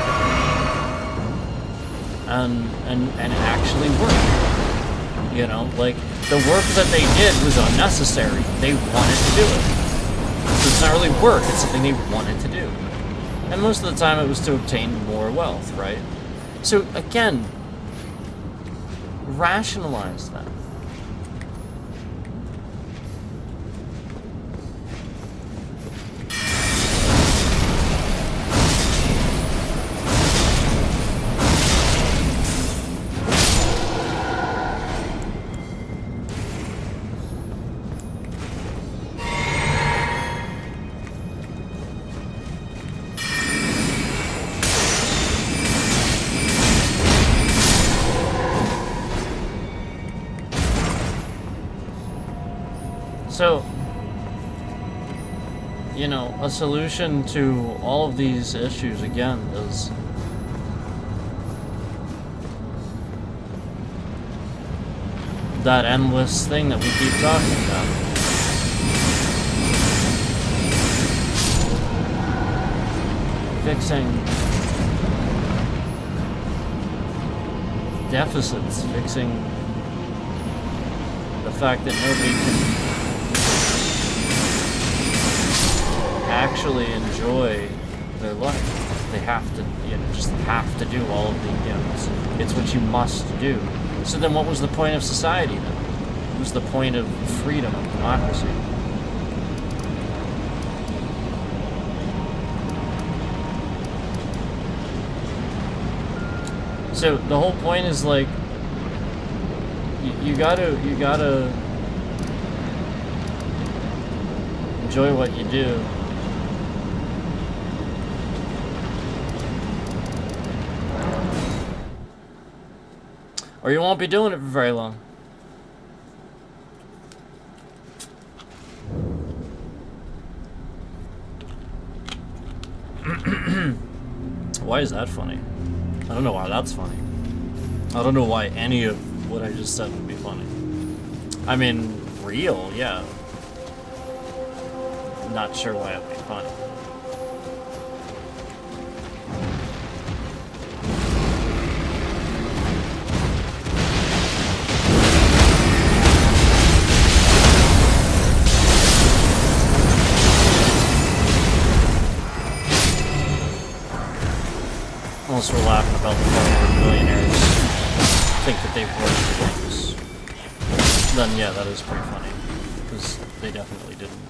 And actually work. You know, like, the work that they did was unnecessary. They wanted to do it. So it's not really work, it's something they wanted to do. And most of the time it was to obtain more wealth, right? So, again, rationalize that. So, you know, a solution to all of these issues, again, is that endless thing that we keep talking about. Fixing deficits, fixing the fact that nobody can actually enjoy their life. They have to, you know, just have to do all of the, you know, it's what you must do. So then what was the point of society then? What was the point of freedom and democracy? So the whole point is like, you gotta enjoy what you do. Or you won't be doing it for very long. Why is that funny? I don't know why that's funny. I don't know why any of what I just said would be funny. I mean, real, yeah. Not sure why it would be funny. Unless we're laughing about the part where millionaires think that they've worked for things. Then yeah, that is pretty funny. Because they definitely didn't.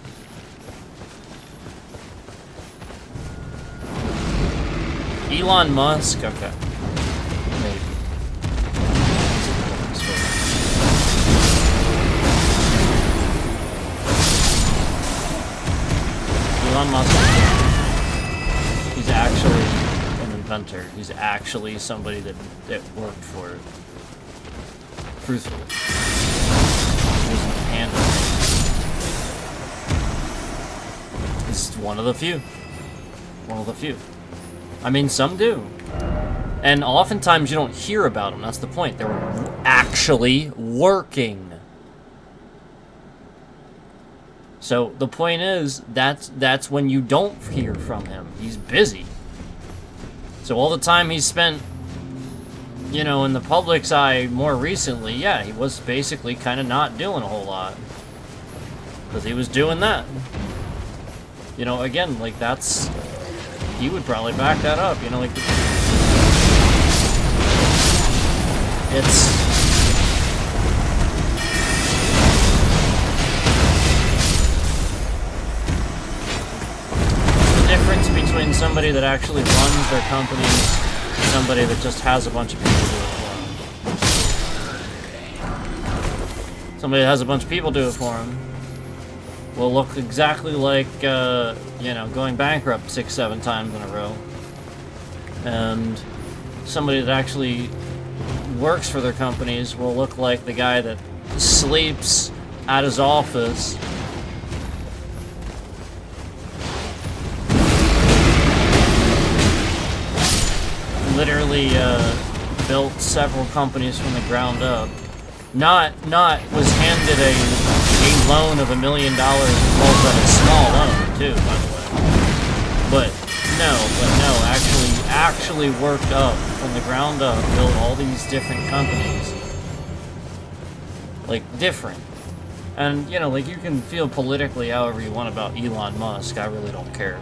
Elon Musk? Okay. Maybe. Elon Musk, he's actually an inventor. He's actually somebody that worked for it. Truthfully. He doesn't handle it. He's one of the few. One of the few. I mean, some do. And oftentimes you don't hear about them. That's the point. They're actually working. So the point is, that's when you don't hear from him. He's busy. So all the time he's spent, you know, in the public's eye more recently, yeah, he was basically kind of not doing a whole lot. Because he was doing that. You know, again, like that's... He would probably back that up, you know, like... It's... difference between somebody that actually runs their company and somebody that just has a bunch of people do it for them. Somebody that has a bunch of people do it for them will look exactly like, you know, going bankrupt 6-7 times in a row. And somebody that actually works for their companies will look like the guy that sleeps at his office literally built several companies from the ground up. Not was handed a loan of $1 million and calls that a small loan too, by the way. But no, actually worked up from the ground up, built all these different companies. Like different. And you know, like you can feel politically however you want about Elon Musk. I really don't care.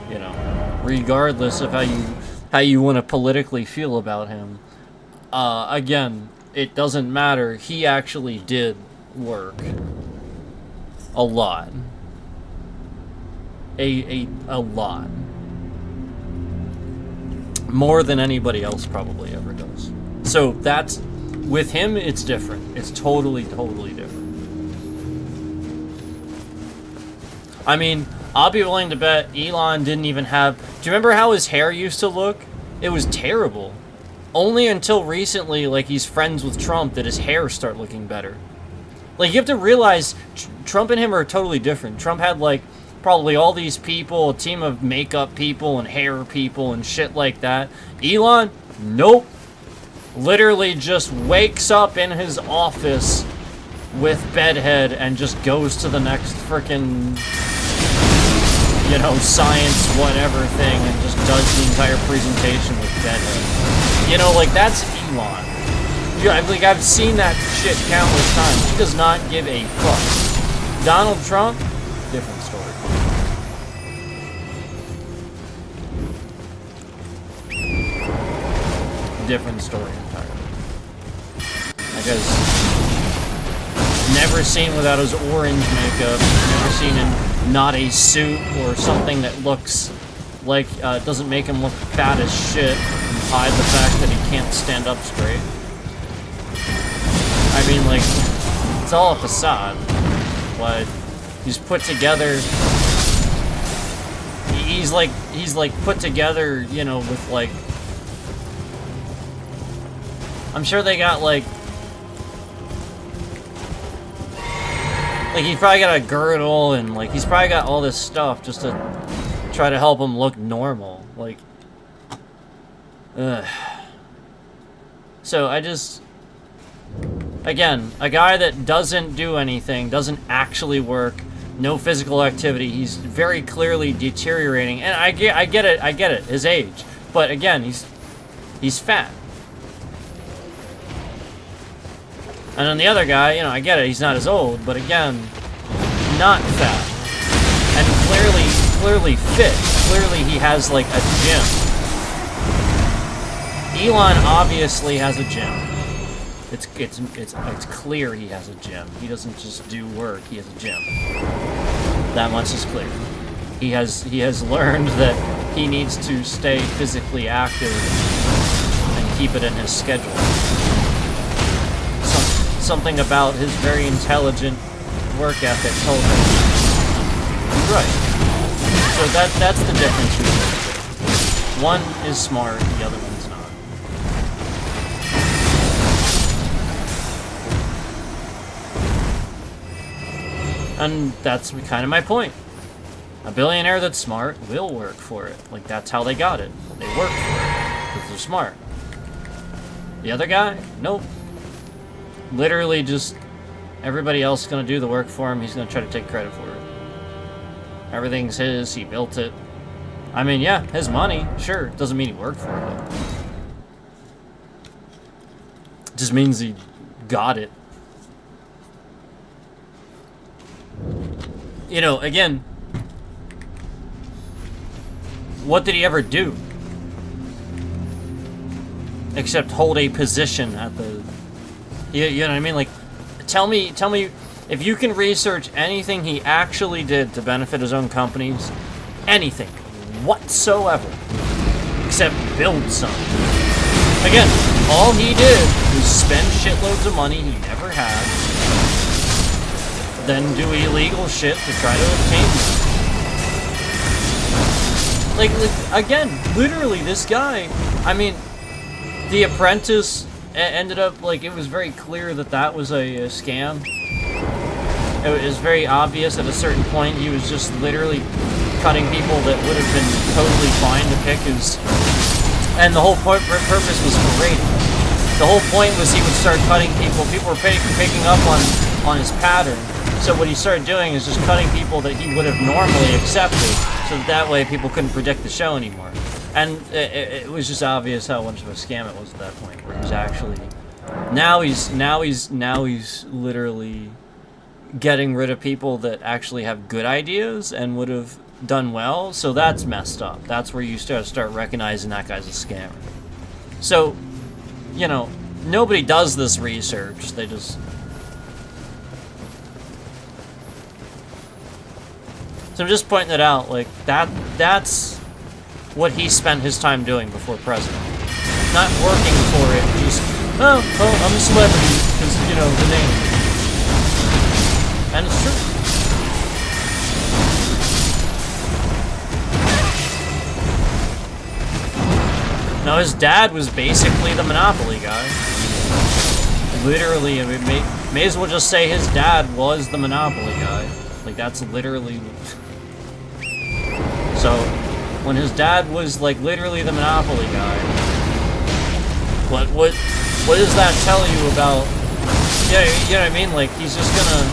You know, regardless of how you want to politically feel about him. Again, it doesn't matter. He actually did work. A lot. A lot. More than anybody else probably ever does. So that's... With him, it's different. It's totally different. I mean... I'll be willing to bet Elon didn't even have... Do you remember how his hair used to look? It was terrible. Only until recently, like, he's friends with Trump, that his hair started looking better. Like, you have to realize, Trump and him are totally different. Trump had, like, probably all these people, a team of makeup people and hair people and shit like that. Elon? Nope. Literally just wakes up in his office with bedhead and just goes to the next frickin'... you know, science, whatever thing, and just does the entire presentation with bedhead. You know, like, that's Elon. Like, I've seen that shit countless times. He does not give a fuck. Donald Trump, different story. Different story entirely. That guy's never seen without his orange makeup. Never seen in not a suit or something that looks like doesn't make him look fat as shit and hide the fact that he can't stand up straight. I mean, like, it's all a facade, but he's put together. He's like put together, you know, with like. I'm sure they got like he's probably got a girdle and like he's probably got all this stuff just to try to help him look normal. Like, ugh. So I just, again, a guy that doesn't do anything, doesn't actually work, no physical activity. He's very clearly deteriorating, and I get it, his age. But again, he's fat. And then the other guy, you know, I get it, he's not as old, but again, not fat. And clearly fit. Clearly he has, like, a gym. Elon obviously has a gym. It's clear he has a gym. He doesn't just do work, he has a gym. That much is clear. He has learned that he needs to stay physically active and keep it in his schedule. Something about his very intelligent work ethic told him he's right. So that's the difference between the two. One is smart, the other one's not. And that's kind of my point. A billionaire that's smart will work for it. Like, that's how they got it. They work for it because they're smart. The other guy? Nope. Literally just everybody else is going to do the work for him. He's going to try to take credit for it. Everything's his. He built it. I mean, yeah, his money. Sure. Doesn't mean he worked for it, though. Just means he got it. You know, again, what did he ever do? Except hold a position at the... You know what I mean? Like, tell me, if you can research anything he actually did to benefit his own companies, anything, whatsoever, except build something. Again, all he did was spend shitloads of money he never had, then do illegal shit to try to obtain them. Like, again, literally, this guy, I mean, The Apprentice ended up, like, it was very clear that that was a scam. It was very obvious at a certain point he was just literally cutting people that would have been totally fine to pick his... And the whole purpose was for ratings. The whole point was he would start cutting people. People were picking up on his pattern. So what he started doing is just cutting people that he would have normally accepted, so that way people couldn't predict the show anymore. And it was just obvious how much of a scam it was at that point, where he was actually... Now he's literally getting rid of people that actually have good ideas and would have done well, so that's messed up. That's where you start recognizing that guy's a scammer. So, you know, nobody does this research, they just... So I'm just pointing it out, like, that's what he spent his time doing before president. Not working for it, just, oh, well, I'm a celebrity, because, you know, the name. And it's true. Now, his dad was basically the Monopoly guy. Literally, I mean, may as well just say his dad was the Monopoly guy. Like, that's literally... So, when his dad was, like, literally the Monopoly guy, what does that tell you about... Yeah, you know what I mean? Like, he's just gonna...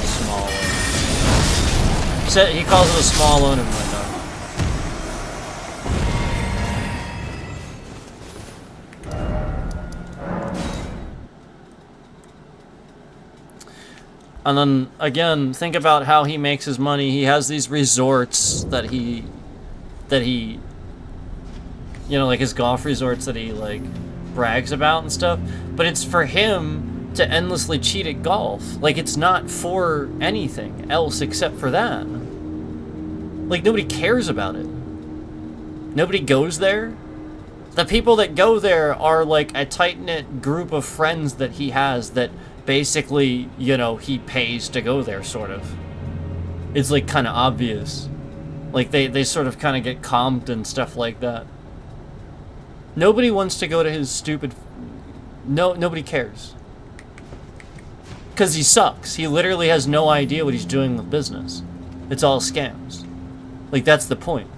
Small loan. He calls it a small loan in my dog. And then, again, think about how he makes his money. He has these resorts that he, you know, like his golf resorts that he, like, brags about and stuff. But it's for him to endlessly cheat at golf. Like, it's not for anything else except for that. Like, nobody cares about it. Nobody goes there. The people that go there are, like, a tight-knit group of friends that he has that... Basically, you know, he pays to go there, sort of. It's, like, kind of obvious. Like, they sort of kind of get comped and stuff like that. Nobody wants to go to his stupid... Nobody cares. Because he sucks. He literally has no idea what he's doing with business. It's all scams. Like, that's the point.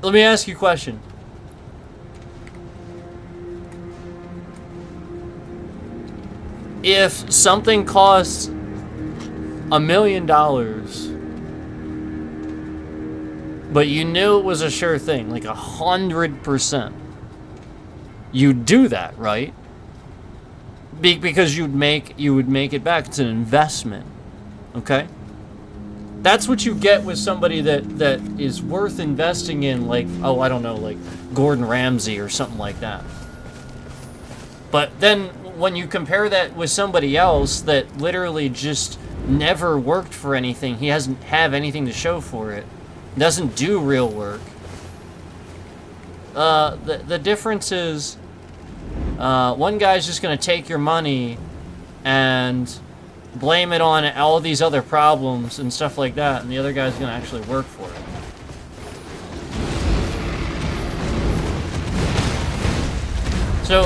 Let me ask you a question. If something costs $1 million, but you knew it was a sure thing, like 100%, you'd do that, right? Because you would make it back. It's an investment, okay? That's what you get with somebody that is worth investing in, like, oh, I don't know, like Gordon Ramsay or something like that. But then when you compare that with somebody else that literally just never worked for anything, he doesn't have anything to show for it, doesn't do real work, the difference is One guy's just gonna take your money and blame it on all these other problems and stuff like that, and the other guy's gonna actually work for it. So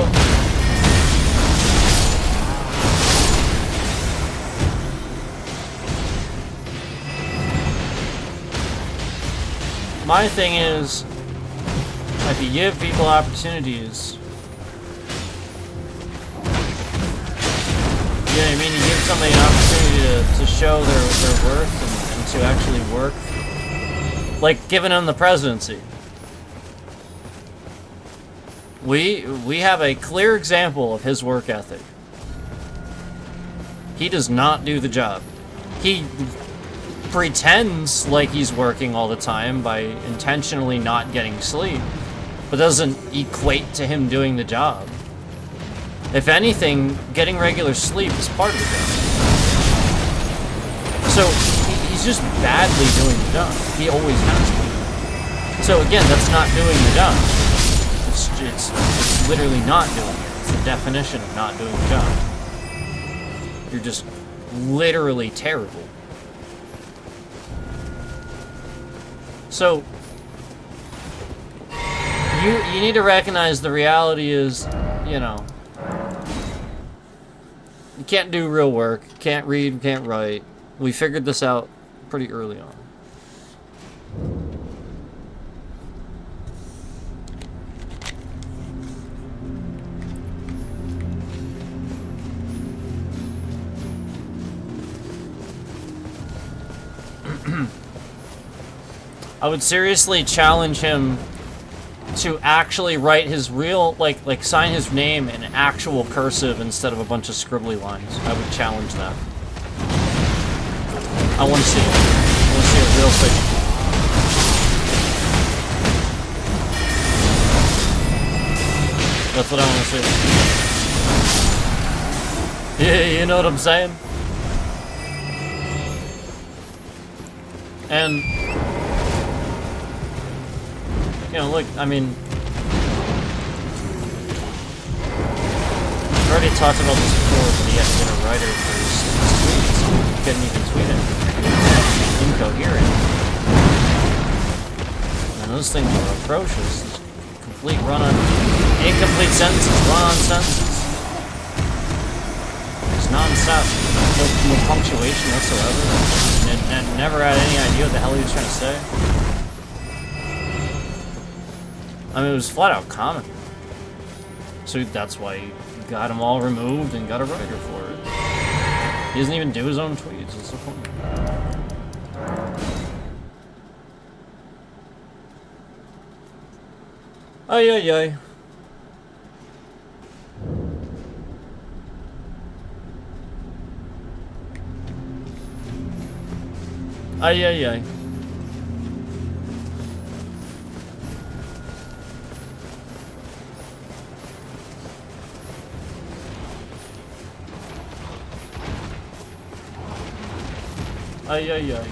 my thing is, if you give people opportunities, you know what I mean? You give somebody an opportunity to show their worth and to actually work. Like giving him the presidency. We have a clear example of his work ethic. He does not do the job. He pretends like he's working all the time by intentionally not getting sleep, but doesn't equate to him doing the job. If anything, getting regular sleep is part of the job. So he's just badly doing the job. He always has been. So again, that's not doing the job. It's literally not doing it. It's the definition of not doing the job. You're just literally terrible. So you need to recognize the reality is, you know, you can't do real work, can't read, can't write. We figured this out pretty early on. I would seriously challenge him to actually write his real, like sign his name in actual cursive instead of a bunch of scribbly lines. I would challenge that. I want to see it. I want to see it real quick. That's what I want to see. Yeah, you know what I'm saying? And you know, look, I mean, I've already talked about this before, but he had to get a writer for his tweets. He couldn't even tweet it. Incoherent. And those things are atrocious. Complete run-on, incomplete sentences, run-on sentences. Just non-stop. No punctuation whatsoever. And never had any idea what the hell he was trying to say. I mean, it was flat out comic. So that's why he got them all removed and got a writer for it. He doesn't even do his own tweets. What's the point? Ay, ay, ay. Ay, ay, ay. Ay, ay, ay.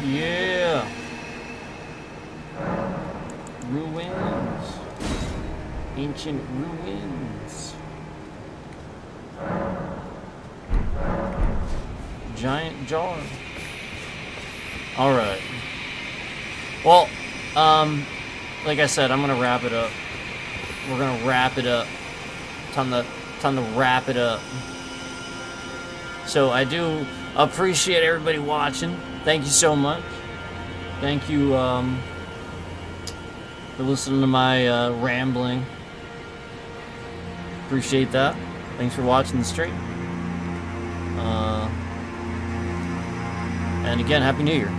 Yeah. Ruins. Ancient ruins. Giant jar. Alright. Well, like I said, I'm gonna wrap it up. We're gonna wrap it up. Time to wrap it up. So I do appreciate everybody watching. Thank you so much. Thank you for listening to my rambling. Appreciate that. Thanks for watching the stream. And again, Happy New Year.